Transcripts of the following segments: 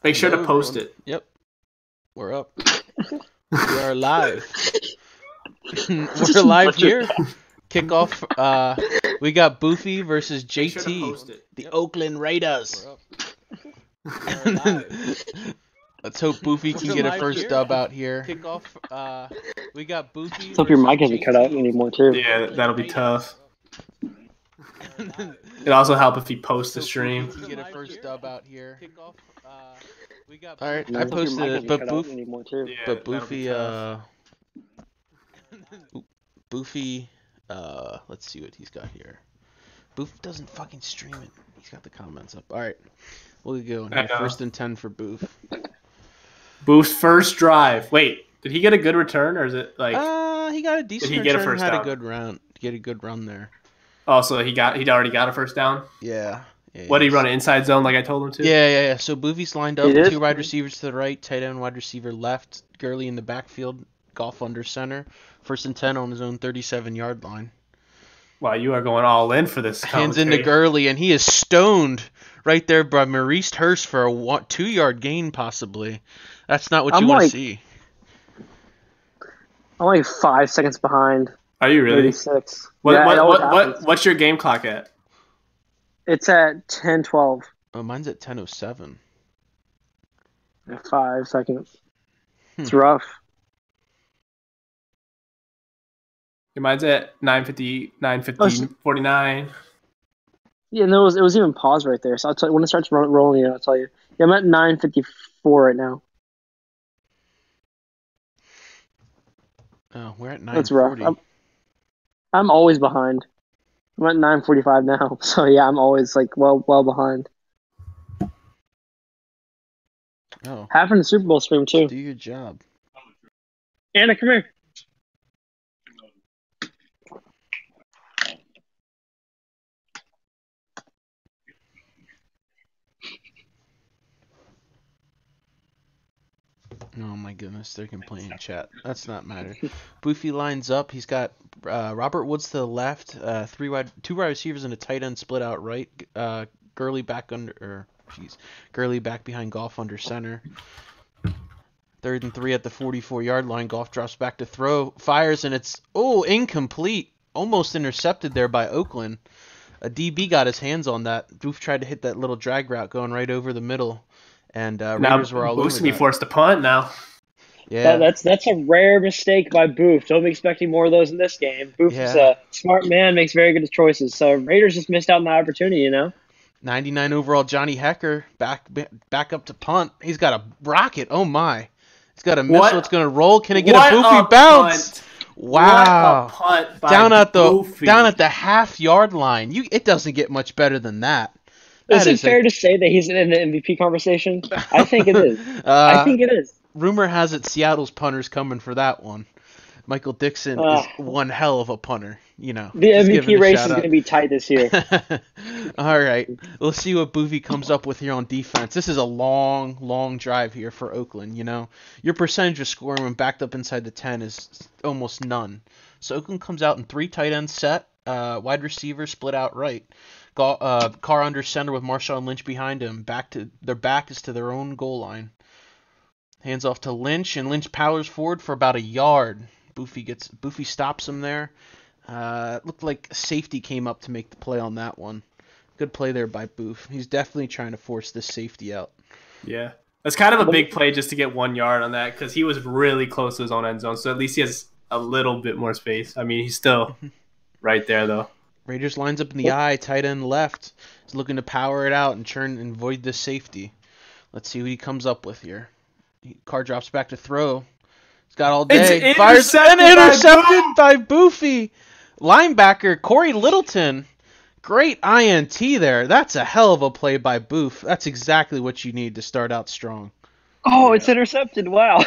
Make sure to Hello, post everyone. it. Yep, we're up. We are live. We're live here. Kickoff. We got Boofy versus Make sure to JT, post it. the Oakland Raiders. We're up. Let's hope Boofy can get a live first here. dub out here. Kickoff. We got Boofy. Let's hope your mic versus hasn't cut out JT. anymore too. Yeah, that'll be tough. Let's It'll also help if he posts the hope stream. Boofy can get a first dub out here. Kickoff. All I right, I hope your posted mic it, hasn't but cut out Boofy. anymore too. Yeah, But that'll be Boofy, tough. Boofy, let's see what he's got here. Boof doesn't fucking stream it. He's got the comments up. All right, we'll go in here. First and 10 for Boof. Boof's first drive. Wait, did he get a good return, or is it like? He got a decent Did he get a return, first had down? a good round. Get a good run there. Oh, so he'd already got a first down. Yeah. What did he run an inside zone like I told him to? Yeah. So Boofy's lined up. He did? 2 wide receivers to the right, tight end, wide receiver left. Gurley in the backfield, Goff under center. First and 10 on his own 37-yard line. Wow, you are going all in for this. Hands into commentary. Gurley, and he is stoned right there by Maurice Hurst for a 2-yard gain, possibly. That's not what you I'm want to like- see. I'm like 5 seconds behind. Are you really? 36. Yeah, it always happens. What's your game clock at? It's at 10:12. Oh, mine's at 10:07. 5 seconds. It's rough. Mine's at 9:50, 49. Yeah, and it was even paused right there. So I'll tell you when it starts rolling. I'll tell you. Yeah, I'm at 9:54 right now. Oh, we're at 9:40. That's rough. I'm always behind. I'm at 9:45 now. So yeah, I'm always like well behind. Oh, Happened to Super Bowl stream too. do your job. Anna, come here. Oh my goodness, they're complaining in chat. That's not matter. Boofy lines up. He's got Robert Woods to the left, 2 wide receivers and a tight end split out right. Gurley back Gurley back behind Goff under center. 3rd and 3 at the 44-yard line. Goff drops back to throw, fires, and it's incomplete. Almost intercepted there by Oakland. A DB got his hands on that. Boof tried to hit that little drag route going right over the middle. And Raiders were all over Boof's gonna be that. forced to punt now. Yeah. That's a rare mistake by Boof. Don't be expecting more of those in this game. Boof is Yeah. a smart man, makes very good choices. So Raiders just missed out on that opportunity, you know? 99 overall Johnny Hecker back up to punt. He's got a rocket. Oh my. He's got a missile. What? It's going to roll. Can it get What a Boofy a bounce? punt. Wow. What a punt by Down at Boofy. the half-yard line. It doesn't get much better than that. Is it fair to say that he's in the MVP conversation? I think it is. I think it is. Rumor has it Seattle's punter's coming for that one. Michael Dixon is one hell of a punter. You know, The just giving MVP a race shout is out. going to be tight this year. All right. We'll see what Boofy comes up with here on defense. This is a long drive here for Oakland, you know. Your percentage of scoring when backed up inside the 10 is almost none. So Oakland comes out in 3 tight ends set, wide receiver split out right. Carr under center with Marshawn Lynch behind him. Their back is to their own goal line. Hands off to Lynch, and Lynch powers forward for about a yard. Boofy stops him there. It looked like safety came up to make the play on that one. Good play there by Boof. He's definitely trying to force this safety out. Yeah. That's kind of a big play just to get 1 yard on that because he was really close to his own end zone. So at least he has a little bit more space. I mean, he's still right there, though. Raiders lines up in the eye, tight end left. He's looking to power it out and churn and void this safety. Let's see what he comes up with here. Carr drops back to throw. He's got all day. It's Fires and intercepted intercepted by Boofy. Linebacker Corey Littleton. Great INT there. That's a hell of a play by Boof. That's exactly what you need to start out strong. Oh, it's intercepted. Wow.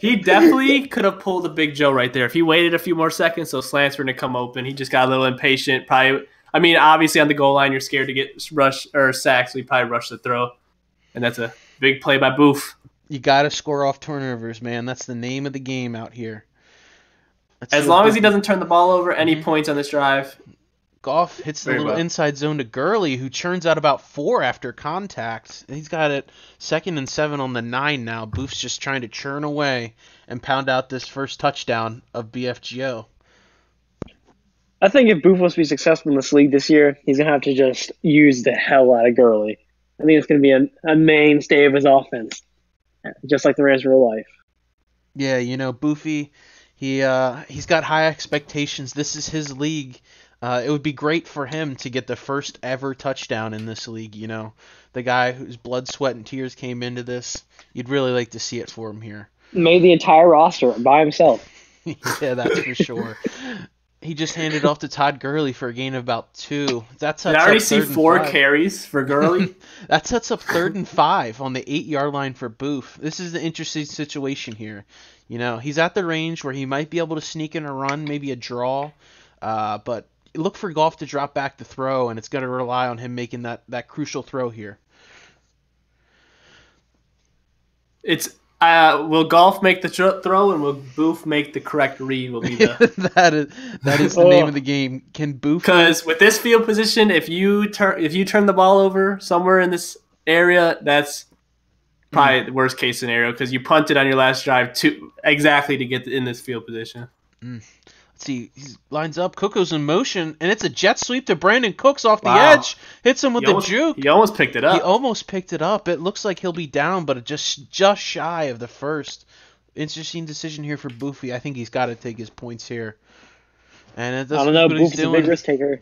He definitely could have pulled a Big Joe right there. If he waited a few more seconds, those slants were going to come open. He just got a little impatient. Obviously on the goal line, you're scared to get rushed or sacked, so he probably rushed the throw. And that's a big play by Boof. You got to score off turnovers, man. That's the name of the game out here. As long as he doesn't turn the ball over any points on this drive, Goff hits the Very little well. inside zone to Gurley, who churns out about 4 after contact. He's got it 2nd and 7 on the 9 now. Boof's just trying to churn away and pound out this first touchdown of BFGO. I think if Booth wants to be successful in this league this year, he's going to have to just use the hell out of Gurley. I think it's going to be a mainstay of his offense, just like the Rams in real life. Yeah, Boofy, he's got high expectations. This is his league. It would be great for him to get the first ever touchdown in this league. The guy whose blood, sweat, and tears came into this. You'd really like to see it for him here. Made the entire roster by himself. Yeah, that's for sure. He just handed off to Todd Gurley for a gain of about 2. Did I already see 4 carries for Gurley? That sets up 3rd and 5 on the 8-yard line for Booth. This is the interesting situation here. He's at the range where he might be able to sneak in a run, maybe a draw, but look for Goff to drop back the throw, and it's going to rely on him making that crucial throw here. It's will Goff make the throw, and will Booth make the correct read? Will be the that is the name of the game. Can Booth? Because with this field position, if you turn the ball over somewhere in this area, that's probably the worst case scenario because you punted on your last drive to get in this field position. Let's see, he lines up. Cook's in motion, and it's a jet sweep to Brandon Cooks off the edge. Hits him with the juke. He almost picked it up. It looks like he'll be down, but just shy of the first. Interesting decision here for Boofy. I think he's got to take his points here. And I don't know. Boof's a big risk taker.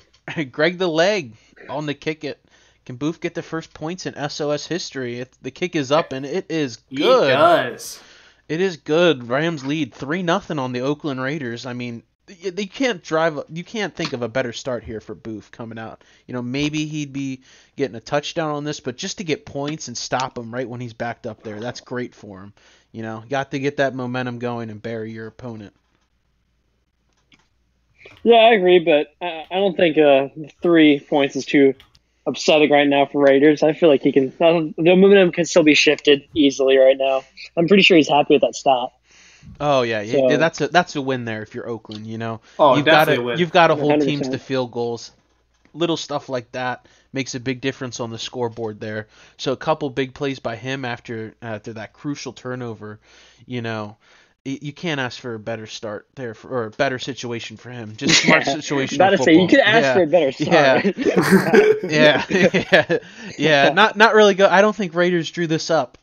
Greg the leg on the kick it. Can Boof get the first points in SOS history? The kick is up, and it is good. He does. It is good. Rams lead 3-0 on the Oakland Raiders. I mean, you can't think of a better start here for Booth coming out. Maybe he'd be getting a touchdown on this, but just to get points and stop him right when he's backed up there, that's great for him. Got to get that momentum going and bury your opponent. Yeah, I agree, but I don't think 3 points is too upsetting right now for Raiders. I feel like the momentum can still be shifted easily right now. I'm pretty sure he's happy with that stop. Oh yeah, So, yeah, that's a win there if you're Oakland. Oh, you've definitely a win. You've got to hold 100%. teams to field goals. Little stuff like that makes a big difference on the scoreboard there. So a couple big plays by him after that crucial turnover. You can't ask for a better start there or a better situation for him. Just smart situation. About to say you could ask for a better start. Yeah. Not really good. I don't think Raiders drew this up.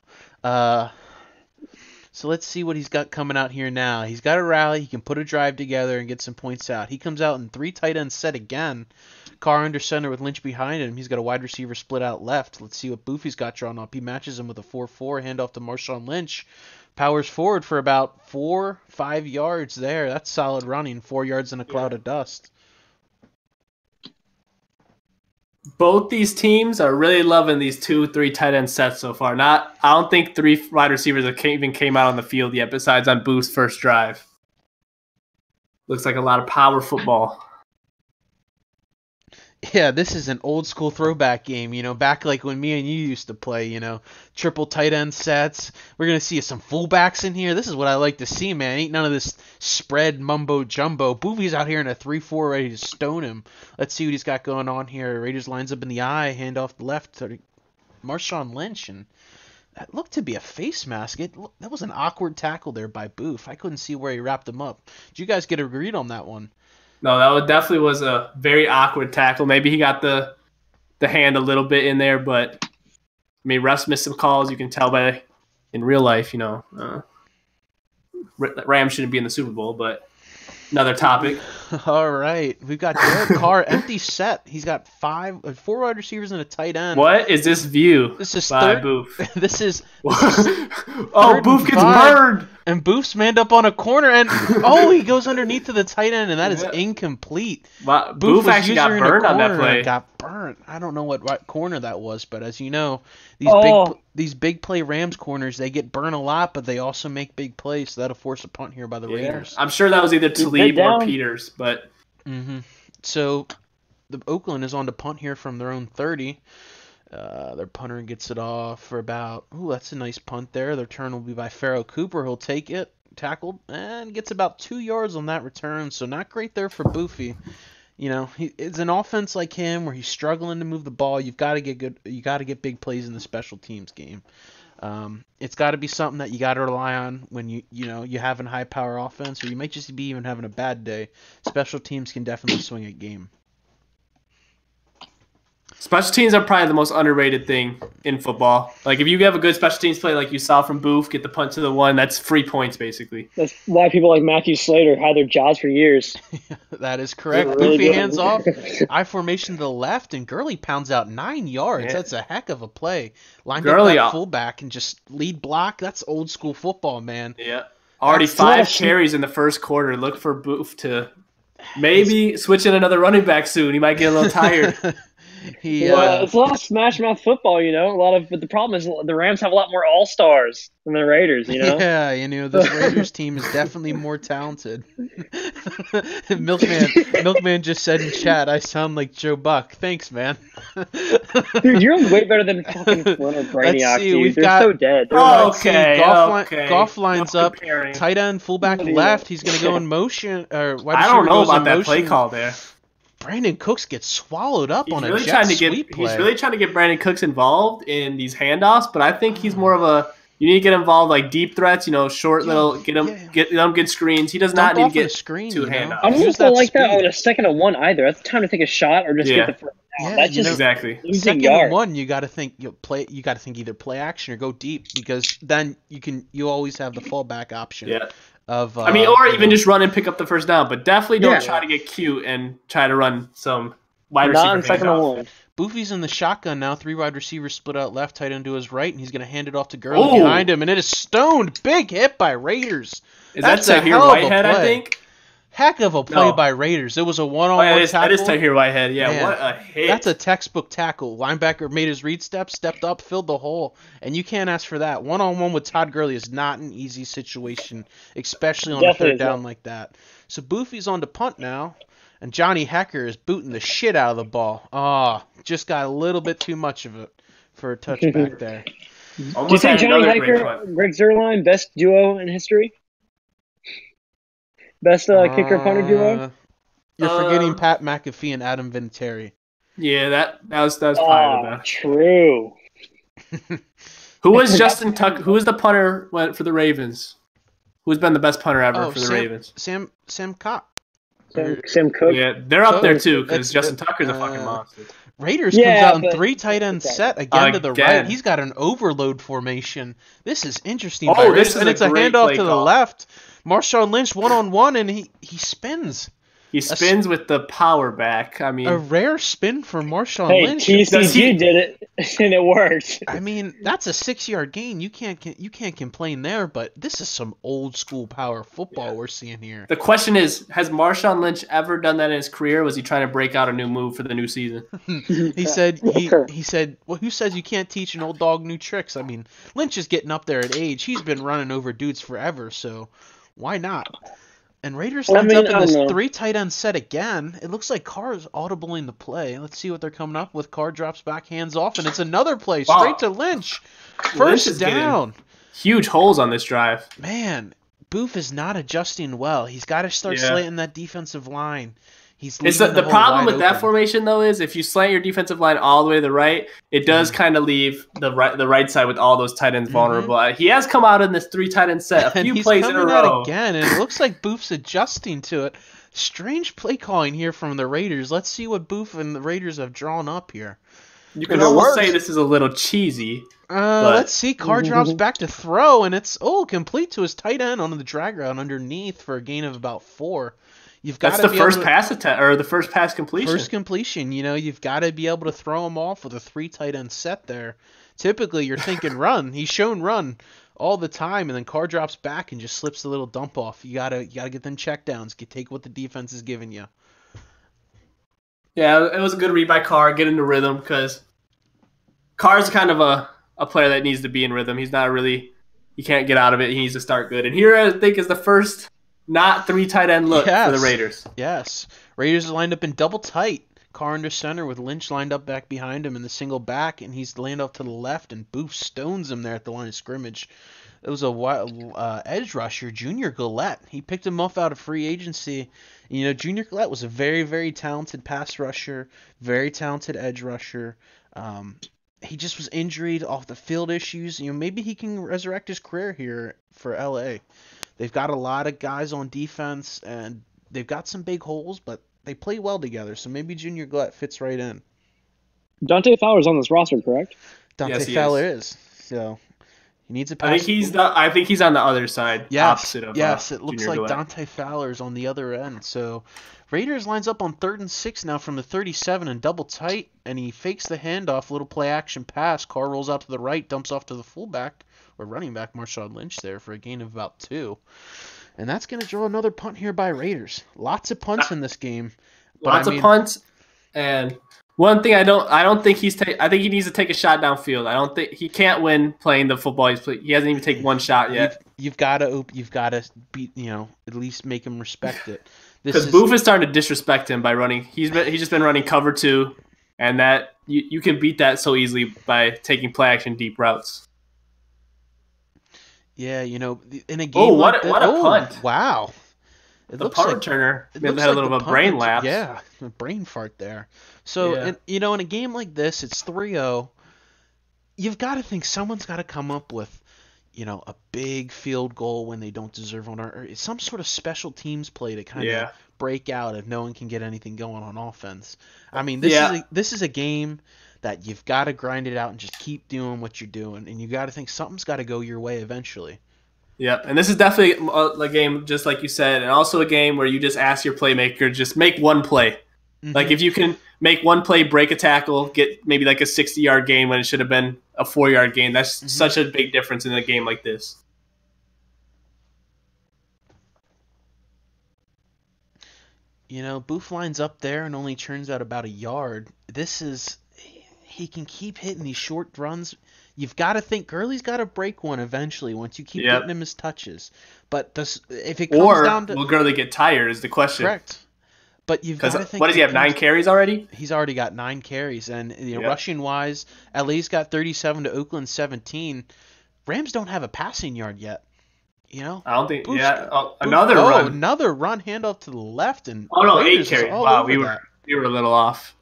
So let's see what he's got coming out here now. He's got a rally. He can put a drive together and get some points out. He comes out in 3 tight end set again. Carr under center with Lynch behind him. He's got a wide receiver split out left. Let's see what Boofy's got drawn up. He matches him with a 4-4 handoff to Marshawn Lynch. Powers forward for about 4-5 yards there. That's solid running. 4 yards in a cloud of dust. Both these teams are really loving these 2-3 tight end sets so far. I don't think 3 wide receivers even came out on the field yet besides on Booth's first drive. Looks like a lot of power football. Yeah, this is an old school throwback game, back like when me and you used to play, triple tight end sets. We're going to see some fullbacks in here. This is what I like to see, man. Ain't none of this spread mumbo jumbo. Boovy's out here in a 3-4 ready to stone him. Let's see what he's got going on here. Raiders lines up in the eye, hand off the left to Marshawn Lynch, and that looked to be a face mask. That was an awkward tackle there by Booth. I couldn't see where he wrapped him up. Did you guys get a read on that one? No, that definitely was a very awkward tackle. Maybe he got the hand a little bit in there, but refs missed some calls. You can tell by in real life, Rams shouldn't be in the Super Bowl, but another topic. All right, we've got Derek Carr, empty set. He's got 4 wide receivers and a tight end. What is this view? This is by Booth. This is. Oh, Booth gets burned. And Boof's manned up on a corner, and he goes underneath to the tight end, and that is incomplete. Wow, Booth actually got burned on that play. Got burnt. I don't know what corner that was, but as you know, these big play Rams corners, they get burned a lot, but they also make big plays. So that'll force a punt here by the Raiders. I'm sure that was either Talib or Peters, but. So the Oakland is on to punt here from their own 30. Their punter gets it off for about, that's a nice punt there. The return will be by Pharaoh Cooper. He'll take it, tackled, and gets about 2 yards on that return. So not great there for Boofy. It's an offense like him where he's struggling to move the ball. You've got to get good. You got to get big plays in the special teams game. It's got to be something that you got to rely on when you have a high power offense, or you might just be even having a bad day. Special teams can definitely swing a game. Special teams are probably the most underrated thing in football. Like, if you have a good special teams play like you saw from Booth, get the punt to the one, that's free points, basically. That's why people like Matthew Slater had their jobs for years. That is correct. Really Goofy good. hands off, I formation to the left, and Gurley pounds out 9 yards. Yeah. That's a heck of a play. Lined Gurley up that out. fullback and just lead block. That's old school football, man. Yeah. Already That's 5 not a- carries in the first quarter. Look for Booth to maybe switch in another running back soon. He might get a little tired. It's a lot of smash mouth football, but the problem is the Rams have a lot more all-stars than the Raiders, Yeah, this Raiders team is definitely more talented. Milkman just said in chat, I sound like Joe Buck. Thanks, man. Dude, you're way better than fucking Flynn or Brainiac, Let's see, dude. we've They're got- so dead. Okay, Goff lines No up, comparing. tight end, fullback Yeah. left. He's going to go in motion. Or wide I receiver don't know goes in about that play motion. call there. Brandon Cooks gets swallowed up He's on a really jet trying to sweep play. He's really trying to get Brandon Cooks involved in these handoffs, but I think he's more of a. You need to get involved like deep threats, short little get them good screens. He does not need to get screen, two handoffs. I don't know Use if I that like that speed. on a 2nd and 1 either. That's the time to take a shot or just Yeah. get the first down. Yeah, That's just Exactly. losing 2nd yards. and 1, you got to think You got to think either play action or go deep, because then you always have the fallback option. Yeah. Of Or even just run and pick up the first down, but definitely don't Yeah. try to get cute and try to run some wide Not in receiver 2nd and handoff. 1. Boofy's in the shotgun now. 3 wide receivers split out left, tight end to his right, and he's going to hand it off to Gurley Ooh. behind him, and it is stoned. Big hit by Raiders. Is That's that a Tahir hell of a Whitehead? I play. think. Heck of a play No. by Raiders. It was a Oh, one-on-one yeah, that tackle. is Tahir Whitehead. Yeah, Man, what a hit. That's a textbook tackle. Linebacker made his read step, stepped up, filled the hole, and you can't ask for that. One-on-one with Todd Gurley is not an easy situation, especially on a Definitely third down isn't. like that. So Boofy's on to punt now, and Johnny Hecker is booting the shit out of the ball. Just got a little bit too much of it for a touchback there. Do you Almost think had Johnny another great Hecker, punt. Greg Zerline, best duo in history? Best kicker punter duo? You're forgetting Um, Pat McAfee and Adam Vinatieri. Yeah, that was probably the best. True. Who was Justin Tucker? Who was the punter for the Ravens? Who's been the best punter ever for the Ravens? Sam Cobb. Sam Cook. Yeah, they're up there too It's- because Justin Tucker's a fucking monster. Raiders Yeah, comes out in but- 3 tight end Okay. set again to the right. Again. He's got an overload formation. This is interesting. Oh, by this Raiders, is and a it's a great handoff play to the call. left. Marshawn Lynch 1-on-1, and he spins. He spins with the power back. I mean, A rare spin for Marshawn Hey, Lynch. Does he- TCG did it, and it worked. I mean, that's a 6-yard gain. You can't complain there. But this is some old school power football we're seeing here. the question is, has Marshawn Lynch ever done that in his career? Or was he trying to break out a new move for the new season? He said, well, who says you can't teach an old dog new tricks? I mean, Lynch is getting up there in age. He's been running over dudes forever, so why not? And Raiders lines up in I this don't know. 3 tight end set again. It looks like Carr is audibling the play. Let's see what they're coming up with. Carr drops back, hands off, and it's another play Wow. straight to Lynch. Lynch First is getting- down. Huge holes on this drive. Man, Booth is not adjusting well. He's got to start Yeah. slanting that defensive line. He's It's leaving the hole problem wide with that open. formation though is if you slant your defensive line all the way to the right, it does kind of leave the right side with all those tight ends vulnerable. He has come out in this 3 tight end set a And few he's plays in a coming out row. again, and it looks like Booth's adjusting to it. Strange play calling here from the Raiders. Let's see what Booth and the Raiders have drawn up here. You can It almost works. say this is a little cheesy. But- Let's see. Carr drops back to throw, and it's complete to his tight end on the drag route underneath for a gain of about 4. You've got That's to the be first able to, pass attempt or the first pass completion. first completion. You've got to be able to throw him off with a 3 tight end set there. Typically, you're thinking run. He's shown run all the time, and then Carr drops back and just slips the little dump off. You gotta get them check downs. Take what the defense is giving you. Yeah, it was a good read by Carr, get into rhythm because Carr's kind of a player that needs to be in rhythm. He's not really, he can't get out of it. He needs to start good. And here I think is the first not 3 tight end look for the Raiders. Yes. Raiders are lined up in double tight. Carr under center with Lynch lined up back behind him in the single back, and he's landed off to the left, and Booth stones him there at the line of scrimmage. It was a edge rusher, Junior Gillette. He picked him up out of free agency. You know, Junior Gillette was a very, very talented pass rusher, very talented edge rusher. He just was injured off the field issues. You know, maybe he can resurrect his career here for LA. They've got a lot of guys on defense, and they've got some big holes, but they play well together. So maybe Junior Gillette fits right in. Dante Fowler's on this roster, correct? Dante Fowler is. So he needs a pass. I think he's on the other side. Opposite of it looks Junior like Gillette. Dante Fowler's on the other end. So Raiders lines up on 3rd and 6 now from the 37 and double tight, and he fakes the handoff, little play action pass. Carr rolls out to the right, dumps off to the fullback or running back Marshawn Lynch there for a gain of about 2. And that's going to draw another punt here by Raiders. Lots of punts in this game. Lots of punts, and one thing I think he needs to take a shot downfield. I don't think he can't win playing the football he hasn't even taken one shot yet. You've got to beat, at least make him respect it. Because Booth is starting to disrespect him by running. He's just been running cover 2, and that you can beat that so easily by taking play action deep routes. Yeah, in a game what a punt! Wow. The punt returner had a little bit of a brain lapse. Yeah, a brain fart there. So, in a game like this, it's 3-0. You've got to think someone's got to come up with, a big field goal when they don't deserve one, or some sort of special teams play to kind of break out if no one can get anything going on offense. I mean, this is a game that you've got to grind it out and just keep doing what you're doing, and you got to think something's got to go your way eventually. Yeah, and this is definitely a game, just like you said, and also a game where you just ask your playmaker, just make one play. Mm-hmm. Like, if you can make one play, break a tackle, get maybe like a 60-yard gain when it should have been a 4-yard gain, that's such a big difference in a game like this. Booth lines up there and only turns out about a yard. He can keep hitting these short runs. You've got to think Gurley's got to break one eventually once you keep getting him his touches. But if it comes down to, will Gurley get tired is the question. Correct. But you've got to think. What does he have? 9 carries already? He's already got 9 carries, and rushing wise, LA's got 37 to Oakland 17. Rams don't have a passing yard yet. I don't think. Another run. Another run handoff to the left, and 8 carries. Wow, we were a little off.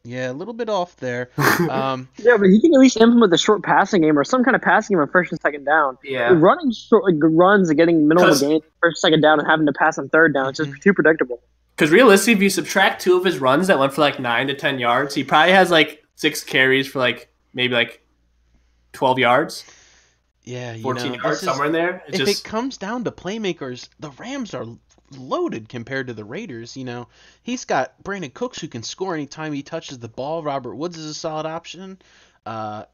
Yeah, a little bit off there. Yeah, but he can at least implement the short passing game or some kind of passing game on 1st and 2nd down. Yeah, running short runs and getting minimal gain 1st, 2nd down and having to pass on 3rd down, it's just too predictable. Because realistically, if you subtract 2 of his runs that went for like 9 to 10 yards, he probably has like 6 carries for maybe 12 yards. Yeah, 14 yards, somewhere in there. It comes down to playmakers, the Rams are loaded compared to the Raiders. He's got Brandon Cooks who can score anytime he touches the ball. Robert Woods is a solid option.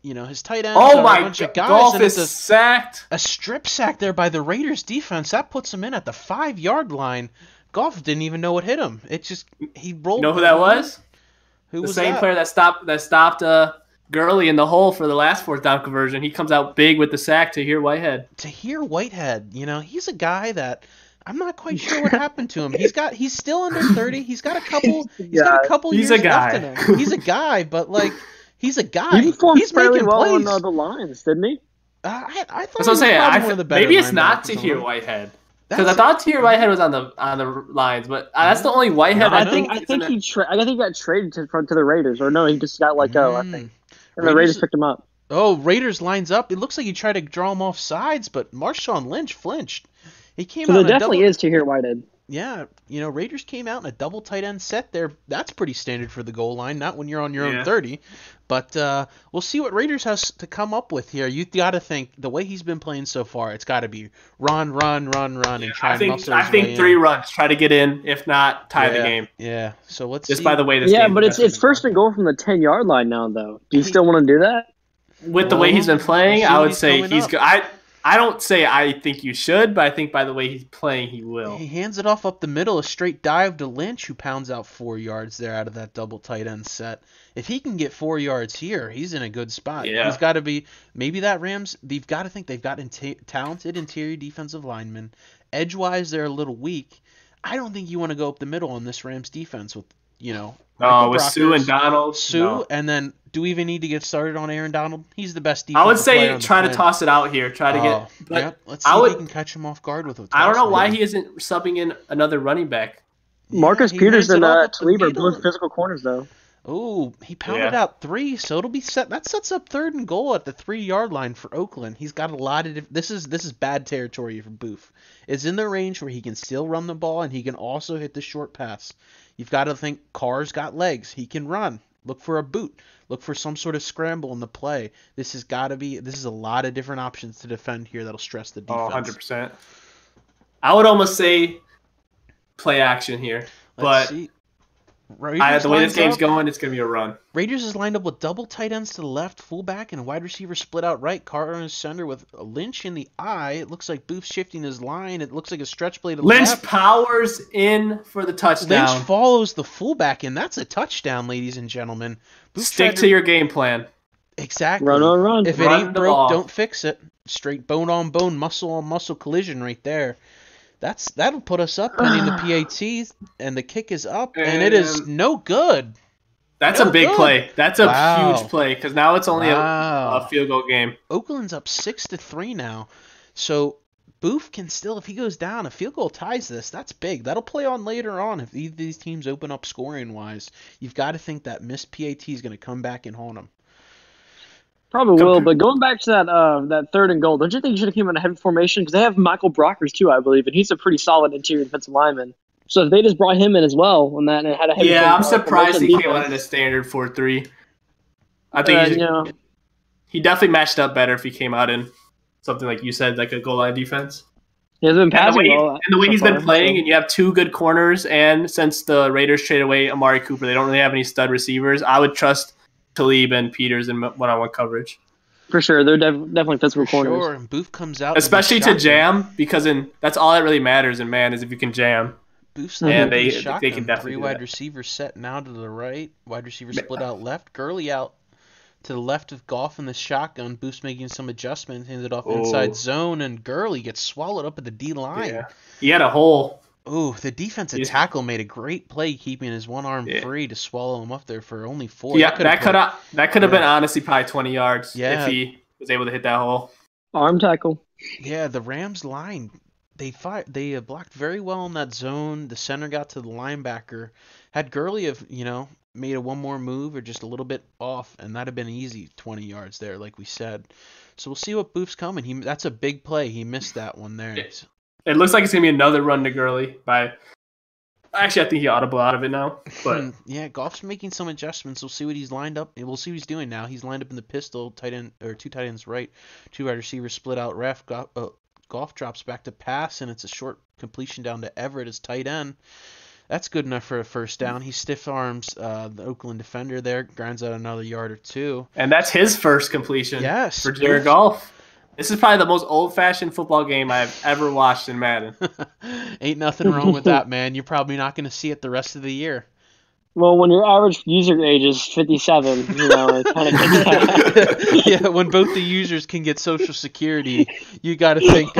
His tight end. Oh my God! Goff is sacked. A strip sack there by the Raiders defense that puts him in at the 5-yard line. Goff didn't even know what hit him. He rolled. You know who that was? Who was the same player that stopped Gurley in the hole for the last 4th down conversion. He comes out big with the sack. Tahir Whitehead. Tahir Whitehead. He's a guy that I'm not quite sure what happened to him. He's still under 30. He's got a couple years left in him. He's a guy, but he's a guy. He performed he's fairly making well plays. on the lines, didn't he? I thought That's what I'm saying. one of the better maybe it's not linebackers Tahir Whitehead. Because I thought Tahir Whitehead was on the lines, but that's the only Whitehead. I think he got traded to the Raiders, or no, he just got let go. I think, and the Raiders picked him up. Oh, Raiders lines up. It looks like he tried to draw him off sides, but Marshawn Lynch flinched. He came out. So there definitely is Tahir Whitehead. Yeah, Raiders came out in a double tight end set there. That's pretty standard for the goal line, not when you're on your own 30. But we'll see what Raiders has to come up with here. You got to think the way he's been playing so far, it's got to be run, and try and muscle his way in. I think 3 runs, try to get in. If not, tie the game. Yeah. So let's just see. by the way this. Yeah, game but it's 1st and goal from the 10-yard line now, though. Do you still want to do that? With the way he's been playing, I would say he's good. I don't say I think you should, but I think by the way he's playing, he will. He hands it off up the middle, a straight dive to Lynch, who pounds out 4 yards there out of that double tight end set. If he can get 4 yards here, he's in a good spot. Yeah. He's got to be – maybe that Rams – they've got to think they've got talented interior defensive linemen. Edgewise, they're a little weak. I don't think you want to go up the middle on this Rams defense with, No, Michael with Sue and Brockers, Donald. Sue, No. and then do we even need to get started on Aaron Donald? He's the best I would defensive player say on the try to planet. toss it out here. Try to Oh, get. But yep. Let's see I if he would. can catch him off guard with a toss. I don't know why maybe. he isn't subbing in another running back. Marcus he Peters hands it and off up the Talib are middle. both physical corners, though. Oh, he pounded Yeah. out 3, so it'll be set. That sets up 3rd and goal at the 3-yard line for Oakland. He's got a lot of. This is bad territory for Booth. It's in the range where he can still run the ball and he can also hit the short pass. You've got to think Carr's got legs. He can run. Look for a boot. Look for some sort of scramble in the play. This has got to be. This is a lot of different options to defend here that'll stress the defense. Oh, 100%. I would almost say play action here. Let's But see. the way this lines game's up. going, it's going to be a run. Raiders is lined up with double tight ends to the left, fullback, and a wide receiver split out right. Carter in his center with a Lynch in the eye. It looks like Booth shifting his line. It looks like a stretch play to the Lynch left. powers in for the touchdown. Lynch follows the fullback, and that's a touchdown, ladies and gentlemen. Booth Stick tried to your game plan. Exactly. Run on run. If it Run ain't the broke, ball. don't fix it. Straight bone on bone, muscle on muscle collision right there. That'll put us up pending the PAT, and the kick is up, and it is no good. That's No a big good. play. That's a Wow. huge play because now it's only Wow. a field goal game. Oakland's up 6-3 now, so Booth can still, if he goes down, a field goal ties this. That's big. That'll play on later on if either of these teams open up scoring wise. You've got to think that missed PAT is going to come back and haunt them. Probably will, but going back to that 3rd and goal, don't you think you should have came in a heavy formation? Because they have Michael Brockers too, I believe, and he's a pretty solid interior defensive lineman. So if they just brought him in as well on that and had a heavy Yeah, I'm formation surprised he came defense, out in a standard 4-3. I think you know, he definitely matched up better if he came out in something like you said, like a goal line defense. he hasn't been And the passing way, well and the way so he's far, been playing, so- and you have 2 good corners, and since the Raiders traded away Amari Cooper, they don't really have any stud receivers. I would trust Talib and Peters in one-on-one coverage. For sure, they're definitely physical corners. Sure, and Booth comes out. Especially with to a shotgun. jam, because that's all that really matters in man is if you can jam. Booth's And not they the shotgun. can definitely 3 do wide that. receivers set now to the right. Wide receiver split out left. Gurley out to the left of Goff in the shotgun. Booth's making some adjustments. Handed off inside zone, and Gurley gets swallowed up at the D line. Yeah. He had a hole. Ooh, the defensive He's- tackle made a great play keeping his one arm Yeah. free to swallow him up there for only 4. Yeah, that could have been honestly probably 20 yards Yeah. if he was able to hit that hole. Arm tackle. Yeah, the Rams line, they blocked very well in that zone. The center got to the linebacker. Had Gurley have, made a one more move or just a little bit off, and that'd have been easy 20 yards there, like we said. So we'll see what Booth's coming. That's a big play. He missed that one there. It looks like it's going to be another run to Gurley by... Actually, I think he audible out of it now. But Yeah, Goff's making some adjustments. We'll see what he's lined up. We'll see what he's doing now. He's lined up in the pistol, tight end or 2 tight ends right, 2 wide receivers split out. Goff drops back to pass, and it's a short completion down to Everett as tight end. That's good enough for a first down. He stiff arms the Oakland defender there, grinds out another yard or 2. and that's his first completion Yes, for Jared Goff. This is probably the most old-fashioned football game I've ever watched in Madden. Ain't nothing wrong with that, man. You're probably not going to see it the rest of the year. Well, when your average user age is 57, it kind of gets that. Yeah, when both the users can get Social Security, you got to think.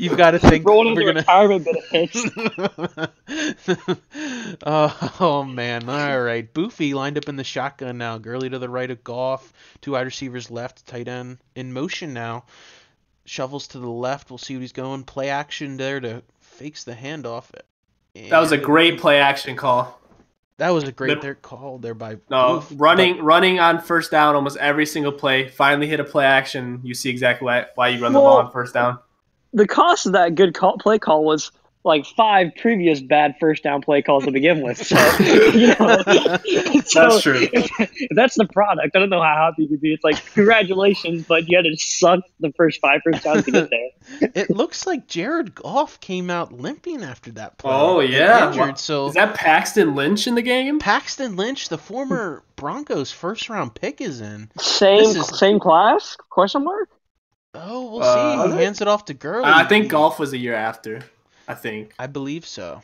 You've got to think Roll into we're gonna. retirement benefits. Oh man! All right, Boofy lined up in the shotgun now. Gurley to the right of Goff. 2 wide receivers left. Tight end in motion now. Shovels to the left. We'll see what he's going. Play action there to fakes the handoff. That was a great play-action call. That was a great call there by No, Boof. running on first down almost every single play. Finally hit a play action. You see exactly why you run the ball on first down. The cost of that good play call was like 5 previous bad first down play calls to begin with. So, That's true. If that's the product, I don't know how happy you could be. It's like, congratulations, but you had to suck the first 5 first downs to get there. It looks like Jared Goff came out limping after that play. Oh, yeah. Injured, so Is that Paxton Lynch in the game? Paxton Lynch, the former Broncos first round pick, is in. Same class? Question mark? Oh, we'll see. He hands it off to Gurley. I think Golf was a year after. I think. I believe so.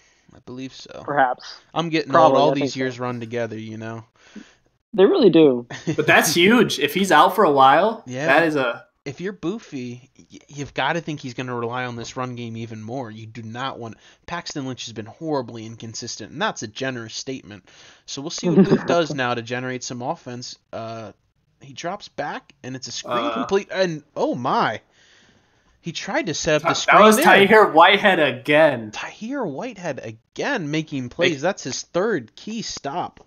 Perhaps. I'm getting Probably, all I think these years so. run together, They really do. But that's huge. If he's out for a while, Yeah. that is a if you're Boofy, you've got to think he's going to rely on this run game even more. You do not want Paxton Lynch has been horribly inconsistent, and that's a generous statement. So we'll see what Boof does now to generate some offense. He drops back, and it's a screen complete, and oh my. He tried to set up the screen. That was there. Tahir Whitehead again. Tahir Whitehead again making plays. That's his third key stop.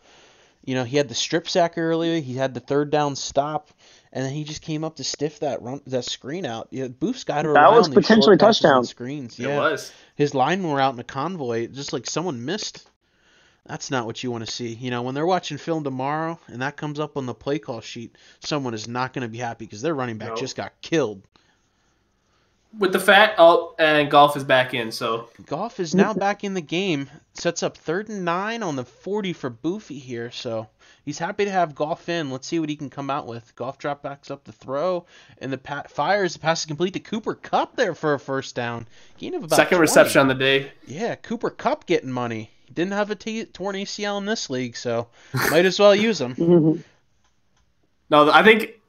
You know, he had the strip sack earlier. He had the third down stop, and then he just came up to stiff that screen out. Yeah, Boof's got to rely on these potentially short passes touchdown and screens. Yeah. It was. His linemen were out in a convoy, just like someone missed. That's not what you want to see. You know, when they're watching film tomorrow and that comes up on the play call sheet, someone is not going to be happy because their running back just got killed. With the fact, and Golf is back in, so. Golf is now back in the game. Sets up 3rd and 9 on the 40 for Boofy here, so he's happy to have Golf in. Let's see what he can come out with. Golf drop backs up the throw, and fires. The pass is complete to Cooper Kupp there for a first down. Gain of about Second 20. reception on the day. Yeah, Cooper Kupp getting money. He didn't have a torn ACL in this league, so might as well use him. No, I think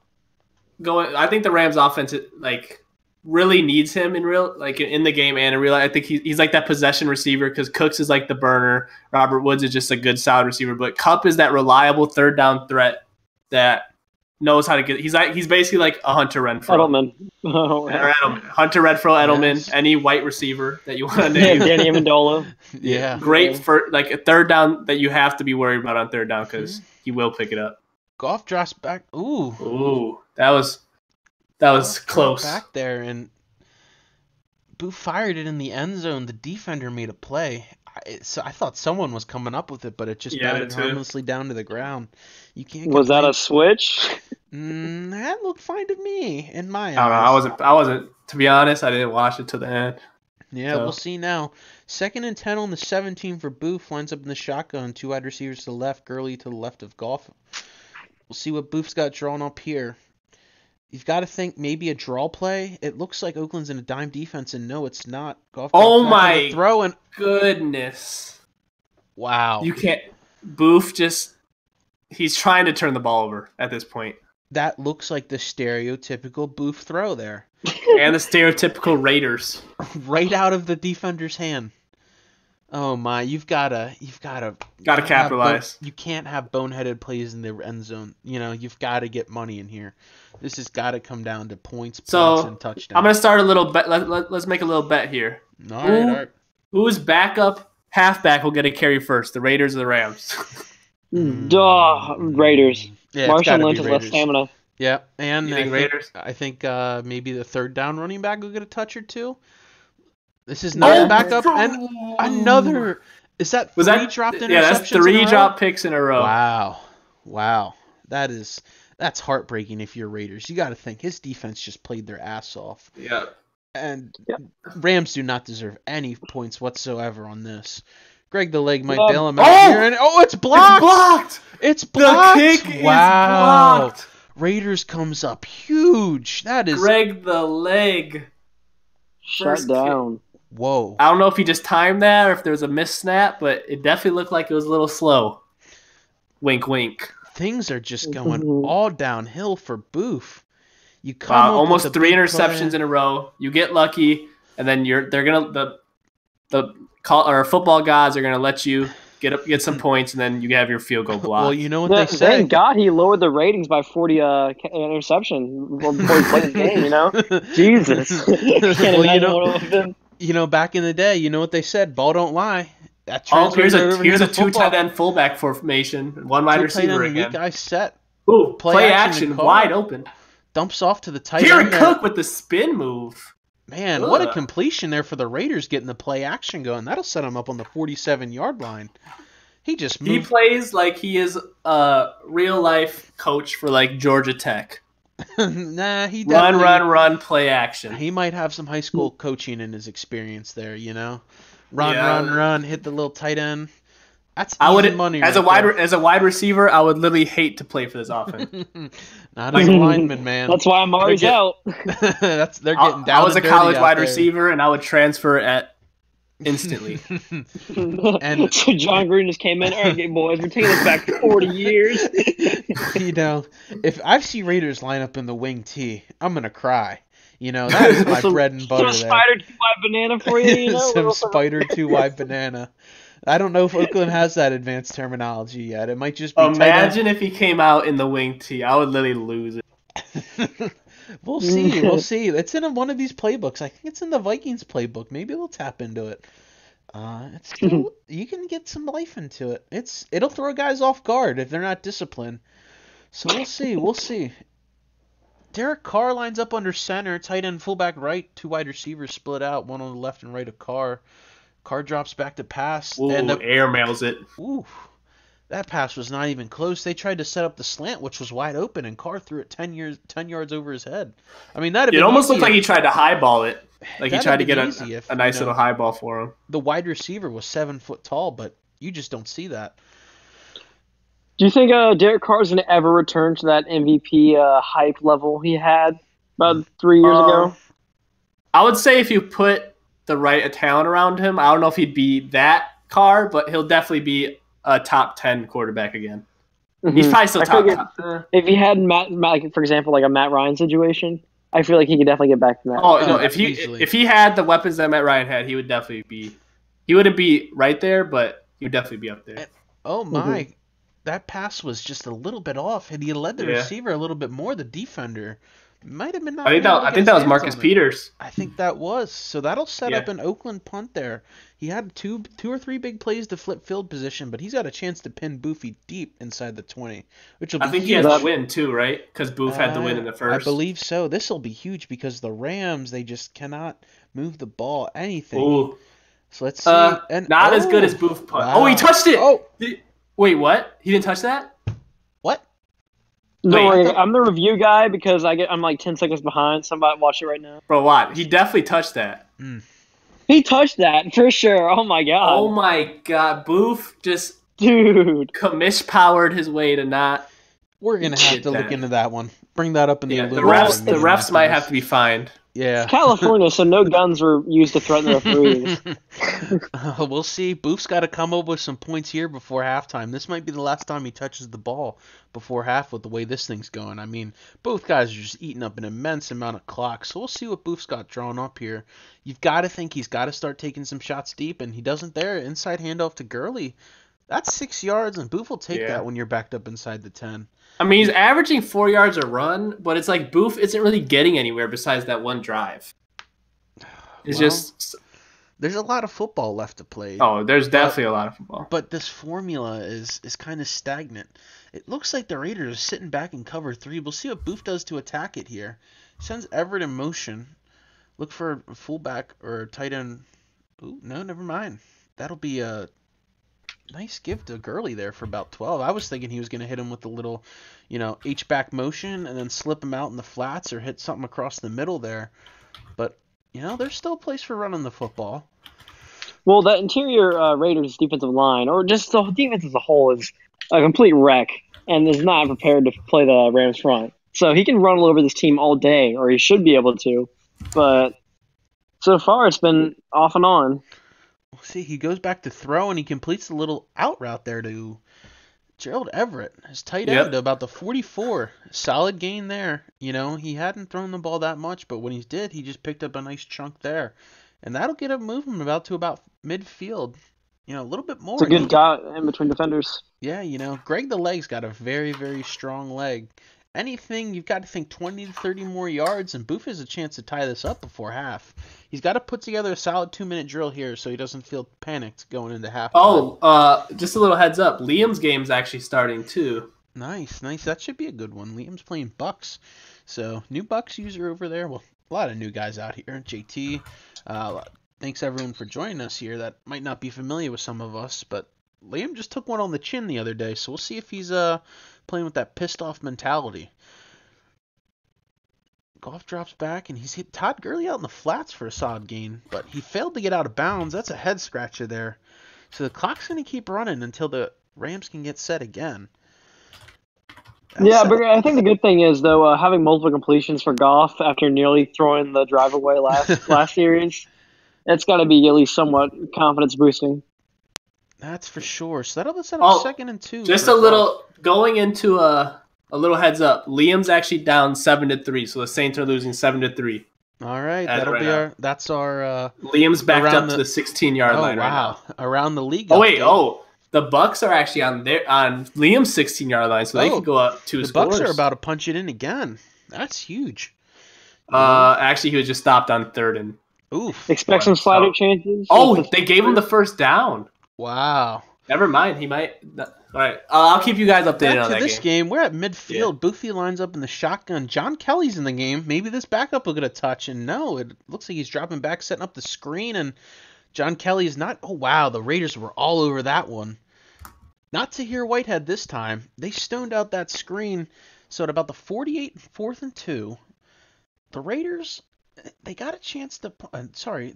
the Rams offense really needs him in the game and in real life. I think he's like that possession receiver because Cooks is like the burner. Robert Woods is just a good solid receiver, but Kupp is that reliable third down threat that knows how to get. He's basically like a Hunter Renfrow. Edelman. Oh, yeah. Hunter Renfrow, Edelman, Yes. Any white receiver that you want to name. Danny Amendola. Yeah. Great for like a third down that you have to be worried about on third down because he will pick it up. Golf drops back. Ooh, that was close. Back there, and Boof fired it in the end zone. The defender made a play. I thought someone was coming up with it, but it just batted harmlessly down to the ground. You can't. Was that a switch? That looked fine to me in my eyes. I don't know. I wasn't. To be honest, I didn't watch it to the end. Yeah, So. We'll see now. 2nd and 10 on the 17 for Boof. Lines up in the shotgun. 2 wide receivers to the left. Gurley to the left of Golf. We'll see what Boof's got drawn up here. You've got to think maybe a draw play. It looks like Oakland's in a dime defense, and no, it's not. Golf Oh my throw and goodness! wow, You can't. Boof he's trying to turn the ball over at this point. that looks like the stereotypical Boof throw there, And the stereotypical Raiders. right out of the defender's hand. Oh my, you've gotta Capitalize. You can't have boneheaded plays in the end zone. You know, you've got to get money in here. This has got to come down to points and touchdowns. I'm gonna start a little bet. Let's make a little bet here. All right. Whose backup halfback will get a carry first? The Raiders or the Rams? Duh, Raiders. Yeah, it's Marshawn gotta Lynch be has less Raiders. stamina. Yeah, and You think Raiders? I think maybe the third down running back will get a touch or two. This is not a backup, and another. Is that three dropped interceptions? Yeah, that's in a 3 row? drop picks in a row. Wow. That's heartbreaking if you're Raiders. You got to think his defense just played their ass off. Yeah. And Rams do not deserve any points whatsoever on this. Greg the Leg might bail him out here. And, it's blocked! It's blocked! The kick is wow. blocked! Raiders comes up huge. That is... Greg the Leg. Shut down. Whoa. I don't know if he just timed that or if there was a missed snap, but it definitely looked like it was a little slow. Wink, wink. Things are just going all downhill for Boof. You come up almost with a 3 big interceptions play. in a row. You get lucky, and then the football gods are gonna let you get some points, and then you have your field goal blocked. Well, you know what they say. Thank God he lowered the ratings by 40 interception before he played the game. You know, Jesus. Back in the day, you know what they said? Ball don't lie. That here's transfers a over 2 to tight end fullback formation, 1 wide receiver again. Weak guy set. Ooh, Play play action action call. wide open. Dumps off to the tight Jared end. Cook with the spin move. Man, what a completion there for the Raiders getting the play action going. That'll set him up on the 47-yard line. He just moved. He plays like he is a real life coach for like Georgia Tech. Nah, he definitely... Run, play action. He might have some high school coaching in his experience there, you know? Run, hit the little tight end. That's easy money as a wide receiver, I would literally hate to play for this offense. Not as a lineman, man. That's why I'm always out. They're getting down. I was a college wide receiver, and I would transfer at instantly. And so John Green just came in. All right, boys, we're taking this back 40 years. If I see Raiders line up in the wing tee, I'm gonna cry. That is my bread and butter Some there. spider 2-wide banana for you, Some spider 2-wide banana. I don't know if Oakland has that advanced terminology yet. It might just be Imagine if he came out in the wing tee. I would literally lose it. We'll see. We'll see. It's in one of these playbooks. I think it's in the Vikings playbook. Maybe they'll tap into it. It's still you can get some life into it. It'll throw guys off guard if they're not disciplined. So we'll see. We'll see. Derek Carr lines up under center, tight end, fullback right, 2 wide receivers split out, one on the left and right of Carr. Carr drops back to pass. Ooh, air mails it. Ooh, that pass was not even close. They tried to set up the slant, which was wide open, and Carr threw it 10 yards over his head. I mean, it almost looked like he tried to highball it. Like he tried to get a nice little high ball for him. The wide receiver was 7 foot tall, but you just don't see that. Do you think Derek Carr is going to ever return to that MVP hype level he had about 3 years ago? I would say if you put the right talent around him, I don't know if he'd be that Carr, but he'll definitely be a top 10 quarterback again. Mm-hmm. He's probably still top. If he had Matt, like, for example, like a Matt Ryan situation, I feel like he could definitely get back to that. Oh no, if he had the weapons that Matt Ryan had, he would definitely be. He wouldn't be right there, but he would definitely be up there. And, oh my. Mm-hmm. That pass was just a little bit off. Had he led the receiver a little bit more, the defender might have been. I think that was Marcus Peters. I think that was. So that'll set up an Oakland punt there. He had two or three big plays to flip field position, but he's got a chance to pin Boofy deep inside the 20, which will be. I think he has the win too, right? Because Boof had the win in the first. I believe so. This will be huge because the Rams, they just cannot move the ball anything. Ooh. So let's see. And not as good as Boof punt. Wow. Oh, he touched it. Oh. Wait, what? He didn't touch that? What? No, I'm the review guy because I'm like 10 seconds behind. Somebody watch it right now. Bro, what? He definitely touched that. He touched that for sure. Oh my god. Oh my god. Boof just commish powered his way to not. We're gonna have to look into that one. Bring that up in the The refs might have to be fined. Yeah. It's California, so no guns were used to threaten the referees. We'll see. Boof's got to come up with some points here before halftime. This might be the last time he touches the ball before half with the way this thing's going. I mean, both guys are just eating up an immense amount of clock. So we'll see what Boof's got drawn up here. You've got to think he's got to start taking some shots deep, and he doesn't there. Inside handoff to Gurley. That's 6 yards, and Boof will take that when you're backed up inside the 10. I mean, he's averaging 4 yards a run, but it's like Boof isn't really getting anywhere besides that one drive. It's just... There's a lot of football left to play. Oh, there's definitely a lot of football. But this formula is kind of stagnant. It looks like the Raiders are sitting back in cover 3. We'll see what Boof does to attack it here. Sends Everett in motion. Look for a fullback or a tight end. Ooh, no, never mind. That'll be a... nice give to Gurley there for about 12. I was thinking he was going to hit him with a little, H-back motion and then slip him out in the flats or hit something across the middle there. But, there's still a place for running the football. Well, that interior Raiders defensive line, or just the defense as a whole, is a complete wreck and is not prepared to play the Rams front. So he can run all over this team all day, or he should be able to. But so far it's been off and on. See, he goes back to throw, and he completes the little out route there to Gerald Everett, his tight end, to about the 44. Solid gain there. He hadn't thrown the ball that much, but when he did, he just picked up a nice chunk there. And that'll get him moving about midfield. A little bit more. It's a good dot in between defenders. Yeah, Greg the Leg's got a very, very strong leg. Anything, you've got to think 20 to 30 more yards, and Boof has a chance to tie this up before half. He's got to put together a solid 2-minute drill here so he doesn't feel panicked going into half. Oh, just a little heads up. Liam's game's actually starting, too. Nice. That should be a good one. Liam's playing Bucks. So, new Bucks user over there. Well, a lot of new guys out here. JT, thanks everyone for joining us here. That might not be familiar with some of us, but Liam just took one on the chin the other day, so we'll see if he's playing with that pissed-off mentality. Goff drops back, and he's hit Todd Gurley out in the flats for a solid gain, but he failed to get out of bounds. That's a head-scratcher there. So the clock's going to keep running until the Rams can get set again. But I think the good thing is, though, having multiple completions for Goff after nearly throwing the drive away last series. It's got to be at least somewhat confidence boosting. That's for sure. So that'll set up 2nd and 2. Just for a Golf. little going into a little heads up. Liam's actually down 7-3, so the Saints are losing 7-3. All right, As that'll right be now. that's our. Liam's backed around up to the 16-yard Oh line right wow! now. Around the league. Oh wait, update. the Bucks are actually on Liam's 16-yard line, so they can go up 2 the scores. Bucks are about to punch it in again. That's huge. Actually, he was just stopped on 3rd and. Oof. Expect some slider changes. Oh, they gave him the first down. Wow. Never mind. He might. All right. I'll keep you guys updated Back on to that this game. We're at midfield. Yeah. Boofy lines up in the shotgun. John Kelly's in the game. Maybe this backup will get a touch. And no, it looks like he's dropping back, setting up the screen. And John Kelly's not. Oh, wow. The Raiders were all over that one. Not to hear Whitehead this time. They stoned out that screen. So at about the 48, 4th and 2, the Raiders, they got a chance to.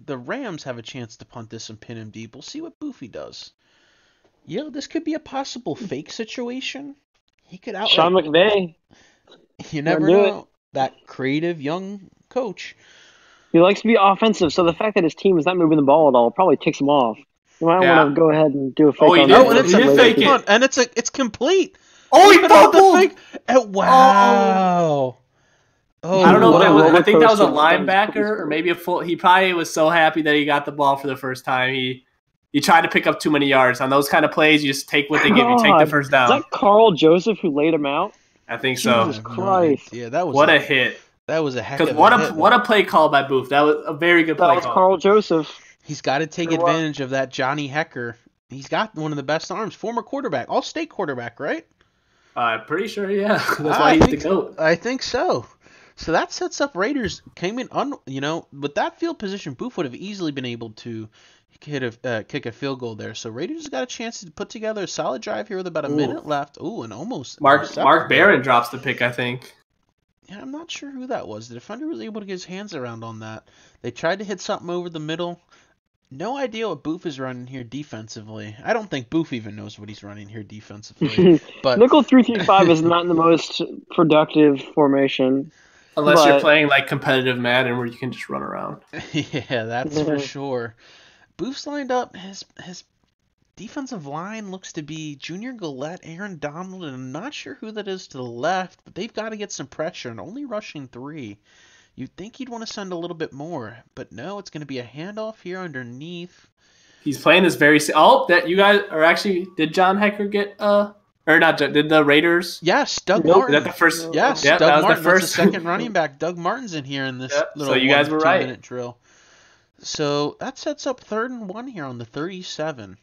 The Rams have a chance to punt this and pin him deep. We'll see what Boofy does. This could be a possible fake situation. He could outright. Sean McVay. You never know. That creative young coach. He likes to be offensive, so the fact that his team is not moving the ball at all probably ticks him off. You might want to go ahead and do a fake on that. And it's a fake punt, and it's complete. Oh, he fumbled! Wow. Oh, I don't know if that was. wow. I think that was a linebacker or maybe a full. He probably was so happy that he got the ball for the first time. He tried to pick up too many yards. On those kind of plays, you just take what they give you. Take the first down. Is that Carl Joseph who laid him out? I think so. Jesus Christ. Yeah, that was what a hit. That was a heck of a hit. What a play call by Booth. That was a very good play call. That was Carl Joseph. He's got to take advantage of that Johnny Hecker. He's got one of the best arms. Former quarterback. All-state quarterback, right? I'm pretty sure, yeah. That's why he's the GOAT. I think so. So that sets up Raiders came in, with that field position, Booth would have easily been able to kick a field goal there. So Raiders got a chance to put together a solid drive here with about a minute left. Ooh, and almost Mark Barron drops the pick, I think. Yeah, I'm not sure who that was. The defender was able to get his hands around on that. They tried to hit something over the middle. No idea what Booth is running here defensively. I don't think Booth even knows what he's running here defensively. But Nickel 3-3-5 is not the most productive formation. Unless you're playing like competitive Madden where you can just run around. Yeah, that's for sure. Booth's lined up. His defensive line looks to be Junior Gillette, Aaron Donald, and I'm not sure who that is to the left, but they've got to get some pressure and only rushing 3. You'd think he'd want to send a little bit more, but no, it's going to be a handoff here underneath. He's playing this very... that you guys are actually... Did John Hecker get... Or not, did the Raiders... Yes, Doug Martin. Is that the first... Yes, Doug Martin. That's the second running back. Doug Martin's in here in this little so you guys were right. 2-minute drill. So that sets up 3rd and 1 here on the 37.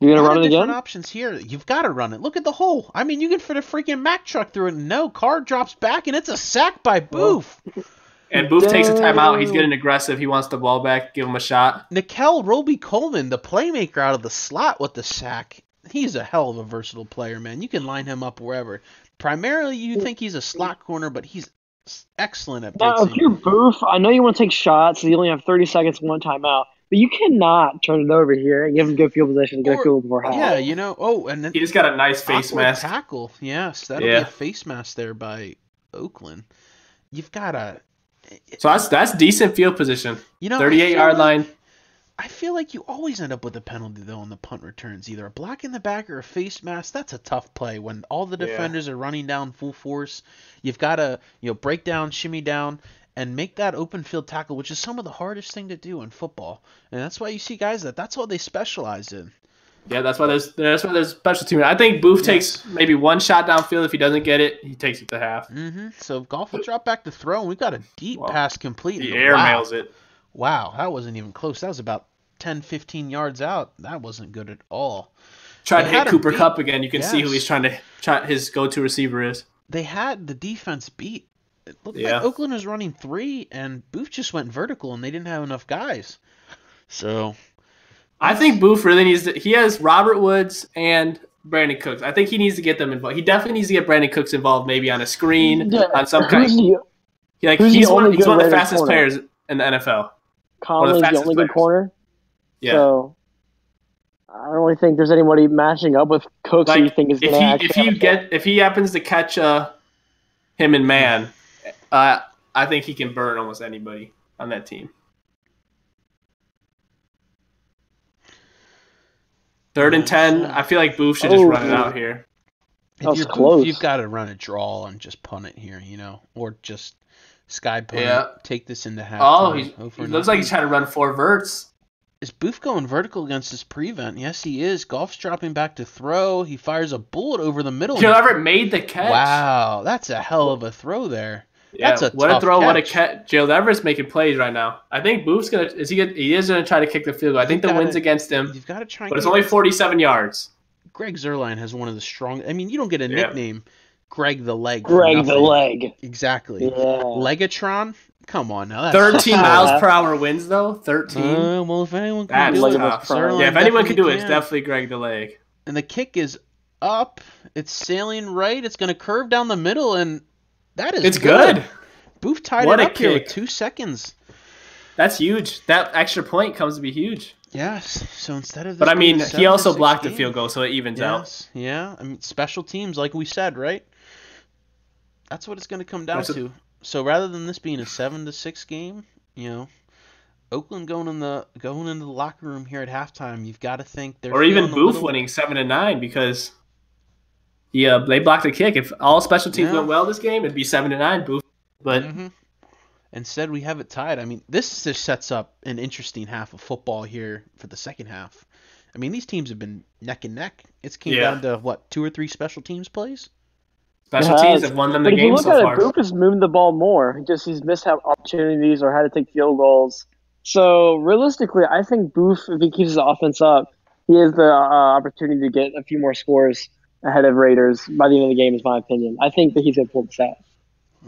You're going to run it different again? Options here. You've got to run it. Look at the hole. I mean, you can fit a freaking Mack truck through it. No, Carr drops back, and it's a sack by Booth. And Booth takes a timeout. He's getting aggressive. He wants the ball back. Give him a shot. Nikel Roby-Coleman, the playmaker out of the slot with the sack. He's a hell of a versatile player, man. You can line him up wherever. Primarily, you think he's a slot corner, but he's excellent at blitzing. Now, if you're Booth, I know you want to take shots. So you only have 30 seconds, one timeout. But you cannot turn it over here and give him good field position and get a field before half. Yeah, and then he just got a nice face mask. Tackle. Yes, that'll be a face mask there by Oakland. You've got a... So that's decent field position. 38-yard line. I feel like you always end up with a penalty, though, on the punt returns. Either a block in the back or a face mask. That's a tough play when all the defenders are running down full force. You've got to break down, shimmy down, and make that open field tackle, which is some of the hardest thing to do in football. And that's why you see guys that's what they specialize in. Yeah, that's why there's special team. I think Booth takes maybe one shot downfield. If he doesn't get it, he takes it to half. Mm-hmm. So Golf will drop back to throw, and we've got a deep pass complete. He airmails it. Wow, that wasn't even close. That was about 10, 15 yards out. That wasn't good at all. Tried to hit Cooper Kupp again. You can see who he's trying to his go-to receiver is. They had the defense beat. It looked like Oakland was running 3, and Booth just went vertical, and they didn't have enough guys. So I think Booth really needs to. He has Robert Woods and Brandon Cooks. I think he needs to get them involved. He definitely needs to get Brandon Cooks involved, maybe on a screen, on some kind. He's one of the fastest players in the NFL. Conley's the only good corner. Yeah. So I don't really think there's anybody matching up with Cooks who you think is going to actually. If he happens to catch him in man, I think he can burn almost anybody on that team. 3rd and 10. I feel like Booth should just run it out here. If you're close. Booth, you've got to run a draw and just punt it here, or just sky punt it, take this into halftime. Oh, he looks like he's trying to run 4 verts. Is Booth going vertical against his prevent? Yes, he is. Goff's dropping back to throw. He fires a bullet over the middle. Joe Everett made the catch. Wow, that's a hell of a throw there. Yeah, that's a what tough a throw, catch. what a catch. Joe Everett's making plays right now. I think Booth's he is gonna try to kick the field goal. I think the wind's against him. You've got to try. But it's only 47 yards. Greg Zuerlein has one of the strong. I mean, you don't get a nickname, Greg the Leg. Greg the Leg. Exactly. Yeah. Legatron. Come on now. 13 miles per hour winds though. 13. Well, if anyone can do That's it, tough. Zuerlein Yeah, if anyone can do it, can. it's definitely Greg the Leg. And the kick is up. It's sailing right. It's going to curve down the middle, and that is good. Booth tied What it a up here with kick. 2 seconds. That's huge. That extra point comes to be huge. Yes. So instead of this But I being mean, a he also 7-6 blocked the game, field goal, so it evens out. Yes. Yeah. I mean, special teams, like we said, right? That's what it's going to come down to. So rather than this being a 7-6 game, Oakland going into the locker room here at halftime, you've got to think they're Or even feeling a Booth little- winning 7-9 because they blocked a kick. If all special teams went well this game, it'd be 7-9 Booth. But instead we have it tied. I mean, this just sets up an interesting half of football here for the second half. I mean, these teams have been neck and neck. It's came down to what, 2 or 3 special teams plays? special teams have won them the game so far. But if you look at it, Booth has moved the ball more. He's missed out opportunities or had to take field goals. So realistically, I think Booth, if he keeps his offense up, he has the opportunity to get a few more scores ahead of Raiders by the end of the game, is my opinion. I think that he's going to pull this out.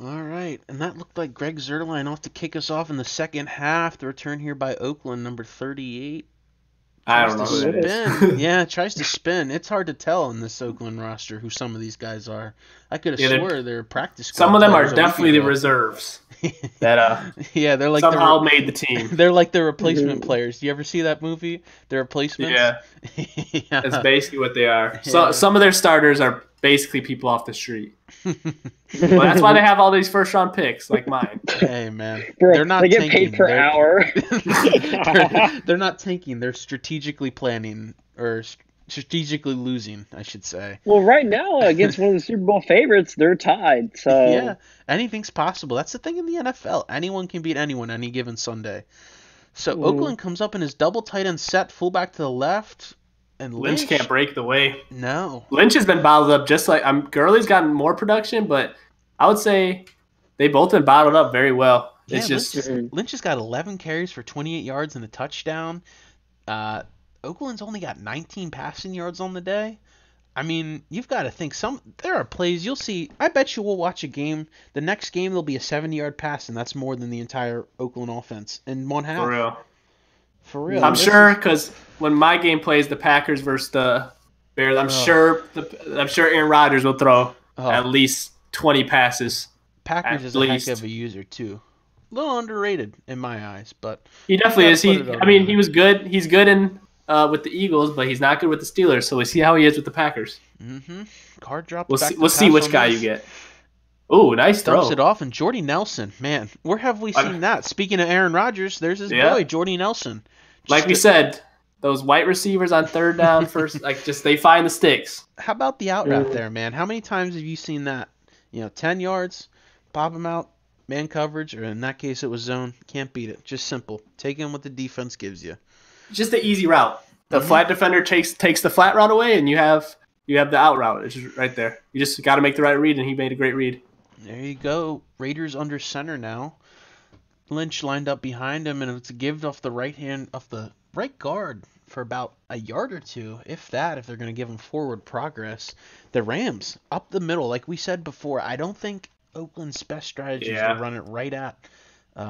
All right, and that looked like Greg Zuerlein off to kick us off in the second half. The return here by Oakland, number 38. I don't know who that is. Yeah, tries to spin. It's hard to tell in this Oakland roster who some of these guys are. I could have swore they're practice squad Some of them are players a definitely week the ago. reserves that Yeah, they're like somehow made the team. They're like the replacement players. Do you ever see that movie, The Replacements? Yeah. Yeah. That's basically what they are. So some of their starters are basically people off the street. Well, that's why they have all these first-round picks, like mine. Hey, man. Bro, They're not they get tanking. paid per hour. They're not tanking. They're strategically planning, or strategically losing, I should say. Well, right now, against one of the Super Bowl favorites, they're tied. So Yeah, anything's possible. That's the thing in the NFL. Anyone can beat anyone any given Sunday. So Oakland comes up in his double tight end set, fullback to the left. And Lynch can't break the way. No. Lynch has been bottled up just like Gurley's gotten more production, but I would say they both been bottled up very well. Yeah, It's just Lynch has got 11 carries for 28 yards and a touchdown. Oakland's only got 19 passing yards on the day. I mean, you've got to think there are plays you'll see. I bet you we'll watch a game. The next game there'll be a 70-yard pass, and that's more than the entire Oakland offense in one half. for real. For real. I'm sure because when my game plays the Packers versus the Bears, I'm sure Aaron Rodgers will throw at least 20 passes. Packers is a heck of a user too. A little underrated in my eyes, but he definitely is. He was good. He's good in with the Eagles, but he's not good with the Steelers. So we see how he is with the Packers. Mm-hmm. Card drop. We'll see which guy you get. Ooh, nice throw. Dumps it off, and Jordy Nelson, man, where have we seen that? Speaking of Aaron Rodgers, there's his boy, Jordy Nelson. Like we said, those white receivers on third down first, they find the sticks. How about the out route there, man? How many times have you seen that? 10 yards, pop him out, man coverage, or in that case it was zone. Can't beat it. Just simple. Take in what the defense gives you. Just the easy route. The flat defender takes the flat route away, and you have the out route. It's just right there. You just got to make the right read, and he made a great read. There you go. Raiders under center now. Lynch lined up behind him, and it's a give off the right guard for about a yard or two, if that, if they're going to give him forward progress. The Rams up the middle, like we said before. I don't think Oakland's best strategy is to run it right at.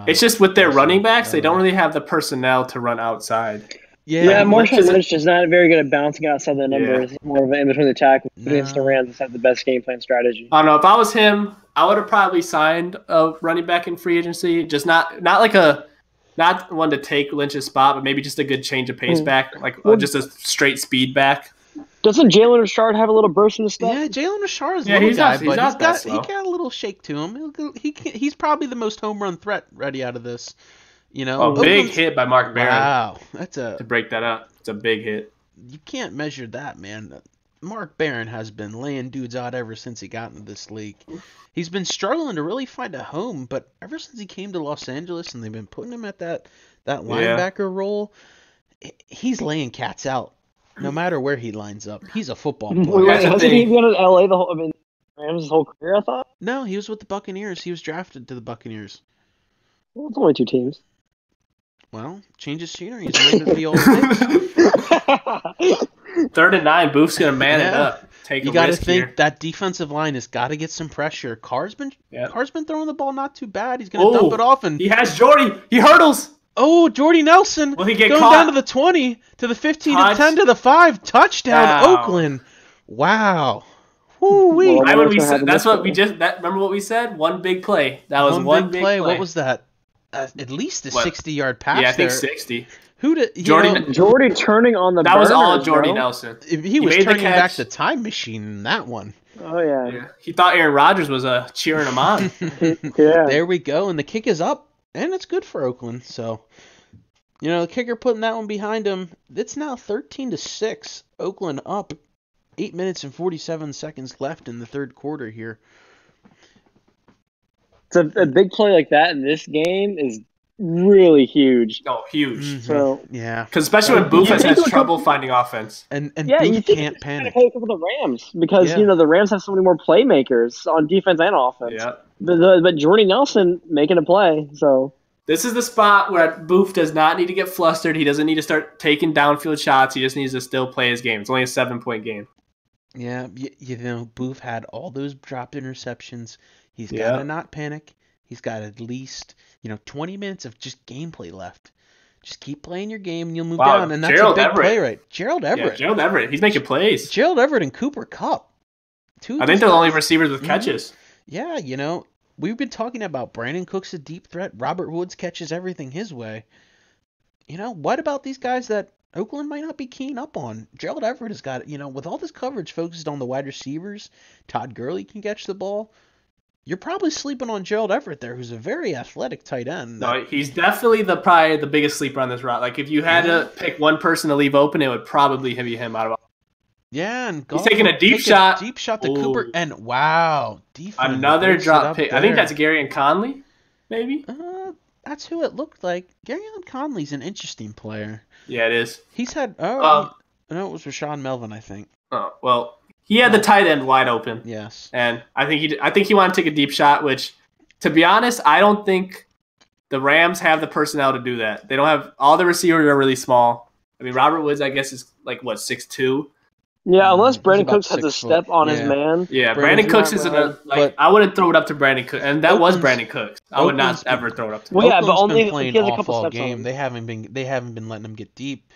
It's just with their running backs, they don't really have the personnel to run outside. Yeah, Marshawn Lynch is not very good at bouncing outside the numbers. More of an in between the tackle. Against the Rams, have the best game plan strategy. I don't know. If I was him, I would have probably signed a running back in free agency. Just not one to take Lynch's spot, but maybe just a good change of pace back, just a straight speed back. Doesn't Jalen Richard have a little burst in the step? Yeah, Jalen Richard is a little guy, but he slow. got a little shake to him. He's probably the most home run threat ready out of this. Big hit by Mark Barron. Wow, to break that up. It's a big hit. you can't measure that, man. Mark Barron has been laying dudes out ever since he got into this league. He's been struggling to really find a home, but ever since he came to Los Angeles and they've been putting him at that linebacker role, he's laying cats out. No matter where he lines up, he's a football player. Wait, hasn't he been in LA Rams his whole career, I thought? No, he was with the Buccaneers. He was drafted to the Buccaneers. Well, it's only 2 teams. Well, change of scenery. He's landed the old Knicks. 3rd and 9, Boof's gonna man it up. Take You got to think here. that defensive line has got to get some pressure. Carr's been throwing the ball not too bad. He's gonna dump it off, and he has Jordy. He hurdles. Oh, Jordy Nelson Will he get going caught? down to the 20, to the 15, to the 10, to the 5. Touchdown, Wow. Oakland. Wow. Woo-wee. Well, Remember what we said? One big play. That was one big play. What was that? At least a 60-yard pass. Yeah, I think there. 60. Who did Jordy turning on the That was all burners, Jordy bro. Nelson. He was made the turning back catch. the time machine in that one. Oh, yeah. He thought Aaron Rodgers was cheering him on. Yeah. There we go, and the kick is up, and it's good for Oakland. So, the kicker putting that one behind him. It's now 13-6. Oakland up. 8 minutes and 47 seconds left in the third quarter here. It's a big play like that in this game is really huge. Oh, huge. Mm-hmm. So Yeah. Because especially when Boof has trouble finding offense. And yeah, you Booth think can't it's panic. kind of for the Rams because Yeah. the Rams have so many more playmakers on defense and offense. Yeah. But Jordy Nelson making a play, so This is the spot where Boof does not need to get flustered. He doesn't need to start taking downfield shots. He just needs to still play his game. It's only a 7-point game. Yeah, Booth had all those dropped interceptions. He's got to not panic. He's got at least, 20 minutes of just gameplay left. Just keep playing your game and you'll move down. And that's Gerald a big Everett. play, right? Gerald Everett. Yeah, Gerald Everett. He's making plays. Gerald Everett and Cooper Kupp. I think they're the only receivers with catches. Yeah, we've been talking about Brandon Cook's a deep threat. Robert Woods catches everything his way. What about these guys that Oakland might not be keen up on? Gerald Everett has got, with all this coverage focused on the wide receivers, Todd Gurley can catch the ball. You're probably sleeping on Gerald Everett there, who's a very athletic tight end. No, he's definitely probably the biggest sleeper on this route. Like, if you had to pick one person to leave open, it would probably be him out of all. Yeah, and He's taking a deep shot. Deep shot to Cooper, and wow, defense. Another breaks it drop up pick. there. I think that's Gary and Conley, maybe? That's who it looked like. Garyon Conley's an interesting player. Yeah, it is. He's had no, it was Rashawn Melvin, I think. Oh, well, he had the tight end wide open. Yes. And I think he wanted to take a deep shot, which, to be honest, I don't think the Rams have the personnel to do that. They don't have – all the receivers are really small. I mean, Robert Woods, I guess, is like, 6'2"? yeah, unless Brandon about Cooks has to 6 step foot. on his Yeah. man. Yeah, Brandon Brandon Cooks Cooks isn't not but- I wouldn't throw it up to Brandon Cooks. And that was Oakland's- Brandon Cooks. I would not Oakland's ever throw it up to him. Well, yeah, but Oakland's only been if playing he has a off couple all steps on game. him. They haven't been letting him get deep.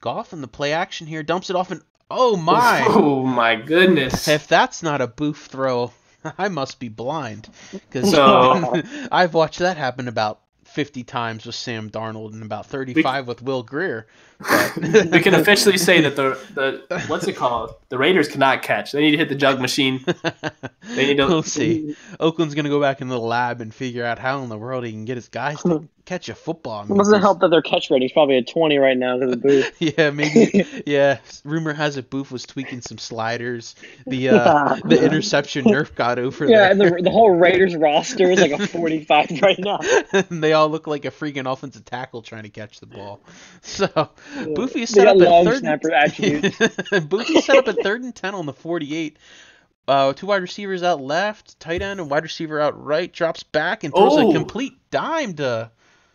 Goff in the play action here dumps it off, and oh my! Oh, my goodness. If that's not a Boof throw, I must be blind. Because So- I've watched that happen about 50 times with Sam Darnold and about 35 with Will Greer. But We can officially say that the what's it called? The Raiders cannot catch. They need to hit the jug machine. They need to. We'll see. Oakland's going to go back into the lab and figure out how in the world he can get his guys to catch a football. It doesn't help that their catch rating's probably at 20 right now because of Booth. Yeah, maybe. Yeah, rumor has it Booth was tweaking some sliders. The interception nerf got over Yeah, there. and the whole Raiders roster is like a 45 right now. And they all look like a freaking offensive tackle trying to catch the ball. So Boofy They set got up at long third. snapper attributes. Boofy set up at 3rd and 10 on the 48. 2 wide receivers out left, tight end and wide receiver out right. Drops back and throws a complete dime to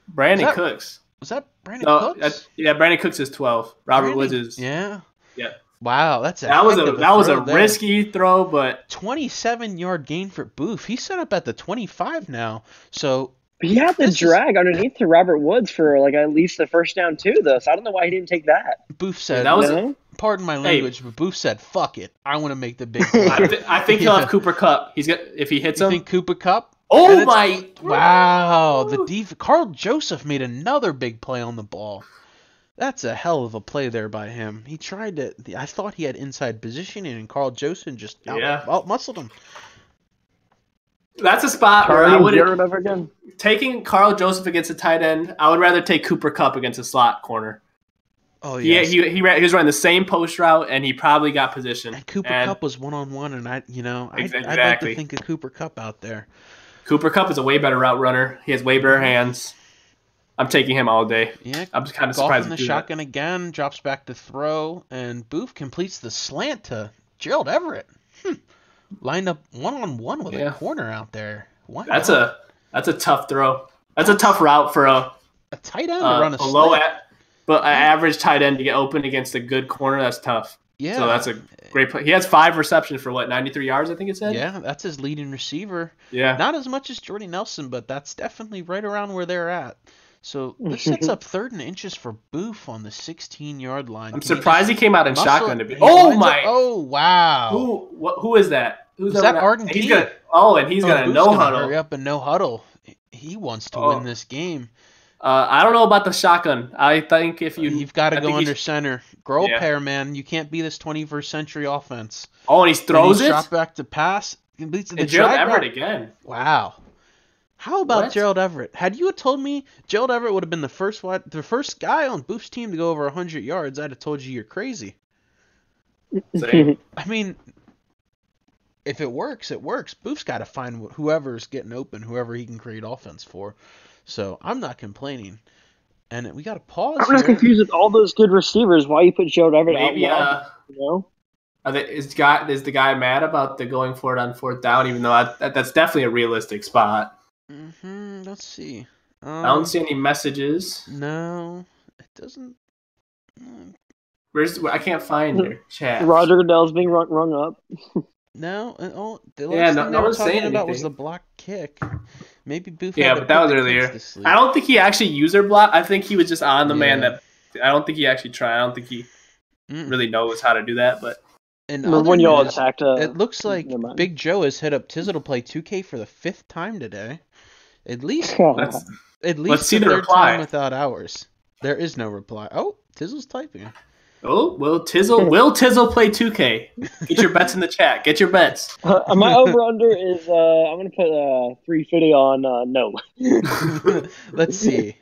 Brandon Cooks. Was that Brandon No, Cooks? yeah, Brandon Cooks is 12. Robert Woods is. Yeah. Yeah. Wow, that's a That was heck a of throw there. risky throw, but 27-yard gain for Boof. He's set up at the 25 now. So He had the drag underneath to Robert Woods for like at least the first down too, though. So I don't know why he didn't take that. Boof said, that was No? pardon my language, but Boof said, "Fuck it, I want to make the big play." I think he'll have Cooper Kupp. He's got if he hits You him. think Cooper Kupp? Oh And it's- my! Wow, Carl Joseph made another big play on the ball. That's a hell of a play there by him. He tried to. I thought he had inside positioning, and Carl Joseph just out-muscled him. That's a spot where I would Jared over again. taking Carl Joseph against a tight end. I would rather take Cooper Kupp against a slot corner. Oh He yeah. he was running the same post route, and he probably got position. And Cooper Kupp was 1-on-1, and I'd like to think of Cooper Kupp out there. Cooper Kupp is a way better route runner. He has way better hands. I'm taking him all day. Yeah, I'm just kind of golf surprised in the to do shotgun again, drops back to throw, and Booth completes the slant to Gerald Everett. Lined up 1-on-1 with a corner out there. Wow. That's a tough throw. That's a tough route for a tight end to run a low slant. But an average tight end to get open against a good corner, that's tough. Yeah. So that's a great play. He has 5 receptions for 93 yards, I think it said? Yeah, that's his leading receiver. Yeah. Not as much as Jordy Nelson, but that's definitely right around where they're at. So this sets up 3rd and inches for Booth on the 16-yard line. I'm surprised he came out in shotgun to be. Oh, wow. Who is that? Who's that Arden He's Key? gonna no huddle. Hurry up and no huddle. He wants to win this game. I don't know about the shotgun. I think if you've got to go under center. Grow a pair, man. You can't be this 21st century offense. Oh, and he throws it. Drop back to pass. And Gerald Everett again. Wow. How about Gerald Everett? Had you told me Gerald Everett would have been the first guy on Booth's team to go over 100 yards, I'd have told you you're crazy. Same. I mean, if it works, it works. Booth's got to find whoever's getting open, whoever he can create offense for. So I'm not complaining. And we got to pause. I'm just confused with all those good receivers. Why you put Gerald Everett Maybe, out? Is the guy mad about the going for it on 4th down? Even though that's definitely a realistic spot. Let's see. I don't see any messages. No, it doesn't. I can't find your chat. Roger Goodell's being rung up. No, the last thing they were talking about was the block kick. Maybe Booth. Yeah, but that was earlier. I don't think he actually used their block. I think he was just on the man that. I don't think he actually tried. I don't think he really knows how to do that. But when y'all attacked, it looks like Big Joe has hit up Tizzle to play 2K for the 5th time today. At least let's see the 3rd reply time without ours. There is no reply. Oh, Tizzle's typing. Oh, will Tizzle play 2K? Get your bets in the chat. Get your bets. My over-under is, I'm going to put 350 on no. Let's see.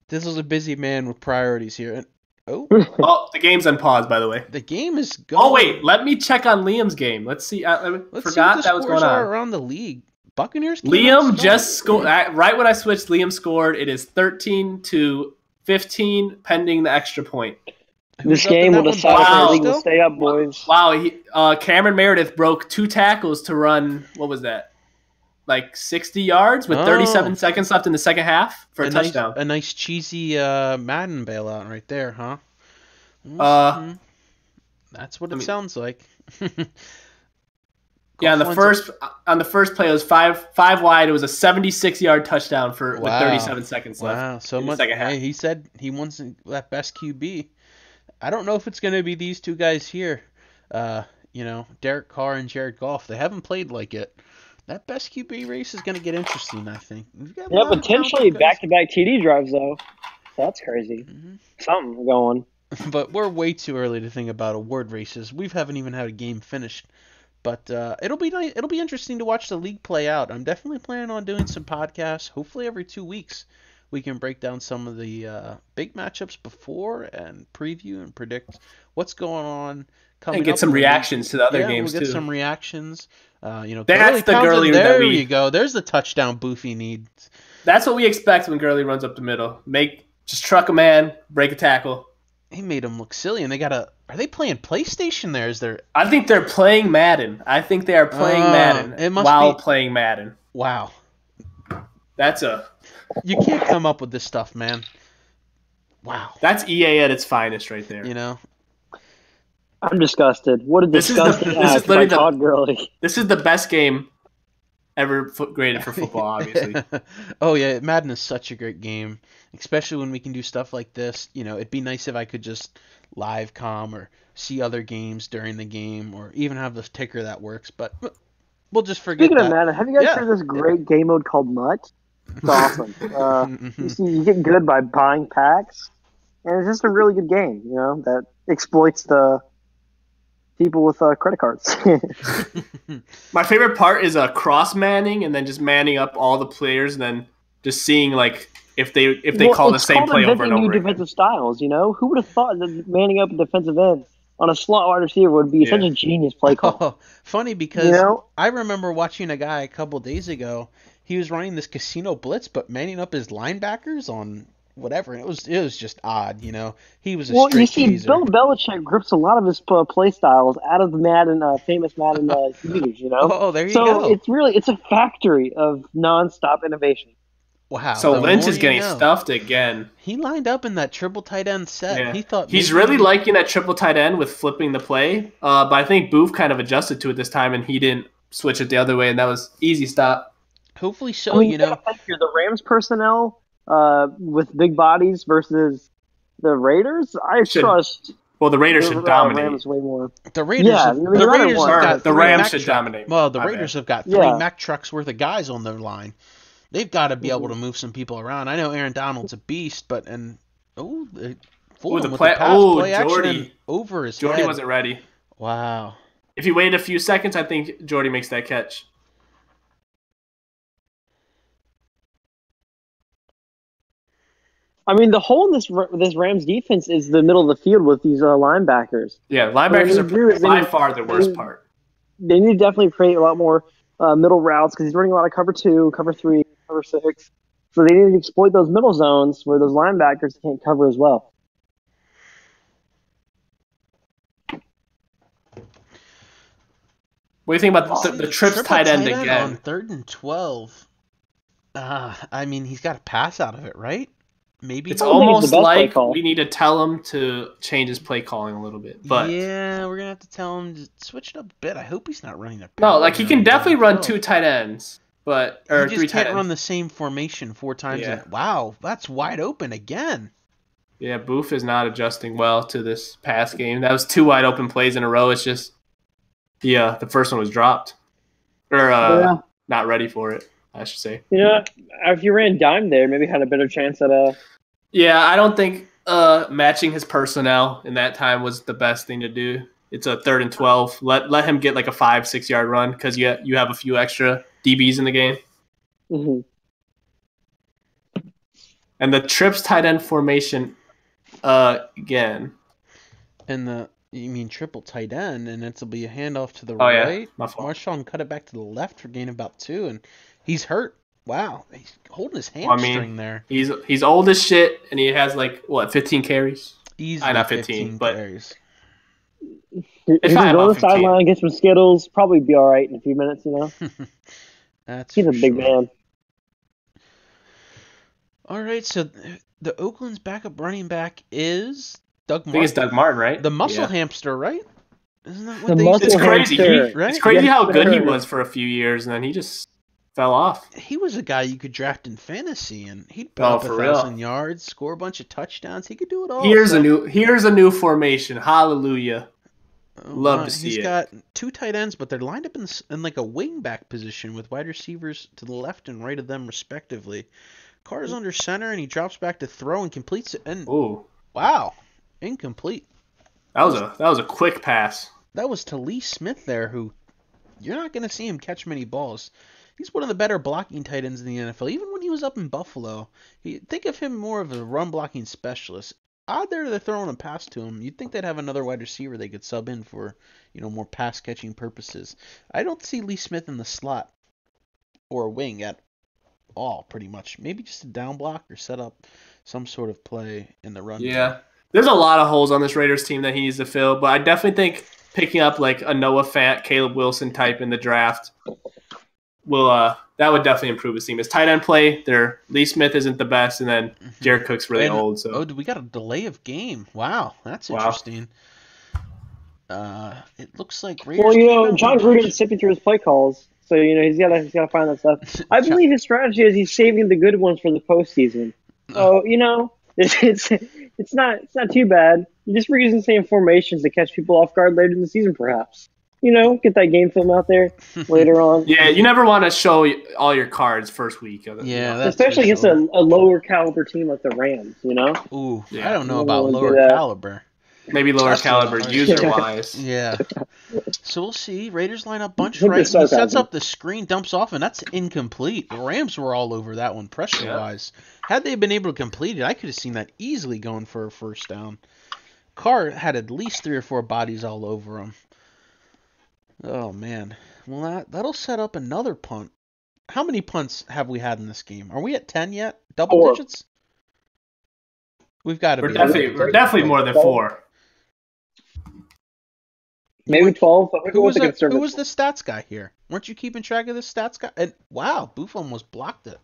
Tizzle's a busy man with priorities here. Oh, the game's on pause, by the way. The game is going. Oh, wait. Let me check on Liam's game. Let's see. Let's see what the scores are around the league. Buccaneers. Liam just scored. Right when I switched, Liam scored. It is 13-15, pending the extra point. This game will decide if our league will stay up, boys. Wow, Cameron Meredith broke 2 tackles to run, what was that? Like 60 yards with 37 seconds left in the second half for a touchdown. A nice cheesy Madden bailout right there, huh? That's what it sounds like. Yeah, on the first play, it was five wide. It was a 76-yard touchdown with 37 seconds left. Wow, so much. Hey, he said he wants that best QB. I don't know if it's going to be these two guys here. Derek Carr and Jared Goff. They haven't played like it. That best QB race is going to get interesting, I think. Yeah, potentially back-to-back TD drives, though. That's crazy. Mm-hmm. Something going. But we're way too early to think about award races. We haven't even had a game finished. But it'll be nice. It'll be interesting to watch the league play out. I'm definitely planning on doing some podcasts. Hopefully every 2 weeks we can break down some of the big matchups before and preview and predict what's going on. And get some reactions to the other games we'll get too. some reactions. That's the Gurley. There you go. There's the touchdown Boofy needs. That's what we expect when Gurley runs up the middle. Just truck a man, break a tackle. He made him look silly, and are they playing PlayStation there? Is there? I think they're playing Madden. I think they are playing Madden playing Madden. Wow. You can't come up with this stuff, man. Wow. That's EA at its finest right there. I'm disgusted. What a disgusting act by Todd Gurley. This is the best game ever graded for football, obviously. Oh, yeah. Madden is such a great game, especially when we can do stuff like this. It'd be nice if I could just live comm or see other games during the game or even have the ticker that works, but we'll just forget Speaking of Madden, have you guys heard this great game mode called Mutt? It's awesome. You get good by buying packs, and it's just a really good game, that exploits the people with credit cards. My favorite part is cross manning and then just manning up all the players and then just seeing like if they call the same play over and over new again. defensive styles. Who would have thought that manning up a defensive end on a slot wide receiver would be such a genius play call? Oh, funny because I remember watching a guy a couple days ago. He was running this casino blitz, but manning up his linebackers on whatever. It was just odd, He was a straight teaser. Bill Belichick grips a lot of his play styles out of the Madden, famous Madden computers, Oh, there you go. So it's a factory of nonstop innovation. Wow. So Lynch is getting stuffed again. He lined up in that triple tight end set. Yeah. He thought he's really liking that triple tight end with flipping the play. But I think Booth kind of adjusted to it this time, and he didn't switch it the other way, and that was easy stop. Hopefully so, The Rams personnel with big bodies versus the Raiders, trust. Well, the Raiders should dominate. Rams way more. The Raiders, the Rams should dominate. Well, the Raiders have got 3 Mack trucks worth of guys on their line. They've got to be able to move some people around. I know Aaron Donald's a beast, but the play action over his head. Jordy wasn't ready. Wow. If he waited a few seconds, I think Jordy makes that catch. I mean, the hole in this Rams defense is the middle of the field with these linebackers. Yeah, linebackers are by far the worst part. They need to definitely create a lot more middle routes because he's running a lot of cover 2, cover 3, cover 6. So they need to exploit those middle zones where those linebackers can't cover as well. What do you think about the trips tight end again? On 3rd and 12. I mean, he's got to pass out of it, right? Maybe it's almost like we need to tell him to change his play calling a little bit. But yeah, we're gonna have to tell him to switch it up a bit. I hope he's not running a. No, like he can definitely run 2 tight ends, but or he just 3 can't tight run ends. the same formation 4 times. Yeah. Wow, that's wide open again. Yeah, Booth is not adjusting well to this pass game. That was 2 wide open plays in a row. It's just the first one was dropped or not ready for it, I should say. If you ran dime there, maybe had a better chance at a. Yeah, I don't think matching his personnel in that time was the best thing to do. It's a 3rd and 12. Let him get like a 5-6 yard run because you have a few extra DBs in the game. Mm-hmm. And the trips tight end formation again. And you mean triple tight end, and it'll be a handoff to the right. Yeah. My fault. Marshawn cut it back to the left for gain about 2, and he's hurt. Wow, he's holding his hamstring there. He's old as shit, and he has 15 carries? Easily not 15 but carries. If he go to the sideline, get some Skittles, probably be all right in a few minutes, He's a big man. All right, so the Oakland's backup running back is Doug Martin. I think it's Doug Martin, right? The muscle hamster, right? Isn't that what It's crazy. Right? It's crazy how good he was for a few years, and then he just fell off. He was a guy you could draft in fantasy, and he'd put up 1,000 yards, score a bunch of touchdowns. He could do it all. Here's a new formation. Hallelujah. Love to see it. He's got 2 tight ends, but they're lined up in like a wing back position with wide receivers to the left and right of them, respectively. Carter's under center, and he drops back to throw and completes it. And wow, incomplete. That was a quick pass. That was to Lee Smith there, who you're not going to see him catch many balls. He's one of the better blocking tight ends in the NFL. Even when he was up in Buffalo, think of him more of a run blocking specialist. Odd there they're throwing a pass to him. You'd think they'd have another wide receiver they could sub in for, more pass catching purposes. I don't see Lee Smith in the slot or a wing at all, pretty much. Maybe just a down block or set up some sort of play in the run. Yeah. There's a lot of holes on this Raiders team that he needs to fill, but I definitely think picking up like a Noah Fant, Caleb Wilson type in the draft that would definitely improve his team. His tight end play, Lee Smith isn't the best, and then Jared Cook's really old. So we got a delay of game. Wow, that's interesting. It looks like Raiders. Well, John Gruden's sipping through his play calls, so he's got to find that stuff. I believe his strategy is he's saving the good ones for the postseason. So it's not too bad. You're just reusing the same formations to catch people off guard later in the season, perhaps. Get that game film out there later on. Yeah, you never want to show all your cards first week. Especially against a lower caliber team like the Rams. Ooh, yeah. I don't know about lower caliber. Maybe lower That's caliber what I- user-wise. Yeah. So we'll see. Raiders line up bunch Look at right. He sets sarcasm. up the screen, dumps off, and that's incomplete. The Rams were all over that one pressure-wise. Had they been able to complete it, I could have seen that easily going for a first down. Carr had at least 3 or 4 bodies all over him. Oh, man. Well, that'll set up another punt. How many punts have we had in this game? Are we at 10 yet? Double 4. digits? We've got to We're be. definitely more than 4. Maybe 12. I think Who it was the the conservative. stats guy here? Weren't you keeping track of the stats guy? And wow, Boof almost blocked it.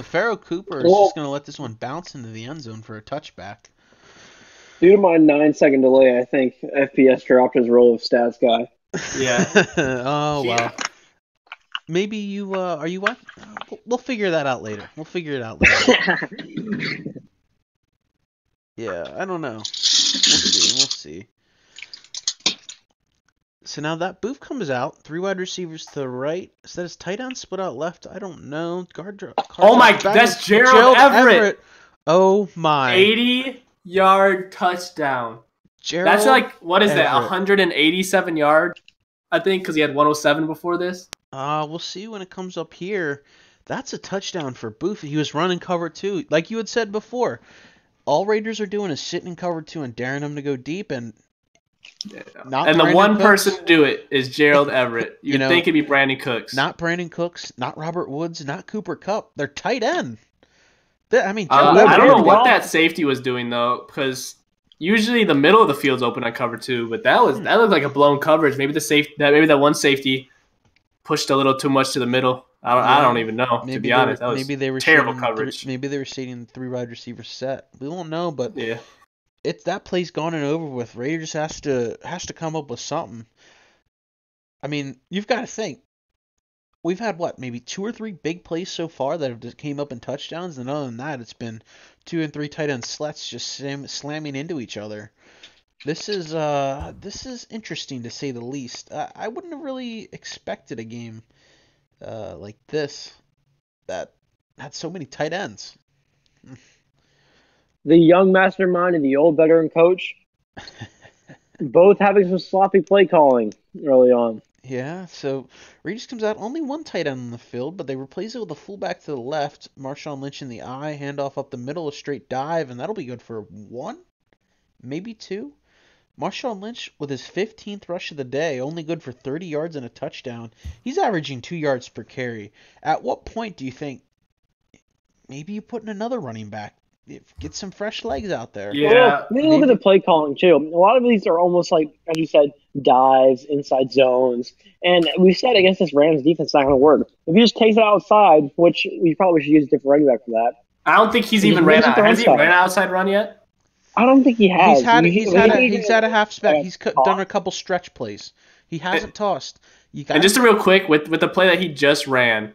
Pharaoh Cooper is just going to let this one bounce into the end zone for a touchback. Due to my 9-second delay, I think FPS dropped his role of stats guy. Yeah. Oh, Yeah. well. Maybe you, are you what? We'll figure that out later. We'll figure it out later. Yeah, I don't know. We'll see. So now that Booth comes out, 3 wide receivers to the right. Is that his tight end split out left? I don't know. Oh my, that's Gerald Everett. Oh my. 80-yard touchdown. Gerald That's like, what is that, Everett. 187 yards, I think, because he had 107 before this. We'll see when it comes up here. That's a touchdown for Booth. He was running cover 2. Like you had said before, all Raiders are doing is sitting in cover 2 and daring them to go deep, and not And the Brandon one Cooks. person to do it is Gerald Everett. You'd You know, think it'd be Brandon Cooks. Not Brandon Cooks, not Robert Woods, not Cooper Kupp. They're tight end. I mean, I Gerald don't know Everett- what that safety was doing, though, because usually the middle of the field's open on cover 2, but that looked like a blown coverage. Maybe that one safety pushed a little too much to the middle. I don't even know, to be honest. That was terrible coverage. Maybe they were shading the 3 wide receiver set. We won't know, but Yeah. that play's gone and over with. Raiders has to come up with something. I mean, you've got to think. We've had maybe 2 or 3 big plays so far that have just came up in touchdowns, and other than that, it's been 2 and 3 tight end slets just slamming into each other. This is interesting to say the least. I wouldn't have really expected a game like this that had so many tight ends. The young mastermind and the old veteran coach, both having some sloppy play calling early on. Yeah, so Regis comes out, only 1 tight end on the field, but they replace it with a fullback to the left, Marshawn Lynch in the eye, handoff up the middle, a straight dive, and that'll be good for 1, maybe 2. Marshawn Lynch with his 15th rush of the day, only good for 30 yards and a touchdown. He's averaging 2 yards per carry. At what point do you think maybe you put in another running back? Get some fresh legs out there. Yeah. Well, look at the play calling too. A lot of these are almost like, as you said, dives, inside zones. And we said against this Rams defense, it's not going to work. If he just takes it outside, which we probably should use a different running back for that. I don't think he's even ran out. Has he ran an outside run yet? I don't think he has. He's had a half spec. He's done a couple stretch plays. He hasn't tossed. And just a real quick, with the play that he just ran,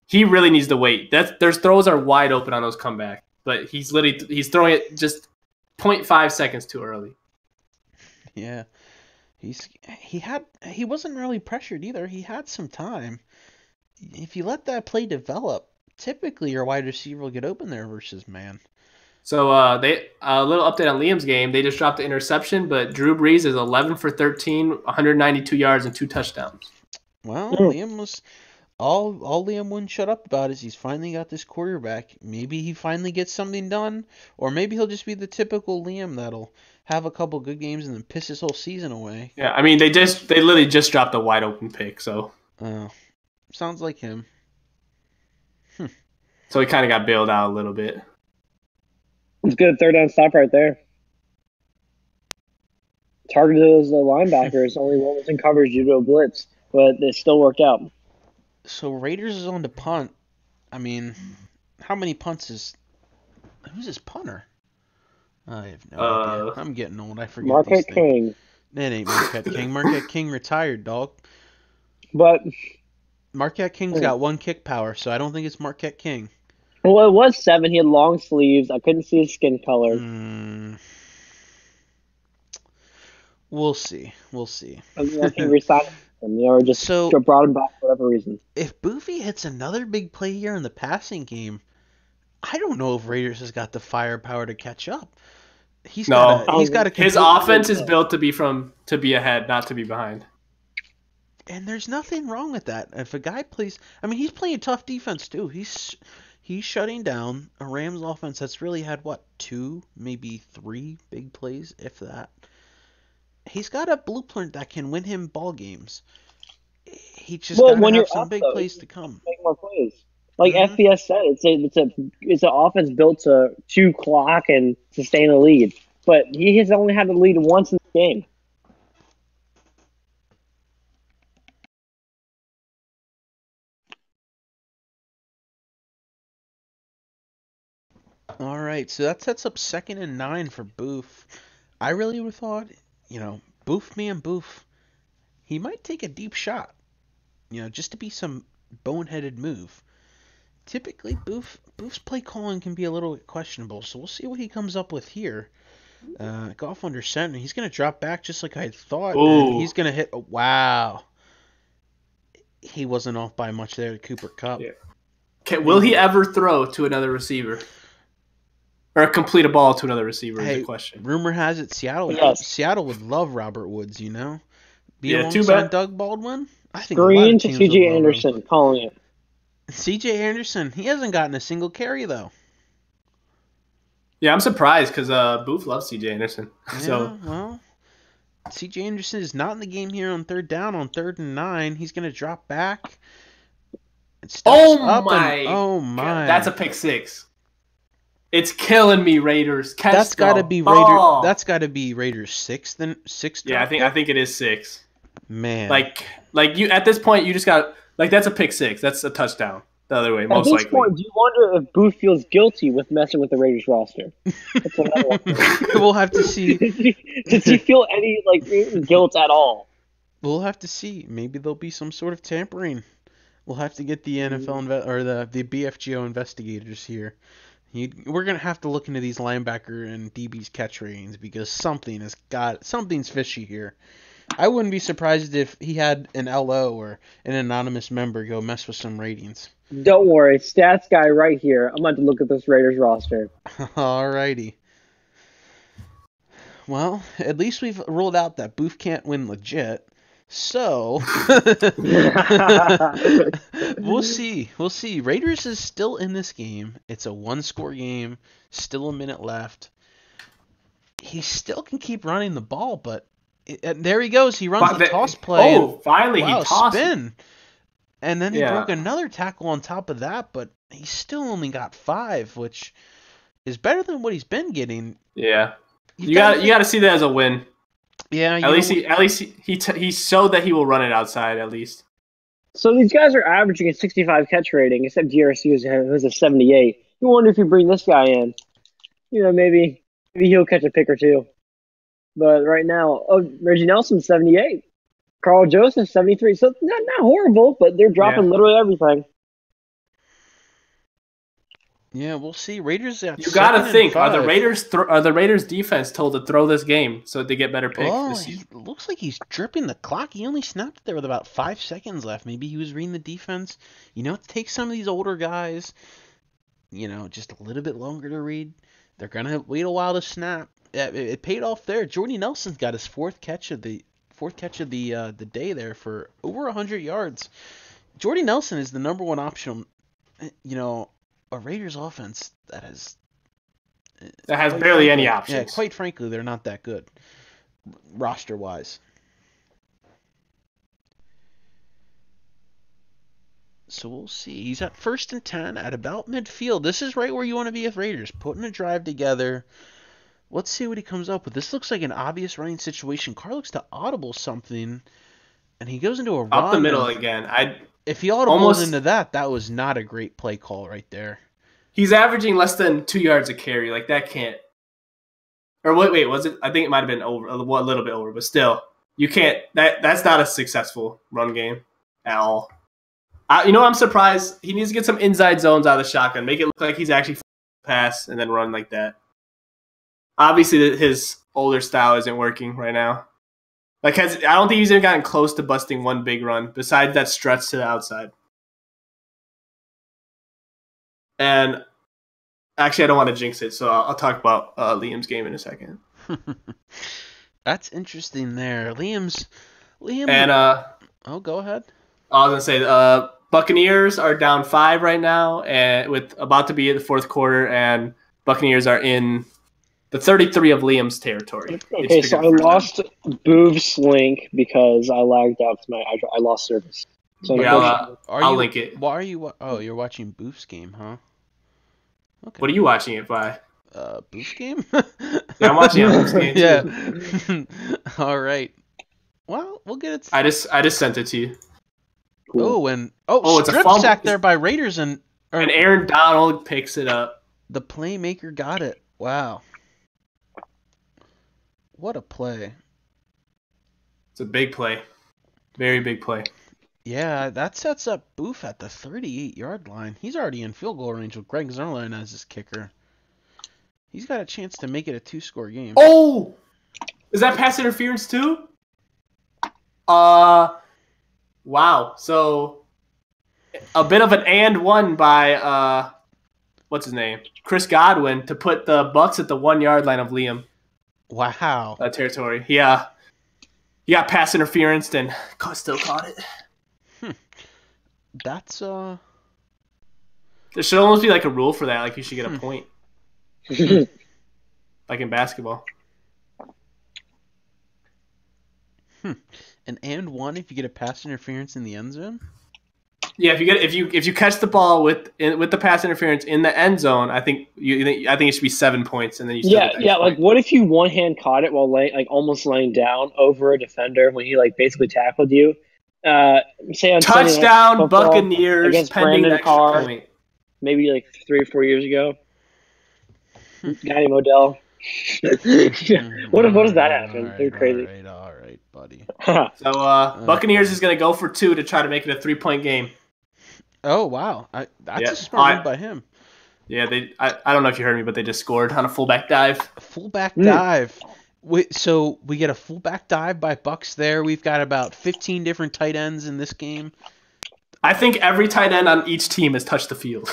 he really needs to wait. Their throws are wide open on those comebacks. But he's throwing it just 0.5 seconds too early. Yeah. He wasn't really pressured either. He had some time. If you let that play develop, typically your wide receiver will get open there versus man. So a little update on Liam's game. They just dropped the interception, but Drew Brees is 11 for 13, 192 yards and 2 touchdowns. Well, Liam was all Liam wouldn't shut up about is he's finally got this quarterback. Maybe he finally gets something done, or maybe he'll just be the typical Liam that'll have a couple good games and then piss his whole season away. Yeah, I mean they literally just dropped a wide open pick, so sounds like him. So he kind of got bailed out a little bit. It's good 3rd down stop right there. Targeted as the linebackers, only one was in coverage due to a blitz, but it still worked out. So Raiders is on to punt. I mean, how many punts who's his punter? I have no idea. I'm getting old. I forget Marquette these things. King. That ain't Marquette King. Marquette King retired, dog. But Marquette King's got 1 kick power, so I don't think it's Marquette King. Well, it was 7. He had long sleeves. I couldn't see his skin color. We'll see. I think he resigned him, or just brought him back for whatever reason. If Boofy hits another big play here in the passing game, I don't know if Raiders has got the firepower to catch up. He's No. got to His offense is built to be ahead, not to be behind. And there's nothing wrong with that. If a guy plays, I mean, he's playing tough defense too. He's shutting down a Rams offense that's really had what, 2, maybe 3 big plays, if that. He's got a blueprint that can win him ball games. He just got to have some big plays to come. Make more plays. Like FPS said, it's an offense built to clock and sustain a lead. But he has only had the lead once in the game. All right, so that sets up 2nd and 9 for Boof. I really would have thought, Boof, he might take a deep shot, just to be some boneheaded move. Typically, Boof's play calling can be a little questionable, so we'll see what he comes up with here. Goff under center. He's going to drop back just like I thought. And he's going to hit. Oh, wow. He wasn't off by much there to Cooper Kupp. Yeah. Will he ever throw to another receiver? Or complete a ball to another receiver is the question. Rumor has it Seattle would love Robert Woods, Be alongside Doug Baldwin. I think Green to C.J. Anderson, calling it. C.J. Anderson, he hasn't gotten a single carry, though. Yeah, I'm surprised because Booth loves C.J. Anderson. Well, C.J. Anderson is not in the game here on 3rd down. On 3rd and 9, he's going to drop back. Oh my! That's a pick 6. It's killing me, Raiders. That's got to be Raiders. That's got to be Raiders 6th and 6th. Yeah, I think it is 6. Man, like you at this point, you just got that's a pick 6. That's a touchdown. The other way, most likely. At this point, do you wonder if Booth feels guilty with messing with the Raiders roster? That's what I wonder. We'll have to see. Does he feel any guilt at all? We'll have to see. Maybe there'll be some sort of tampering. We'll have to get the NFL or the BFGO investigators here. We're gonna have to look into these linebacker and DB's catch ratings because something's fishy here. I wouldn't be surprised if he had an LO or an anonymous member go mess with some ratings. Don't worry, stats guy right here. I'm about to look at this Raiders roster. Alrighty. Well, at least we've ruled out that Booth can't win legit. So we'll see. Raiders is still in this game. It's a 1-score game. Still a minute left. He still can keep running the ball, but there he goes. He runs the toss play. Oh, finally he tossed. Spin. And then he broke another tackle on top of that, but he still only got 5, which is better than what he's been getting. Yeah, you got to see that as a win. Yeah, at least he showed that he will run it outside at least. So these guys are averaging a 65 catch rating, except DRC who's a 78. You wonder if you bring this guy in, maybe he'll catch a pick or two. But right now, Reggie Nelson 78, Carl Joseph 73. So not horrible, but they're dropping literally everything. Yeah, we'll see. Raiders. You gotta think: are the Raiders defense told to throw this game so they get better picks? Oh, he looks like he's dripping the clock. He only snapped it there with about 5 seconds left. Maybe he was reading the defense. Take some of these older guys. Just a little bit longer to read. They're gonna wait a while to snap. It paid off there. Jordy Nelson's got his 4th catch of the day there for over 100 yards. Jordy Nelson is the number 1 option. A Raiders offense that has barely any options. Yeah, quite frankly, they're not that good roster-wise. So we'll see. He's at 1st and 10 at about midfield. This is right where you want to be with Raiders, putting a drive together. Let's see what he comes up with. This looks like an obvious running situation. Carr looks to audible something, and he goes into a run. Up the middle again. If he audibles into that was not a great play call right there. He's averaging less than 2 yards a carry. That can't. Or wait, was it? I think it might have been over a little bit over, but still, you can't. That's not a successful run game at all. I'm surprised. He needs to get some inside zones out of the shotgun, make it look like he's actually pass, and then run like that. Obviously, his older style isn't working right now. I don't think he's even gotten close to busting one big run besides that stretch to the outside. And Actually, I don't want to jinx it, so I'll talk about Liam's game in a second. That's interesting there. Liam. And Oh, go ahead. I was gonna say Buccaneers are down 5 right now, and with about to be in the fourth quarter, and Buccaneers are in the 33 of Liam's territory. Okay, so I lost Boov's link because I lagged out because I lost service. So Yeah, I'll link it. Why are you? Oh, you're watching Boof's game, huh? Okay. What are you watching it by? Boof's game? Yeah, I'm watching Boof's game too. Yeah. All right. Well, we'll get it. I just sent it to you. Cool. It's a strip fumble. sack there by Raiders and Aaron Donald picks it up. The playmaker got it. Wow. What a play. It's a big play. Very big play. Yeah, that sets up Boof at the 38-yard line. He's already in field goal range with Greg Zerline as his kicker. He's got a chance to make it a 2-score game. Oh! Is that pass interference too? Wow. So a bit of an and one by what's his name? Chris Godwin to put the Bucs at the 1-yard line of Liam. Wow. Territory. Yeah. He got pass interference and still caught it. That's There should almost be like a rule for that. Like you should get a point. Like in basketball. An and one if you get a pass interference in the end zone? Yeah, if you catch the ball with the pass interference in the end zone, I think it should be 7 points, and then you yeah. Like, what if you one hand caught it while almost laying down over a defender when he basically tackled you? Say on touchdown Buccaneers against pending Brandon extra Carr, point. Maybe 3 or 4 years ago. Guy Modell. What does that happen? They're crazy. All right, buddy. So Buccaneers is going to go for 2 to try to make it a 3-point game. Oh wow, that's a smart move by him. Yeah, I don't know if you heard me, but they just scored on a fullback dive. Dive. So we get a fullback dive by Bucs there. We've got about 15 different tight ends in this game. I think every tight end on each team has touched the field.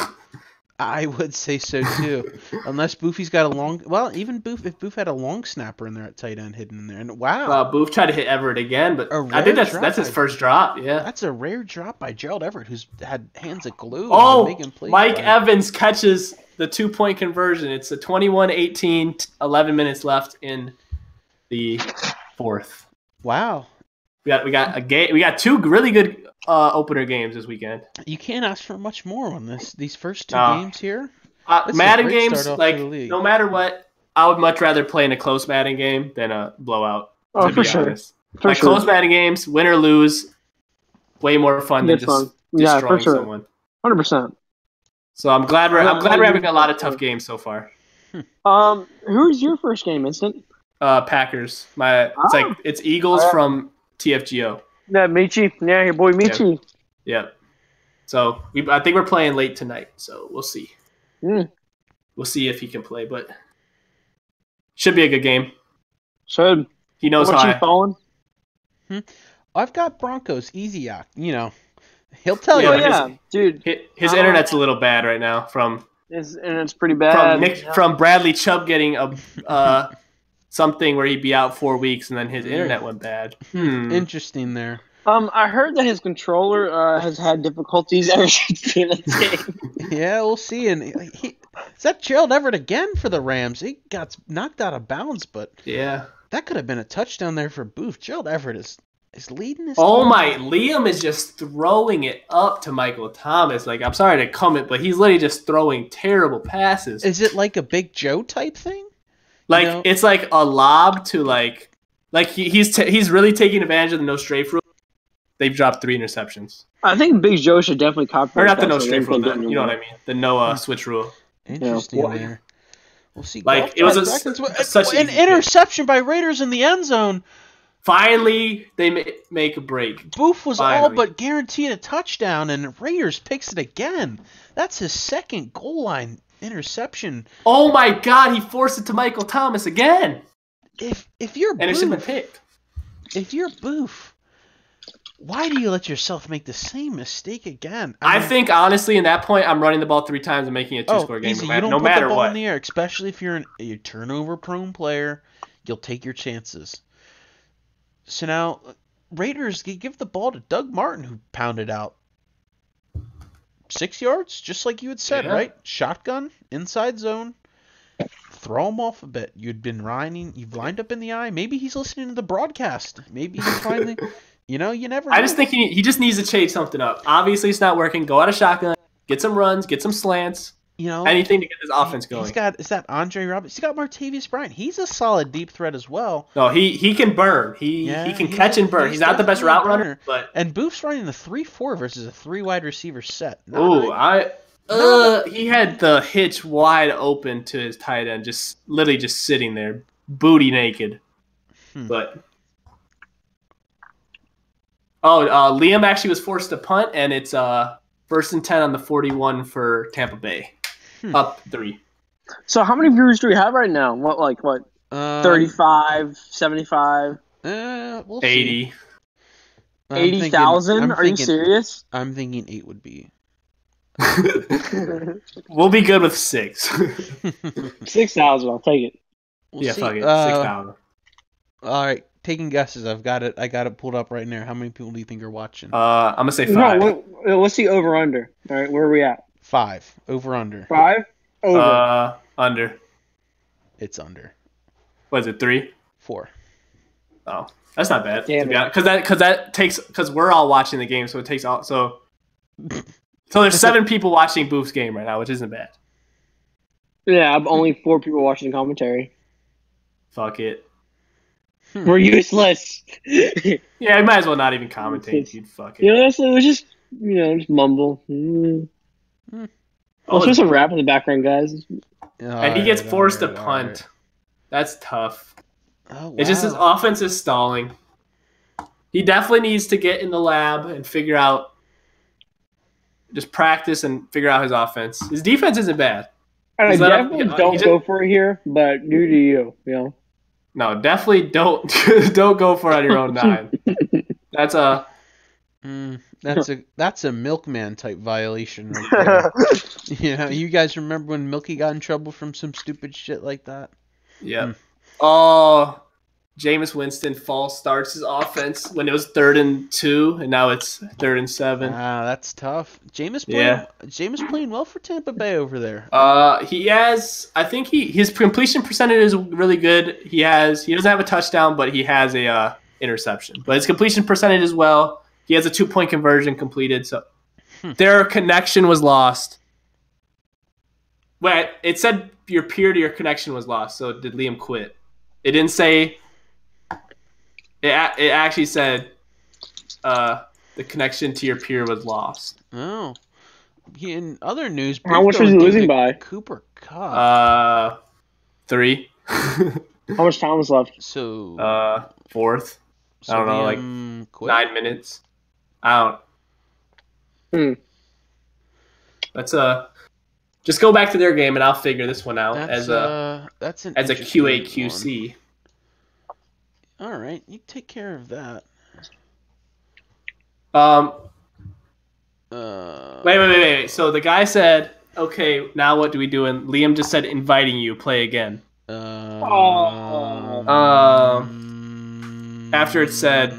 I would say so too, unless Boofy's got a long. Well, even if Boof had a long snapper in there at tight end hidden in there, and wow, Boof tried to hit Everett again, but I think that's his first drop. Yeah, that's a rare drop by Gerald Everett, who's had hands of glue. Oh, Mike Evans catches the 2-point conversion. It's a 21-18, 11 minutes left in the fourth. Wow, we got a game. We got 2 really good opener games this weekend. You can't ask for much more on these first 2 games here. Madden games, no matter what, I would much rather play in a close Madden game than a blowout. Oh, for sure. Close Madden games, win or lose, way more fun than just destroying someone. 100%. So I'm glad we're having a lot of tough games so far. Who's your first game, Instant? Packers. It's Eagles from TFGO. Yeah, Michi. Yeah, your boy Michi. Yeah. So I think we're playing late tonight, so we'll see. We'll see if he can play, but should be a good game. Should. He knows how. Falling? I've got Broncos easy. He'll tell you. Oh yeah, dude. His internet's a little bad right now. His internet's pretty bad. From Bradley Chubb getting a something where he'd be out 4 weeks and then his internet went bad. Interesting there. I heard that his controller has had difficulties ever since the end of the game. Yeah, we'll see. And is that Gerald Everett again for the Rams? He got knocked out of bounds, but yeah, that could have been a touchdown there for Booth. Gerald Everett is leading his team. Liam is just throwing it up to Michael Thomas. I'm sorry to comment, but he's literally just throwing terrible passes. Is it like a Big Joe type thing? It's like a lob to he's really taking advantage of the no strafe rule. They've dropped 3 interceptions. I think Big Joe should definitely copy. Or not the no strafe rule, you know what I mean? The no switch rule. Interesting there. We'll see. It was such an interception by Raiders in the end zone. Finally, they make a break. Boof was all but guaranteed a touchdown, and Raiders picks it again. That's his second goal line interception. Oh my God! He forced it to Michael Thomas again. If you're and it should have been picked. If you're Boof, Why do you let yourself make the same mistake again? I mean, think, honestly, in that point, I'm running the ball 3 times and making a 2-score game easy. no You don't no put matter the ball what. in the air, especially if you're a turnover-prone player. You'll take your chances. So now, Raiders give the ball to Doug Martin, who pounded out 6 yards, just like you had said, Yeah. right? Shotgun, inside zone. Throw him off a bit. You've lined up in the eye. Maybe he's listening to the broadcast. Maybe he finally, you never know. I just think he just needs to change something up. Obviously, it's not working. Go out of shotgun, get some runs, get some slants, anything to get this offense going. Is that Andre Roberts? He's got Martavius Bryant. He's a solid deep threat as well. No, he can burn. He can catch and burn. He's not the best route runner, but and Boof's running the 3-4 versus a 3 wide receiver set. He had the hitch wide open to his tight end, literally just sitting there, booty naked. But Liam actually was forced to punt, and it's 1st and 10 on the 41 for Tampa Bay, up 3. So how many viewers do we have right now? What? 35, 75? We'll 80. See. 80,000? Are you serious? I'm thinking 8 would be. We'll be good with 6. 6,000. I'll take it. We'll see. Fuck it. 6,000. All right, taking guesses. I got it pulled up right now. How many people do you think are watching? I'm gonna say 5. No, what's the over under? All right, where are we at? 5. Over under. 5? Over. Under. It's under. What is it? 3? 4. Oh, that's not bad. Damn it. Because we're all watching the game, so it takes all so. So there's 7 people watching Boof's game right now, which isn't bad. Yeah, I'm only 4 people watching the commentary. Fuck it. We're useless. Yeah, I might as well not even commentate if you'd fuck it. It was just, just mumble. Let's put some rap in the background, guys. And he gets forced to punt. That's tough. Oh, wow. It's just his offense is stalling. He definitely needs to get in the lab and figure out, just practice and figure out his offense. His defense isn't bad. I definitely don't go for it here, but do to you, No, definitely don't go for it on your own 9. That's a That's a milkman type violation right there. You guys remember when Milky got in trouble from some stupid shit like that? Yeah. Oh, Jameis Winston false starts his offense when it was 3rd and 2, and now it's 3rd and 7. That's tough. Jameis playing well for Tampa Bay over there. He has. I think his completion percentage is really good. He doesn't have a touchdown, but he has a interception. But his completion percentage as well. He has a 2-point conversion completed. So their connection was lost. Wait, it said your peer to your connection was lost. So did Liam quit? It didn't say. It actually said the connection to your peer was lost. Oh. In other news, how much was he losing by? Cooper Kupp. 3. How much time was left? So 4th. I don't know, like quit? 9 minutes. I don't. Let's just go back to their game and I'll figure this one out as a QA/QC. All right, you take care of that. Wait. So the guy said, "Okay, now what do we do?" And Liam just said, "Inviting you, play again." After it said,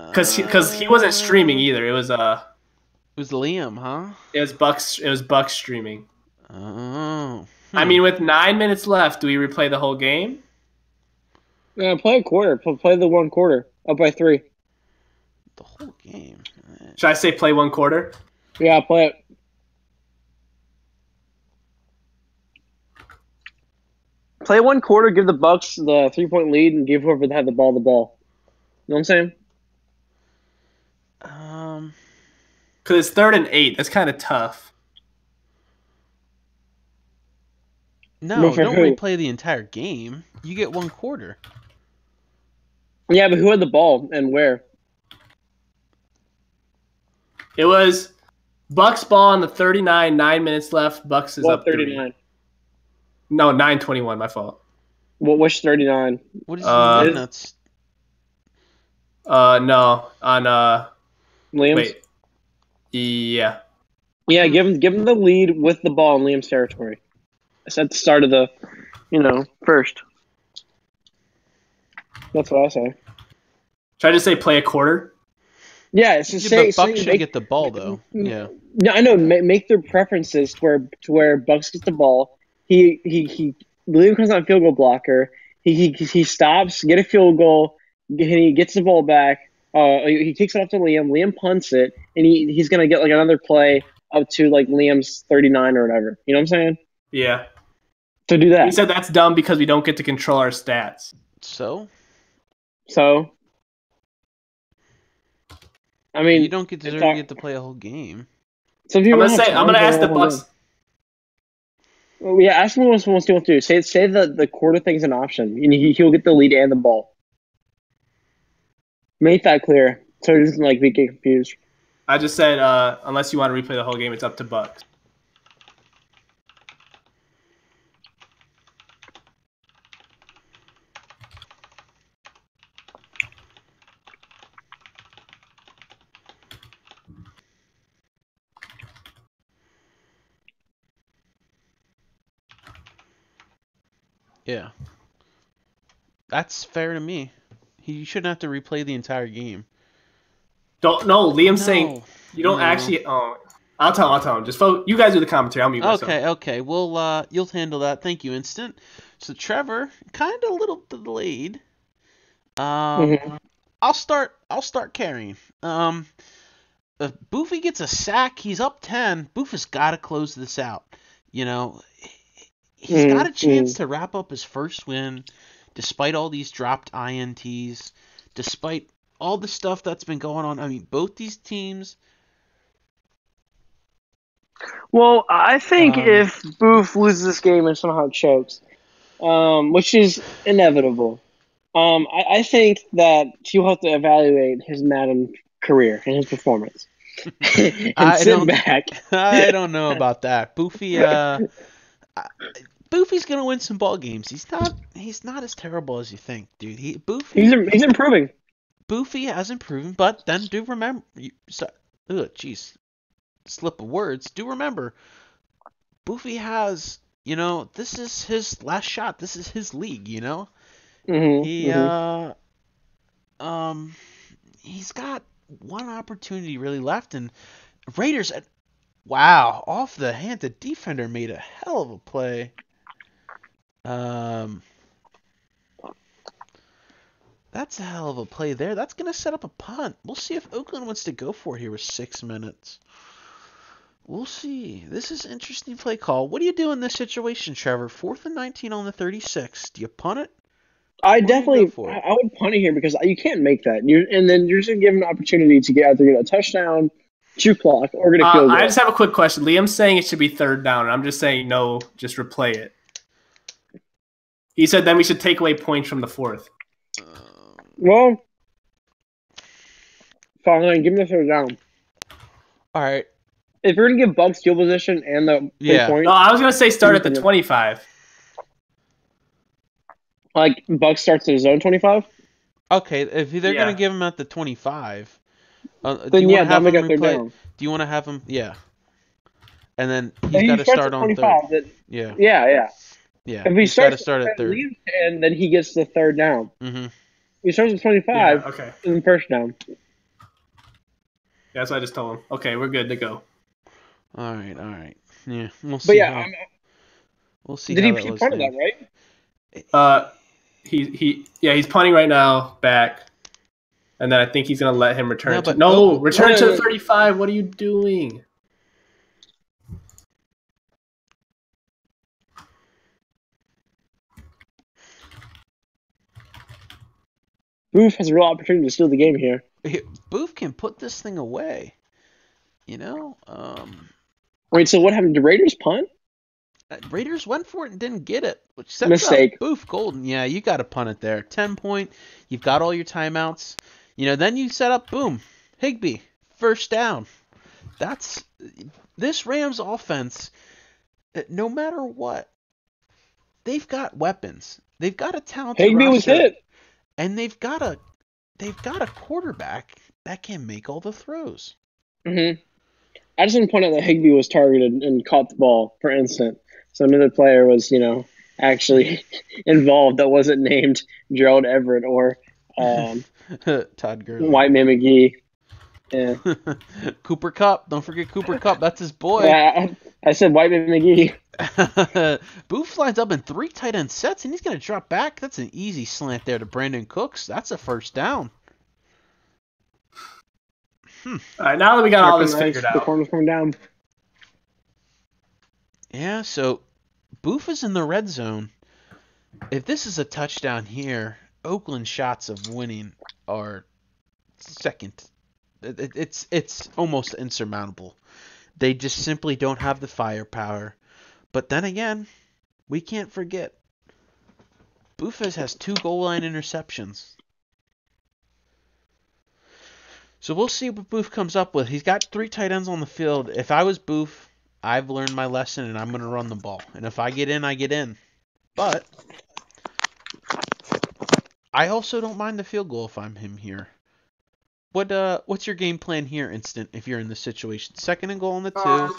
because he wasn't streaming either. It was Liam, huh? It was Bucks. It was Bucks streaming. Oh. I mean, with 9 minutes left, do we replay the whole game? Yeah, play a quarter. Play the 1 quarter. Up by 3. The whole game. Should I say play 1 quarter? Yeah, play it. Play 1 quarter, give the Bucks the 3-point lead, and give whoever had the ball. You know what I'm saying? Because it's 3rd and 8. That's kind of tough. No, don't replay the entire game. You get 1 quarter. Yeah, but who had the ball and where? It was Bucks ball on the 39, 9 minutes left. Bucks is up 39. 3. No, 9:21, my fault. What's 39? What is the nuts? No, on Liam's. wait, yeah. Yeah, give him the lead with the ball in Liam's territory. It's at the start of the, first. That's what I say. Should I just say play a quarter? Yeah, it's just Yeah, but Buck should get the ball though. Yeah. No, I know. Make their preferences to where Bucks gets the ball. Liam comes on field goal blocker. He stops, get a field goal. He gets the ball back. He kicks it off to Liam. Liam punts it, and he's gonna get like another play up to like Liam's 39 or whatever. You know what I'm saying? Yeah. So do He that. said that's dumb because we don't get to control our stats. So I mean, you don't get to play a whole game. I'm I'm gonna ask the Bucks. Well, yeah, ask him what he wants to do. Say the quarter thing's an option, and he'll get the lead and the ball. Make that clear, so he doesn't get confused. I just said unless you want to replay the whole game, it's up to Bucks. Yeah. That's fair to me. He shouldn't have to replay the entire game. Liam's saying you don't actually. Oh, I'll tell him. Just you guys do the commentary. I'll mute myself. Okay. Well, you'll handle that. Thank you, Instant. So Trevor, kind of a little delayed. I'll start carrying. If Boofy gets a sack, he's up 10. Boof has got to close this out. He's got a chance to wrap up his first win, despite all these dropped INTs, despite all the stuff that's been going on. I mean, both these teams. Well, I think if Boof loses this game and somehow chokes, which is inevitable, I think that he'll have to evaluate his Madden career and his performance. And sit back. I don't know about that. Boofy's gonna win some ball games. He's not as terrible as you think, dude. He's improving. Boofy has improved, but then do remember, slip of words. Do remember, Boofy has, this is his last shot. This is his league, He's got one opportunity really left, and Raiders. Wow, off the hand, the defender made a hell of a play. That's a hell of a play there. That's going to set up a punt. We'll see if Oakland wants to go for it here with 6 minutes. We'll see. This is an interesting play call. What do you do in this situation, Trevor? 4th and 19 on the 36. Do you punt it? I would punt it here because you can't make that. And then you're just going to give him an opportunity to either get a touchdown, two clock, or get a field goal. I just have a quick question. Liam's saying it should be 3rd down, and I'm just saying no, just replay it. He said then we should take away points from the 4th. Well, fine, give him the 3rd down. All right. If you're going to give Bucks field position and the 3 points. No, I was going to say start at the 25. Like, Bucks starts at his own 25? Okay, if they're going to give him at the 25, then yeah, have him replay. Down. Do you want to have him? Yeah. And then he's got to start on 3rd. Yeah. Yeah. If he starts to start at 3rd, and then he gets the 3rd down. Mm-hmm. He starts at 25. Okay. And 1st down. Yeah, that's what I just told him. Okay, we're good to go. All right. Yeah, we'll see. But yeah, we'll see. Did he punt that right? He's punting right now back, and then I think he's gonna let him return. Return to the 35. What are you doing? Boof has a real opportunity to steal the game here. Boof can put this thing away. Wait, so what happened? Did Raiders punt? Raiders went for it and didn't get it, which sets up Boof golden. Yeah, you got to punt it there. 10 point. You've got all your timeouts. Then you set up, boom, Higbee, 1st down. That's this Rams offense. No matter what, they've got weapons. They've got a talented Higbee roster, was hit, and they've got a they've got a quarterback that can make all the throws. I just want to point out that Higbee was targeted and caught the ball, for instance. So another player was, actually involved that wasn't named Gerald Everett or Todd Gurley. White Man McGee. Yeah. Cooper Kupp. Don't forget Cooper Kupp. That's his boy. Yeah, I said White Man McGee. Booth lines up in 3 tight end sets, and he's going to drop back. That's an easy slant there to Brandon Cooks. That's a first down. All right, now that we got all this figured The out. corner's coming down. Yeah, so Booth is in the red zone. If this is a touchdown here, Oakland's shots of winning are second. It's almost insurmountable. They just simply don't have the firepower. But then again, we can't forget, Bufez has 2 goal line interceptions. So we'll see what Booth comes up with. He's got 3 tight ends on the field. If I was Booth, I've learned my lesson and I'm going to run the ball. And if I get in, I get in. But I also don't mind the field goal if I'm him here. What's your game plan here, Instant, if you're in this situation? 2nd and goal on the 2.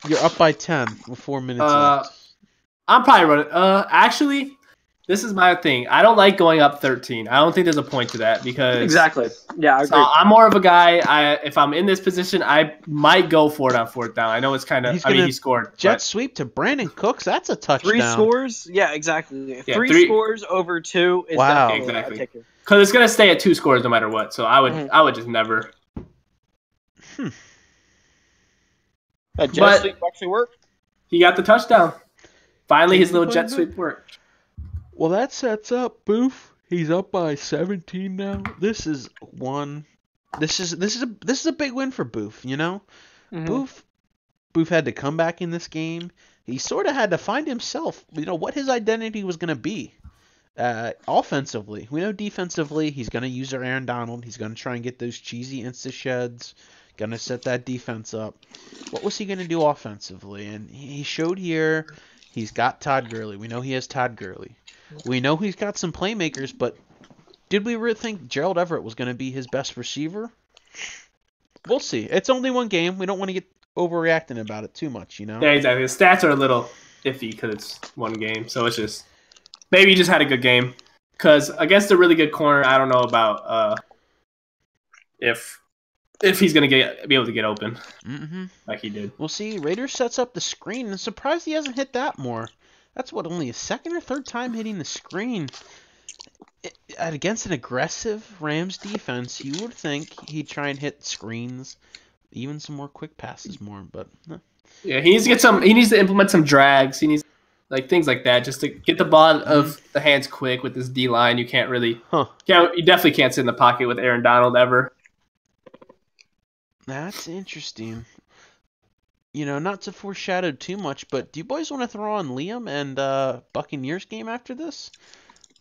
You're up by 10 with 4 minutes left. I'm probably running. Actually, this is my thing. I don't like going up 13. I don't think there's a point to that because Exactly. Yeah, I agree. so I'm more of a guy. If I'm in this position, I might go for it on 4th down. I know it's kind of. He scored. Jet sweep to Brandon Cooks. That's a touchdown. 3 scores? Yeah, exactly. Yeah, 3 scores over 2 is Wow. definitely Exactly. a ticker. Because it's gonna stay at 2 scores no matter what. So I would just never. That jet But- sweep actually worked. He got the touchdown. Finally, his little jet sweep worked. Well, that sets up Booth. He's up by 17 now. This is a big win for Booth. Booth had to come back in this game. He sort of had to find himself. What his identity was going to be. Offensively, we know defensively he's going to use Aaron Donald. He's going to try and get those cheesy insta sheds. Going to set that defense up. What was he going to do offensively? And he showed here. He's got Todd Gurley. We know he has Todd Gurley. We know he's got some playmakers, but did we really think Gerald Everett was going to be his best receiver? We'll see. It's only one game. We don't want to get overreacting about it too much, Yeah, exactly. The stats are a little iffy because it's one game. So it's just maybe he just had a good game. Because against a really good corner, I don't know about if he's going to be able to get open like he did. We'll see. Raiders sets up the screen. I'm surprised he hasn't hit that more. That's only his 2nd or 3rd time hitting the screen. Against an aggressive Rams defense, you would think he'd try and hit screens, even some more quick passes more. But yeah, he needs to get some. He needs to implement some drags. He needs things like that just to get the ball out of the hands quick with this D line. You can't really. You definitely can't sit in the pocket with Aaron Donald ever. That's interesting. Not to foreshadow too much, but do you boys want to throw on Liam and Buccaneers game after this?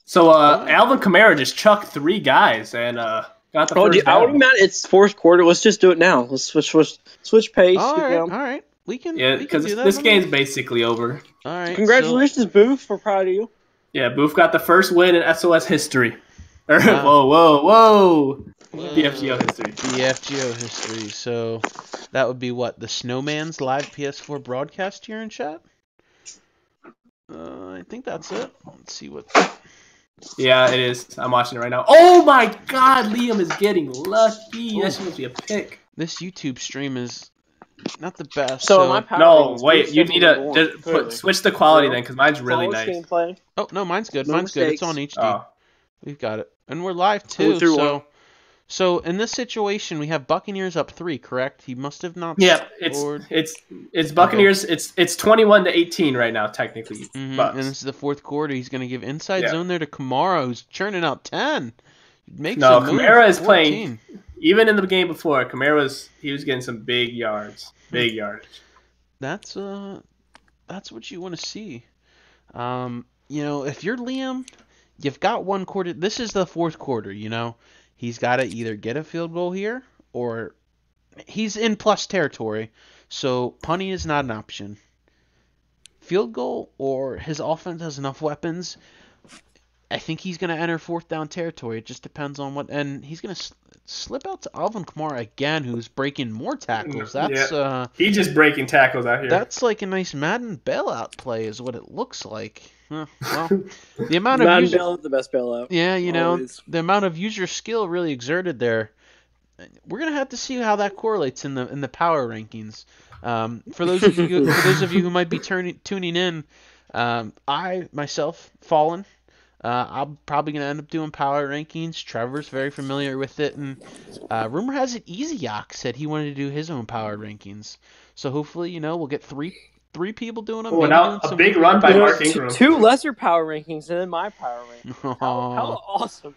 So Alvin Kamara just chucked 3 guys and got the first down. I would be mad. It's 4th quarter. Let's just do it now. Let's switch pace. All right. We can because do that. this game's basically over. All right. Congratulations, Booth. We're proud of you. Yeah, Booth got the first win in SOS history. Whoa. BFGO history. BFGO history. So that would be what? The Snowman's live PS4 broadcast here in chat? I think that's it. Let's see what... Yeah, it is. I'm watching it right now. Oh my god, Liam is getting lucky. That should be a pick. This YouTube stream is not the best. No, wait. You need to switch the quality then, because mine's really nice. Gameplay. Oh, no, mine's good. No Mine's good. It's mistakes. on HD. Oh. We've got it. And we're live too. So in this situation, we have Buccaneers up 3, correct? He must have not scored. It's Buccaneers. Okay. It's 21-18 right now, technically. And this is the 4th quarter. He's going to give inside zone there to Kamara, who's churning out 10. Kamara is 14. Playing. Even in the game before, Kamara was getting some big yards. Big yardage. That's what you want to see. If you're Liam, you've got 1 quarter. This is the 4th quarter, He's got to either get a field goal here or he's in plus territory. So punting is not an option. Field goal or his offense has enough weapons. I think he's going to enter fourth down territory. It just depends on what, and he's going to slip out to Alvin Kamara again, who's breaking more tackles. That's he's just breaking tackles out here. That's like a nice Madden bailout play, is what it looks like. Well, the amount of Madden user, bailout, the best bailout. yeah, Always. the amount of user skill really exerted there. We're gonna have to see how that correlates in the power rankings. For those of you who might be tuning in, I myself, Fallen, I'm probably going to end up doing power rankings. Trevor's very familiar with it, and rumor has it Easy-Ox said he wanted to do his own power rankings. So hopefully, we'll get three people doing them. Oh, now a big run by Mark Ingram. Two lesser power rankings than my power ranking. How awesome.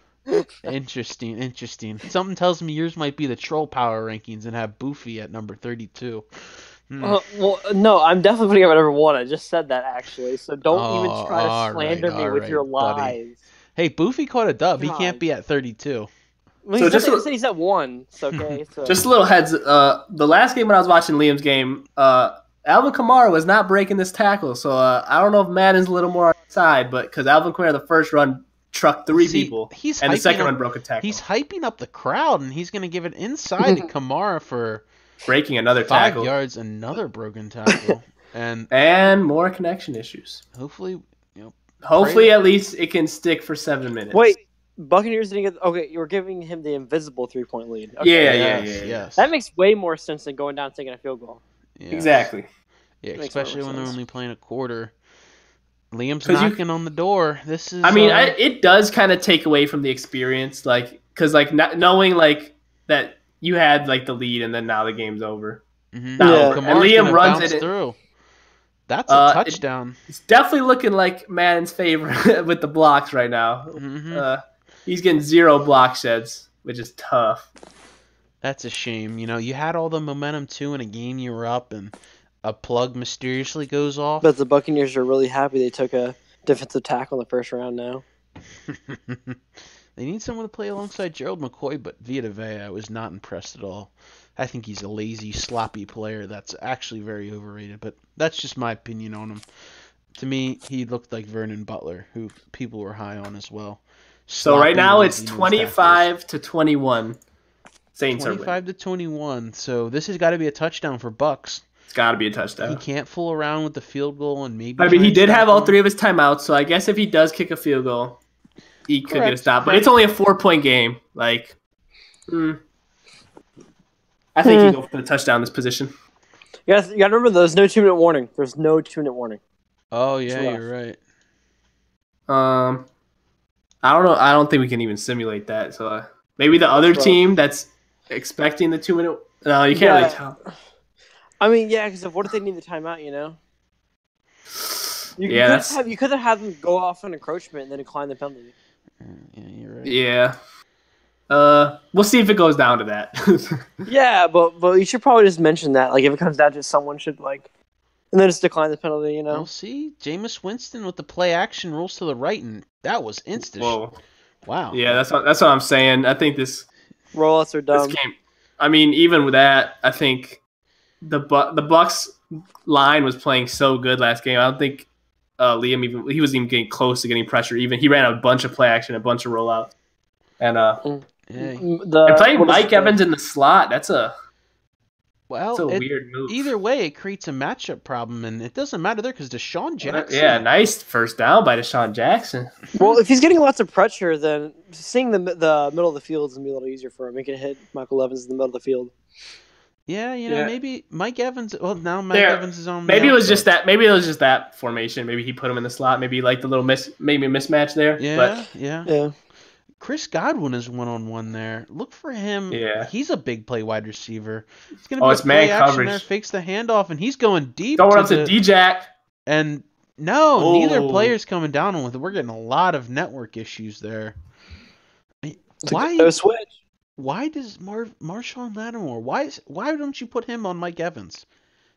Interesting. Something tells me yours might be the troll power rankings and have Boofy at number 32. Well, no, I'm definitely putting him at number 1. I just said that, actually. So don't even try to slander me with your lies. Buddy. Hey, Boofy caught a dub. God. He can't be at 32. Well, so said he's at 1. So, okay. So. Just a little heads. The last game when I was watching Liam's game, Alvin Kamara was not breaking this tackle. So I don't know if Madden's a little more on the side, but because Alvin Kamara, the first run, trucked 3 people, and the second run broke a tackle. He's hyping up the crowd, and he's going to give it inside to Kamara for breaking another 5 tackle. yards, another broken tackle, and more connection issues. Hopefully, at least it can stick for 7 minutes. Wait, Buccaneers didn't get. Okay, you were giving him the invisible 3-point lead. Okay. Yes. That makes way more sense than going down and taking a field goal. Yes. Exactly. Yeah, especially when they're only playing a quarter. Liam's knocking on the door. This is. It does kind of take away from the experience, because knowing that you had the lead and then now the game's over. Mm-hmm. Now, and Liam runs it through. That's a touchdown. It's definitely looking like Madden's favor with the blocks right now. Mm-hmm. He's getting 0 block sheds, which is tough. That's a shame. You had all the momentum too in a game you were up, and a plug mysteriously goes off. But the Buccaneers are really happy they took a defensive tackle in the first round now. They need someone to play alongside Gerald McCoy, but Vita Vea, I was not impressed at all. I think he's a lazy, sloppy player that's actually very overrated, but that's just my opinion on him. To me, he looked like Vernon Butler, who people were high on as well. So right now it's 25-21. Saints are 25-21. So this has got to be a touchdown for Bucks. It's got to be a touchdown. He can't fool around with the field goal and maybe. He did have all 3 of his timeouts, so I guess if he does kick a field goal, he could get a stop. But it's only a 4-point game. I think he go for the touchdown in this position. You got to remember, there's no 2-minute warning. There's no 2-minute warning. Oh yeah, you're right. I don't know. I don't think we can even simulate that. So maybe the other team that's expecting the 2-minute. No, you can't really tell. Because what if they need the timeout? You could have had them go off on encroachment and then decline the penalty. Yeah, you're right. Yeah. We'll see if it goes down to that. Yeah, but you should probably just mention that. If it comes down to someone should and then just decline the penalty. We'll see. Jameis Winston with the play action rolls to the right, and that was instant. Whoa. Wow. Yeah, that's what I'm saying. I think this rollouts are dumb. This game. Even with that, I think the Bucks line was playing so good last game. I don't think Liam he wasn't even getting close to getting pressure. Even he ran a bunch of play action, a bunch of rollouts, and playing Mike Evans in the slot. That's a weird move. Either way, it creates a matchup problem, and it doesn't matter there because Deshaun Jackson. Yeah, nice first down by Deshaun Jackson. Well, if he's getting lots of pressure, then seeing the middle of the field is gonna be a little easier for him. He can hit Michael Evans in the middle of the field. Yeah, maybe Mike Evans. Well, now Mike Evans is on. Maybe it was just that. Maybe it was just that formation. Maybe he put him in the slot. Maybe the little mismatch there. Yeah. Chris Godwin is 1-on-1 there. Look for him. Yeah. He's a big play wide receiver. It's gonna be it's man coverage. There, fakes the handoff, and he's going deep. Going up to D-Jack. And neither player's coming down with it. We're getting a lot of network issues there. Why switch? Why does Marshawn Lattimore? Why don't you put him on Mike Evans?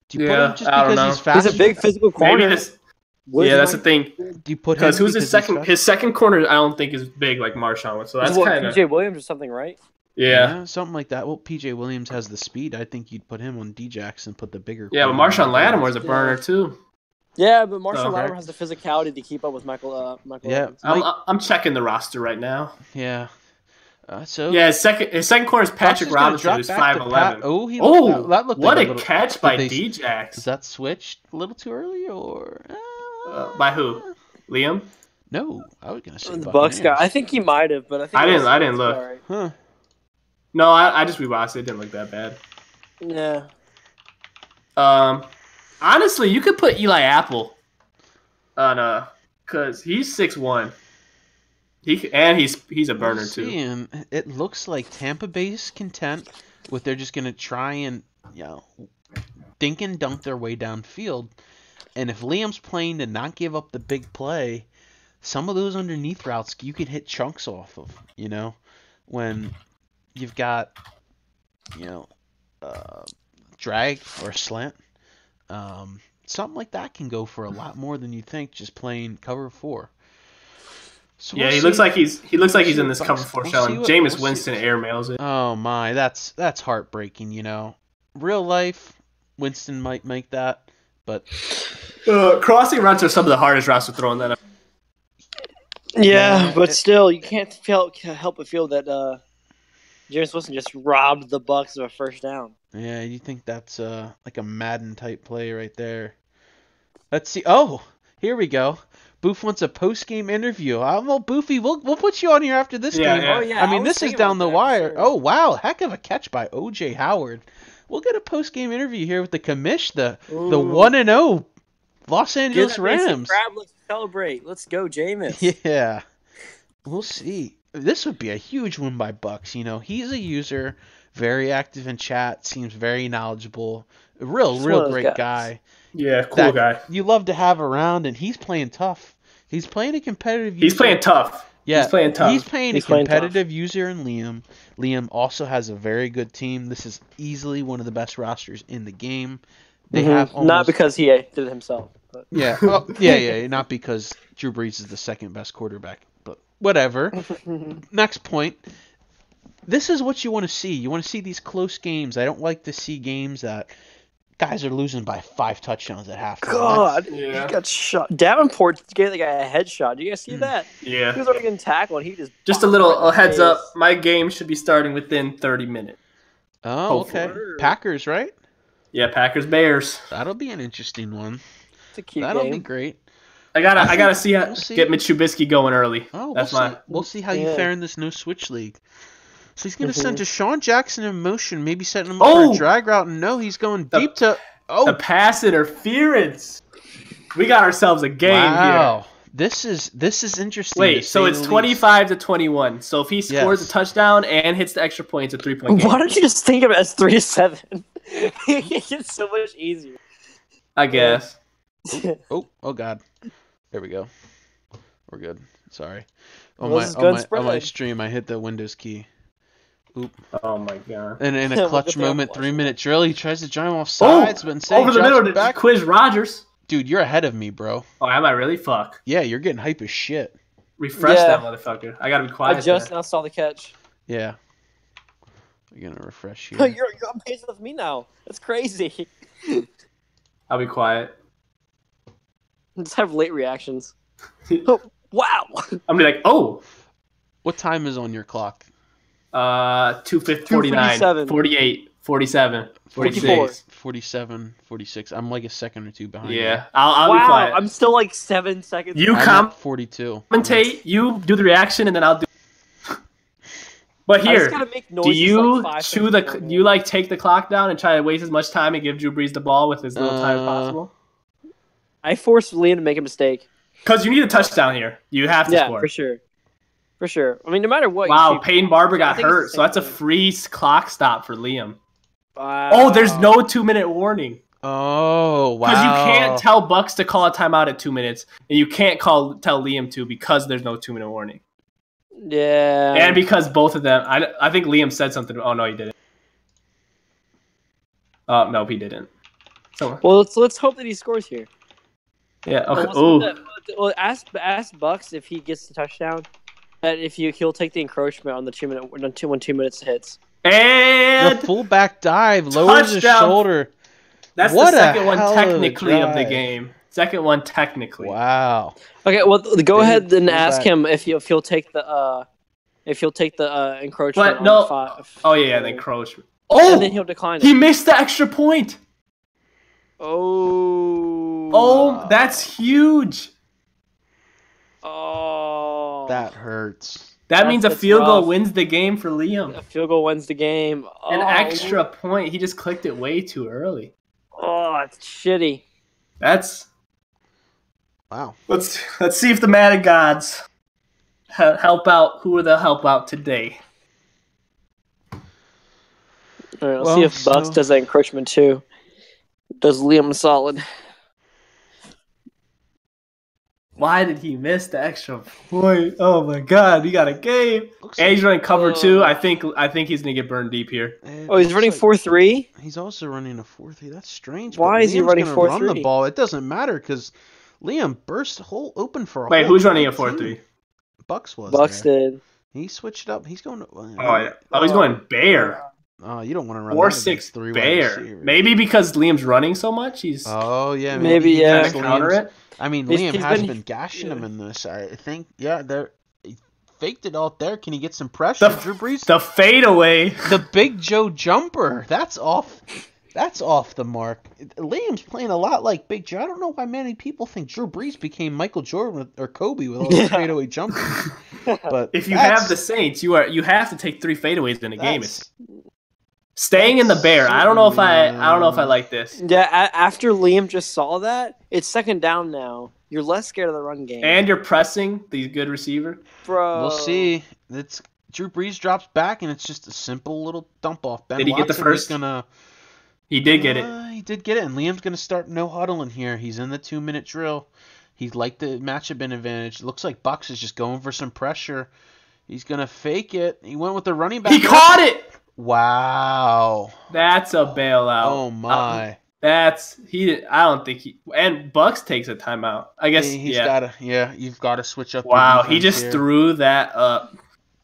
Do you put him just because he's fast? He's a big physical corner. That's the thing. Do you put him because who's his second? His second corner, I don't think is big like Marshawn. So that's kind of PJ Williams or something, right? Yeah, something like that. Well, PJ Williams has the speed. I think you'd put him on D-Jax and put the bigger. Yeah, but Marshawn Lattimore is a burner too. Yeah, but Marshall Okay. Lattimore has the physicality to keep up with Michael. Yeah. Evans. I'm checking the roster right now. Yeah. So Yeah, his second corner is Patrick Bucks is gonna Robinson, drop who's back to 5'11". Oh, that looked what like a little, catch by Is D-Jax. that switched a little too early or? By who? Liam? No, I was gonna say The Bucks Buccaneers. guy. I think he might have, but I think I didn't look. Right. Huh. No, I just rewatched it. It didn't look that bad. Yeah. Honestly, you could put Eli Apple on because he's 6'1". He's a burner We'll too. see, and it looks like Tampa Bay's content with they're just gonna try and dink and dunk their way downfield. And if Liam's playing to not give up the big play, some of those underneath routes you could hit chunks off of. When you've got drag or slant, something like that can go for a lot more than you think. Just playing cover 4. So Yeah, he looks like he's in this cover 4 shell. And Jameis Winston airmails it. Oh my, that's heartbreaking. Real life, Winston might make that, but Crossing routes are some of the hardest routes to throw in that. Yeah, but still, you can't help but feel that Jameis Winston just robbed the Bucks of a first down. Yeah, you think that's like a Madden type play right there. Let's see. Oh, here we go. Boof wants a post-game interview. Well, Boofy, we'll put you on here after this game. Yeah. Oh, yeah, I mean, this is down the wire. Sure. Oh, wow. Heck of a catch by O.J. Howard. We'll get a post-game interview here with the commish, the 1-0 Los Angeles Rams. Let's celebrate. Let's go, Jameis. Yeah. We'll see. This would be a huge win by Bucks. He's a user, very active in chat, seems very knowledgeable, a real great guy. Yeah, cool guy. You love to have around, and he's playing tough. He's playing a competitive user. He's playing tough. Yeah, he's playing tough. He's playing a competitive user in Liam. Liam also has a very good team. This is easily one of the best rosters in the game. They have almost... Not because he did it himself. But... Yeah. Oh, yeah. Not because Drew Brees is the second best quarterback. But whatever. Next point. This is what you want to see. You want to see these close games. I don't like to see games that guys are losing by 5 touchdowns at halftime. God, he got shot. Davenport gave the guy a headshot. Did you guys see that? Yeah. He was already getting tackled. And he just a little heads up. My game should be starting within 30 minutes. Oh, okay. Packers, right? Yeah, Packers Bears. That'll be an interesting one. It's a cute That'll game. be great. I gotta see how get Mitch Trubisky going early. Oh, That's we'll see how you fare in this no switch league. So he's going to send Deshaun Jackson in motion, maybe setting him up for a drag route. And no, he's going deep to... Oh, the pass interference. We got ourselves a game here. This is interesting. Wait, so it's 25-21. So if he scores a touchdown and hits the extra point, it's a 3-point game. Why don't you just think of it as 3-7? It's so much easier. I guess. Oh God. There we go. We're good. Sorry. On my stream, I hit the Windows key. Oop. Oh my God. And in a clutch moment, 3-minute drill, he tries to drive him off sides, but instead over the middle to quiz Rodgers. Dude, you're ahead of me, bro. Oh, am I really? Fuck. Yeah, you're getting hype as shit. Refresh that motherfucker. I gotta be quiet. I just now saw the catch. Yeah. You're gonna refresh here. You're on pace with me now. That's crazy. I'll be quiet. Just have late reactions. Oh, wow. I'm be like, oh. What time is on your clock? 2:49, 48, 47, 46. 47, 46. I'm like a second or two behind. Yeah, I'll be quiet. I'm still like 7 seconds. You I'm at 42. Commentate, you do the reaction, and then I'll do. But here, do you take the clock down and try to waste as much time and give Drew Brees the ball with as little time as possible? I forced Liam to make a mistake. Because you need a touchdown here. You have to score. For sure. For sure. I mean, no matter what. Wow, Peyton Barber got hurt, so that's a free clock stop for Liam. Wow. Oh, there's no 2-minute warning. Oh, wow. Because you can't tell Bucks to call a timeout at 2 minutes, and you can't tell Liam to because there's no 2-minute warning. Yeah. And because both of them, I think Liam said something. Oh, no, he didn't. No, he didn't. So, well, let's hope that he scores here. Yeah. Okay. Well, ask Bucks if he gets the touchdown. That if he'll take the encroachment on the 2 minute when 2 minutes hits. And the fullback dive lowers his shoulder. That's What the a second one hell of a technically of the drive. game. Second one technically. Wow. Okay, well, go ahead and ask fullback. him if he'll take the encroachment But on no. 5. Oh yeah, the encroachment. And then Oh, he'll decline he it. missed the extra point. Oh. Oh, that's huge. Oh. That hurts. That means a That's field goal rough. wins the game for Liam. A field goal wins the game. Oh, An extra point. He just clicked it way too early. Oh, it's shitty. That's. Wow. Let's see if the Madden gods help out. Who will they help out today? All right, Well, see if Bucks does that encroachment too. Does Liam solid? Why did he miss the extra point? Oh my God, he got a game. And he's running cover 2. I think he's gonna get burned deep here. Oh, he's running 4-3. He's also running a 4-3. That's strange. Why but is he Liam's running gonna 4-3? Run the ball. It doesn't matter because Liam burst hole open for a Wait, whole who's running a 14. 4-3? Bucks was. Bucks there. did. He switched up. He's going to. Oh, yeah. He's going Bear. Oh, you don't want to run 4-6 Bear. Maybe because Liam's running so much, he's. Oh yeah, Maybe, he yeah. thinks Counter Liam's- it. I mean, He's Liam has been- been gashing him in this. I think, yeah, he faked it out there. Can he get some pressure? Drew Brees, The fadeaway. the Big Joe jumper. That's off. That's off the mark. Liam's playing a lot like Big Joe. I don't know why many people think Drew Brees became Michael Jordan or Kobe with all those fadeaway jumpers. But If you have the Saints, you have to take 3 fadeaways in a game. that's- Staying in the Bear. I don't know if I like this. Yeah, after Liam just saw that, it's second down now. You're less scared of the run game. And you're pressing the good receiver. Bro. We'll see. It's Drew Brees drops back, and it's just a simple little dump off. Ben Did he get the Watson first? is gonna. He did get it. He did get it, and Liam's gonna start no huddling here. He's in the 2-minute drill. He's like the matchup advantage. Looks like Bucks is just going for some pressure. He's gonna fake it. He went with the running back. He caught it. Wow. That's a bailout. Oh my. I don't think he. And Bucks takes a timeout. I guess. He's yeah. gotta. Yeah, you've got to switch up. your Wow. He defense just here. threw that up.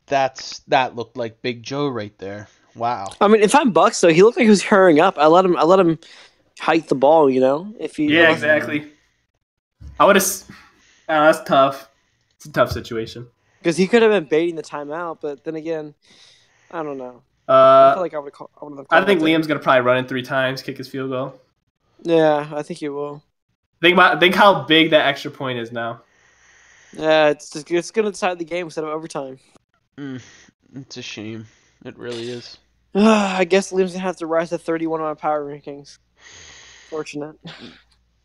That looked like Big Joe right there. Wow. I mean, if I'm Bucks, though, he looked like he was hurrying up. I let him hike the ball, you know? If he Yeah, exactly. I would have. That's tough. It's a tough situation. Because he could have been baiting the timeout, but then again, I don't know. I feel like I would have I think Liam's gonna probably run it 3 times, kick his field goal. Yeah, I think he will. Think how big that extra point is now. Yeah, it's going to decide the game instead of overtime. It's a shame. It really is. I guess Liam's going to have to rise to 31 on my power rankings. Fortunate.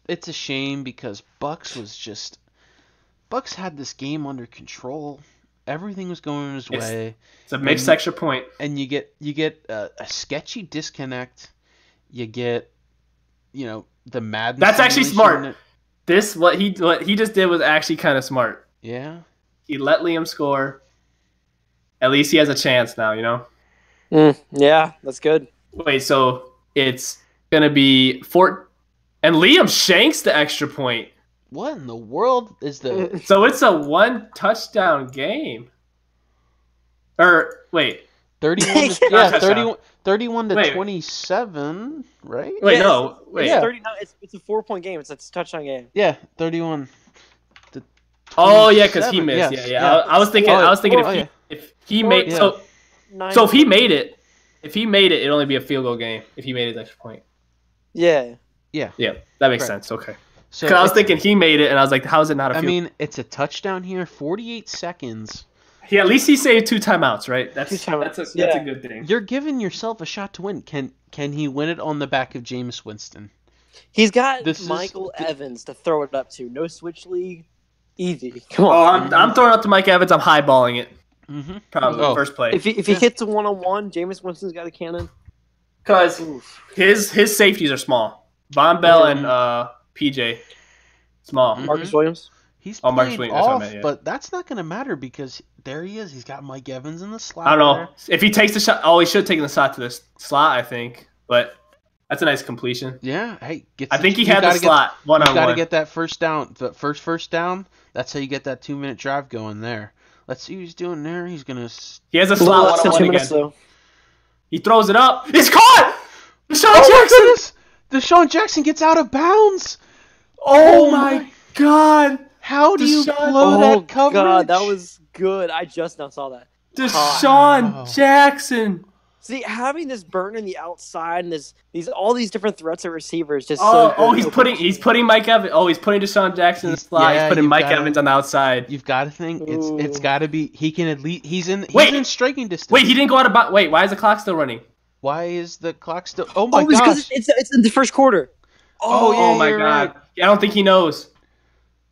It's a shame because Bucks had this game under control. Everything was going his way. It's a mixed extra point. And you get a sketchy disconnect. You get, the Madden. That's actually simulation. smart. What he just did was actually kind of smart. Yeah. He let Liam score. At least he has a chance now, Yeah, that's good. Wait, so it's gonna be and Liam shanks the extra point. What in the world is the? So it's a 1 touchdown game. Or wait, 31. Yeah, 31 to Wait. 27, right? wait, Yeah, no, wait. It's 39. It's a 4-point game. It's a touchdown game. Yeah, 31 to 27. Oh yeah, because he missed. Yes, Yeah. I was thinking. If he made yeah. so if he made it, it'd only be a field goal game. If he made it extra point. Yeah. Yeah, that makes Correct. sense. Okay. So Because I was thinking he made it, and I was like, how is it not a I field? mean, it's a touchdown here, 48 seconds. At least he saved 2 timeouts, right? That's 2 timeouts, that's yeah. a good thing. You're giving yourself a shot to win. Can he win it on the back of Jameis Winston? He's got This is- Michael Evans to throw it up to. No switch league. Easy. Come Oh, on. I'm throwing out to Mike Evans. I'm highballing it. Mm-hmm. Probably Oh. first play. If he hits a 1-on-1, Jameis Winston's got a cannon. Because his safeties are small. Von Bell and PJ, small. Mhm. Marcus Williams. He's Oh, Marcus playing Williams, that's what I off, meant, yeah. but that's not going to matter because there he is. He's got Mike Evans in the slot. I don't know there. if he takes the shot. Oh, he should have taken the shot to the slot, I think. But that's a nice completion. Yeah, hey, I think he had the slot one You on got to one. get that first down. The first down. That's how you get that 2-minute drive going there. Let's see what he's doing there. He's gonna. He has a A little slot less one than on 2 one minutes, again. though. He throws it up. It's caught. Deshaun Oh my Jackson. goodness! Deshaun Jackson gets out of bounds. Oh my God! How do you Deshaun- blow that coverage? God, that was good. I just now saw that. Deshaun Wow. Jackson. See, having this burn in the outside and all these different threats at receivers just so good. Oh, he's putting Mike Evans. Oh, he's putting Deshaun Jackson in the slot. He's putting Mike Evans on the outside. You've got to think it's got to be. He can at least. He's in striking distance. Wait, he didn't go out of. Wait, why is the clock still running? Why is the clock still? Oh my gosh! Because it's in the first quarter. Oh, yeah, Oh my you're God! right. I don't think he knows.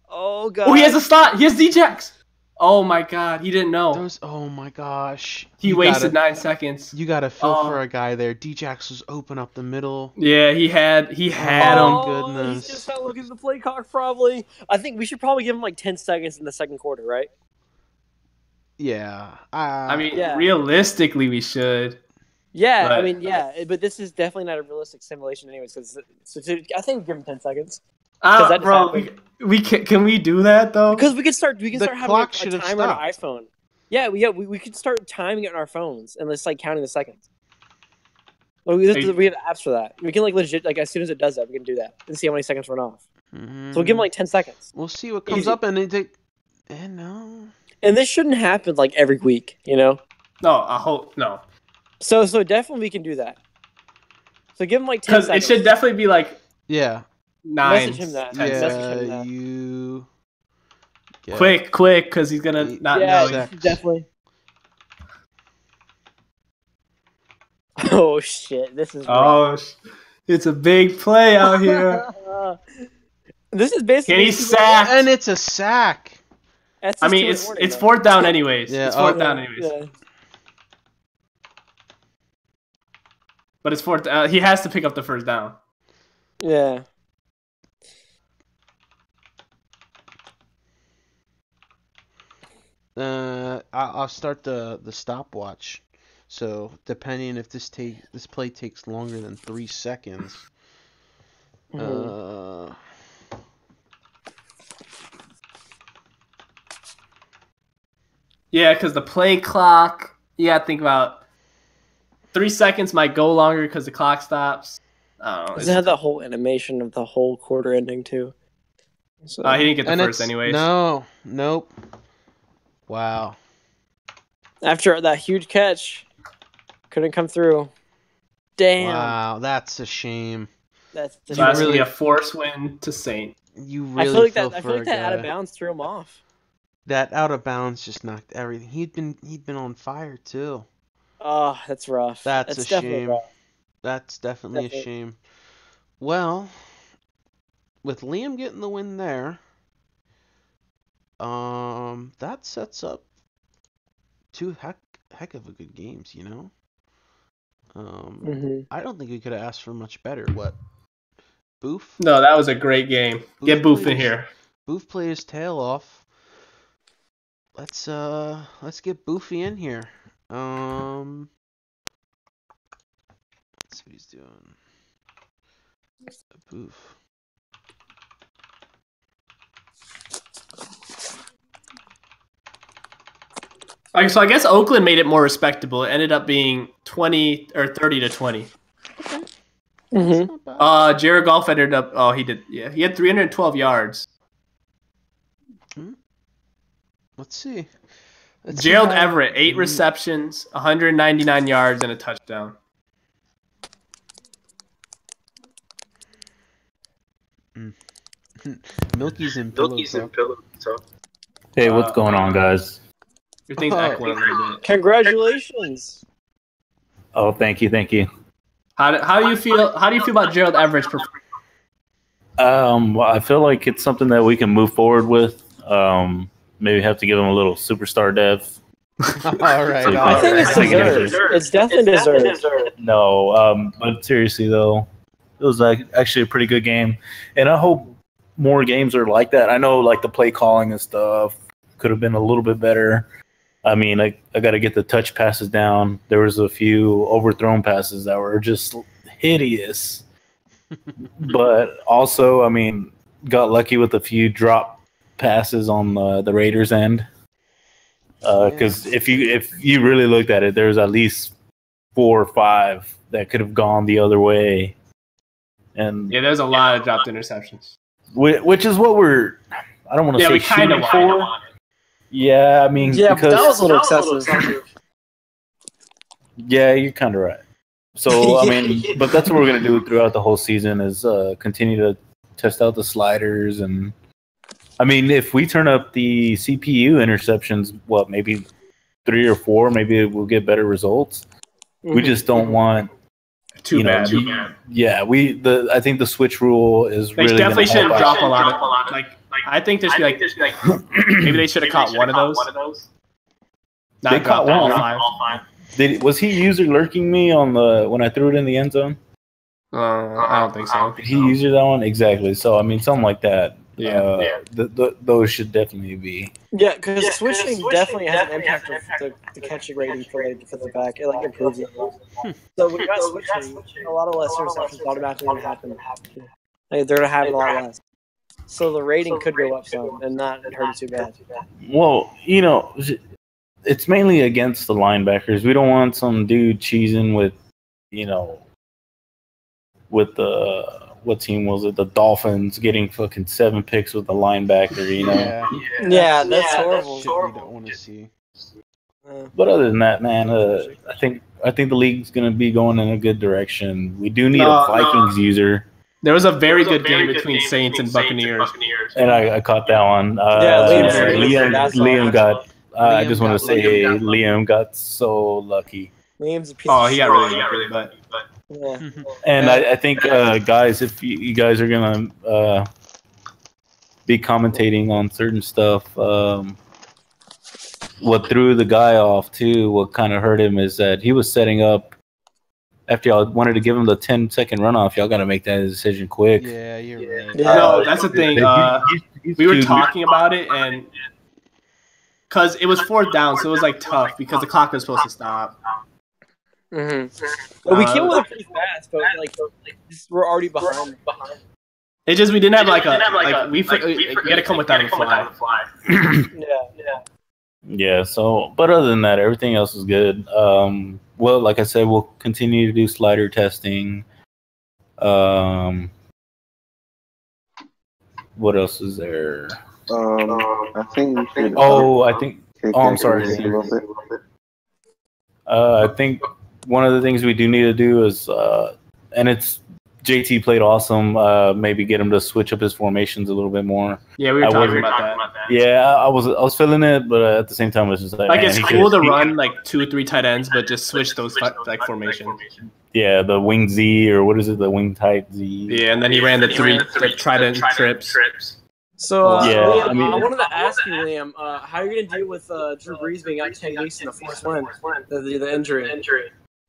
Oh God! Oh, he has a slot. He has D-Jax. Oh my God! He didn't know. Oh my gosh! He wasted 9 seconds. You gotta feel for a guy there. D-Jax was open up the middle. Yeah, he had him. Goodness. He's just not looking at the play clock. Probably. I think we should probably give him like 10 seconds in the second quarter, right? Yeah. I mean, Yeah. realistically, we should. Yeah, But- I mean, yeah, but this is definitely not a realistic simulation, anyways. Because I think we give him 10 seconds. That just Bro, happened. we can we do that though? Because we can start having clock a should have timer on our stopped. iPhone. Yeah, we could start timing it on our phones and let's like counting the seconds. Like, we have apps for that. We can like legit like as soon as it does that, we can do that and see how many seconds run off. Mm-hmm. So we'll give him like 10 seconds. We'll see what comes Easy. up, and no. And this shouldn't happen like every week, you know. No, I hope no. So definitely we can do that. So give him like 10 Because seconds. it should definitely be like Yeah. 9. Message him that. 10 Yeah. seconds. Message him that. You. Yeah. Quick, because he's gonna not Yeah, know. Seconds. definitely. Oh shit! This is rough. Oh, it's a big play out here. This is basically. Can he sack? And it's a sack. That's I just mean, too it's important, it's though. fourth down anyways. Yeah, It's fourth oh, down anyways. Yeah. But it's fourth. He has to pick up the first down. Yeah. I'll start the stopwatch. So depending if this play takes longer than 3 seconds, Yeah, because the play clock. You gotta think about 3 seconds might go longer because the clock stops. I don't know. Does it have that whole animation of the whole quarter ending too? So, He didn't get the and first it's anyways. nope. Wow. after that huge catch, couldn't come through. Damn. Wow, that's a shame. That's So that's really- gonna be a force win to Saint. You I really feel like feel that. I for feel like a that out of guy. bounds threw him off. That out of bounds just knocked everything. He'd been on fire too. Oh, that's rough. That's a definitely shame. rough. That's definitely a shame. Well, with Liam getting the win there, that sets up two heck of a good games, you know. I don't think we could have asked for much better. What? Boof? No, that was a great game. Get Boof in here. Boof played his tail off. Let's get Boofy in here. Let's see what he's doing. Boof. Okay, so I guess Oakland made it more respectable. It ended up being 20 or 30 to 20. Mm-hmm. Not bad. Jared Goff ended up. Oh, he did. Yeah, he had 312 yards. Let's see. Gerald Everett, 8 receptions, 199 yards, and a touchdown. Milky's in pillow talk. Hey, what's going on, guys? Your thing's echoing a little bit. Congratulations. Oh, thank you. How do you feel? How do you feel about Gerald Everett's performance? Well, I feel like it's something that we can move forward with. Maybe have to give him a little superstar dev. All right. I think it's Alright. deserved. It's definitely deserved. No, but seriously though, it was actually a pretty good game, and I hope more games are like that. I know like the play calling and stuff could have been a little bit better. I mean, I got to get the touch passes down. There was a few overthrown passes that were just hideous. But also, I mean, got lucky with a few drop passes on the Raiders' end. Because if you really looked at it, there's at least 4 or 5 that could have gone the other way. and Yeah, there's a lot of dropped interceptions. which is what I don't want to say we kind of shooting for. Yeah, I mean, Yeah, because but that was a little excessive. yeah, you're kind of right. So, I mean, but that's what we're going to do throughout the whole season is continue to test out the sliders. And, I mean, if we turn up the CPU interceptions, maybe 3 or 4, maybe we'll get better results. We just don't want too bad. Yeah, I think the switch rule is they really definitely gonna shouldn't drop a lot of like. I think there should be like maybe they should have caught one of those. They caught one. All 5. Was he user lurking me on when I threw it in the end zone? I don't think so. Did he user that one? Exactly. So I mean, something like that. Yeah. Those should definitely be. Yeah, because switching definitely has an impact on the catching rating for the back. It like improves it. So when you got switching, a lot of less interceptions automatically going to happen. Like, they're going to happen a lot less. So the rating could go up some and not hurt it too bad. Well, it's mainly against the linebackers. We don't want some dude cheesing with, with the what team was it? The Dolphins getting fucking 7 picks with the linebacker. Yeah, that's horrible. Shit we don't want to see. But other than that, man, I think the league's gonna be going in a good direction. We do need a Vikings user. There was a very good game between Saints and Buccaneers. And I caught that one. Liam got. I just want to say, Liam got so lucky. Liam's a piece of shit. He got really lucky, but. Yeah. And I think, guys, if you guys are gonna be commentating on certain stuff, what threw the guy off too, what kind of hurt him is that he was setting up. After y'all wanted to give him the 10-second runoff, y'all got to make that decision quick. Yeah, you're right. Yeah. No, that's the thing. We were talking about it, and because it was 4th down, so it was like tough because the clock was supposed to stop. Well, we came with it pretty fast, but we're already behind. It just we didn't have we got to come with that on the fly. Yeah. Yeah. So, but other than that, everything else is good. Well, like I said, we'll continue to do slider testing. What else is there? I think we should. I'm sorry. I think one of the things we do need to do is, and it's JT played awesome. Maybe get him to switch up his formations a little bit more. Yeah, we were talking about that. Yeah, I was feeling it, but at the same time, it's just like it's cool to run 2 or 3 tight ends, but just switch those formations. Yeah, the wing Z or what is it? The wing tight Z. Yeah, and then he ran the 3 trident trips. So Liam, I wanted to ask you, Liam, how are you going to deal with Drew Brees being out 10 weeks in the first one, the injury?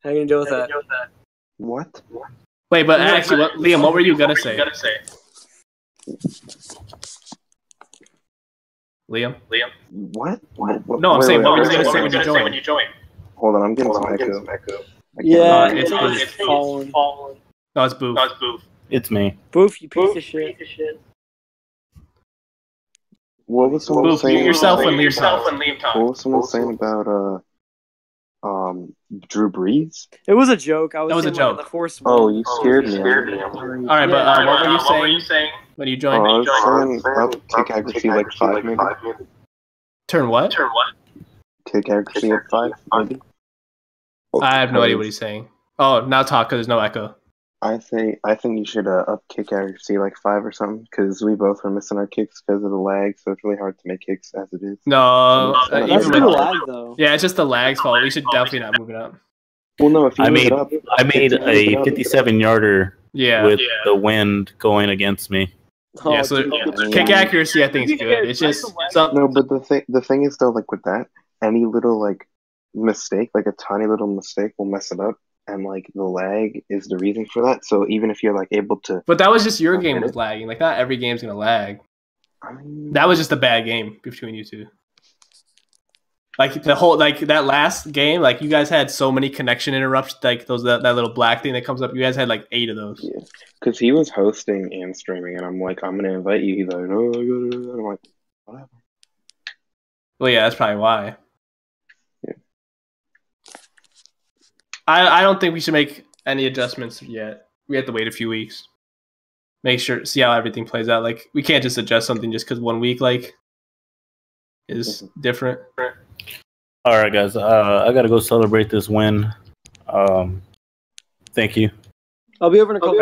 How are you going to deal with that? What? Wait, but actually, Liam, what were you gonna say? Liam? What? No, I'm saying, what were you gonna say when you joined? Hold on, I'm getting some echo. Yeah, it's falling. No, it's Boof. It's me. Boof, you piece of shit. What was someone Boof, saying? yourself and Liam talk. What was someone saying about Drew Brees? It was a joke. That was a joke. The force Oh, you scared me. All right, but what were you saying when you joined? I was saying up kick accuracy 5 maybe. Turn what? Kick accuracy at 5 maybe. I have no idea what he's saying. Oh, now talk because there's no echo. I think you should up kick accuracy 5 or something because we both were missing our kicks because of the lag, so it's really hard to make kicks as it is. No, that's the lag though. Yeah, it's just the lag's fault. We should definitely not move it up. Well, no, if you move it up, I made a 57-yarder with the wind going against me. Yeah, so kick accuracy I think is good. It's just no, but the thing is though, with that, any little mistake, a tiny little mistake, will mess it up. And the lag is the reason for that. So even if you're able to, but that was just your game was lagging. Not every game's gonna lag. That was just a bad game between you two. The whole that last game, you guys had so many connection interruptions. That little black thing that comes up. You guys had 8 of those. Yeah, because he was hosting and streaming, and I'm I'm gonna invite you. He's like, no, I gotta. I'm like, whatever. Well, yeah, that's probably why. I don't think we should make any adjustments yet. We have to wait a few weeks. make sure see how everything plays out. Like we can't just adjust something just because 1 week like is different. All right, guys. I gotta go celebrate this win. Thank you. I'll be over in a couple.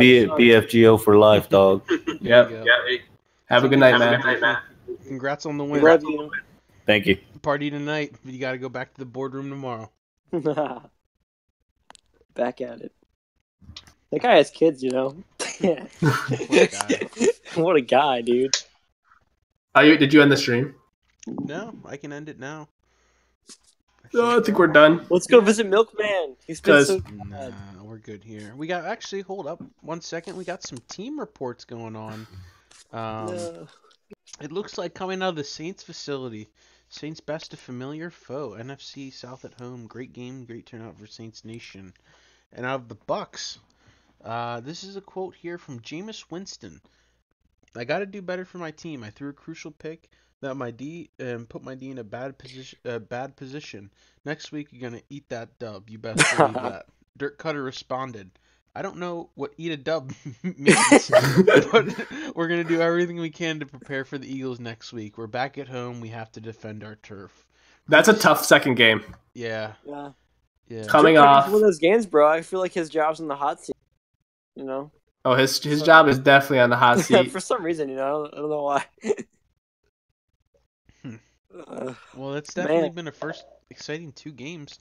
BFGO for life, dog. Yep. Have a good night, man. Congrats on the win. Love you. Thank you. Party tonight, but you got to go back to the boardroom tomorrow. Back at it. That guy has kids, you know. What a guy, dude. Did you end the stream? No, I can end it now. I think we're done. Let's go visit Milkman. He's been so Nah, we're good here. We got actually hold up 1 second. We got some team reports going on. No. It looks like coming out of the Saints facility. Saints best a familiar foe. NFC South at home. Great game, great turnout for Saints Nation. And out of the Bucks, this is a quote here from Jameis Winston. I got to do better for my team. I threw a crucial pick that my D and put my D in a bad position. Next week you're gonna eat that dub. You best believe that. Dirk Cutter responded, I don't know what eat a dub means, but we're gonna do everything we can to prepare for the Eagles next week. We're back at home. We have to defend our turf. That's a tough second game. Yeah. Coming off one of those games, bro. I feel like his job's in the hot seat. You know. Oh, his job is definitely on the hot seat. For some reason, you know, I don't know why. Well, it's definitely been a first exciting 2 games.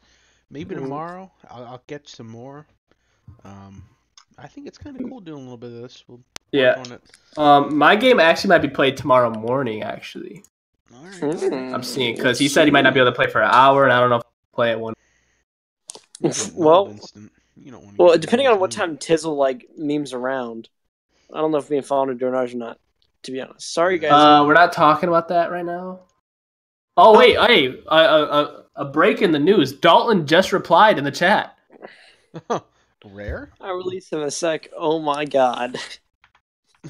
Maybe tomorrow I'll get some more. I think it's kind of cool doing a little bit of this. We'll work on it. My game actually might be played tomorrow morning. Actually, All right. I'm seeing because he said he might not be able to play for an hour, and I don't know if he'll play at 1. Well, depending on what time Tizzle like memes around, I don't know if me and Fawn are doing ours or not. To be honest, sorry guys. We're not talking about that right now. Oh wait, hey, a break in the news. Dalton just replied in the chat. Rare? I'll release him in a sec. Oh my god.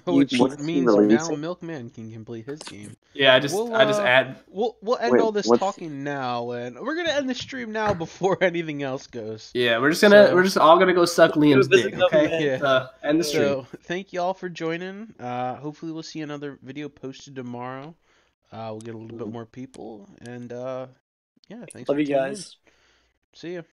Which means now Milkman can complete his game. Yeah, I just add. We'll end all this talking now, and we're gonna end the stream now before anything else goes. Yeah, we're just all gonna go suck Liam's dick. Okay. Yeah. End the stream. So thank you all for joining. Hopefully we'll see another video posted tomorrow. We'll get a little bit more people, and yeah, thanks. Love you guys. See ya.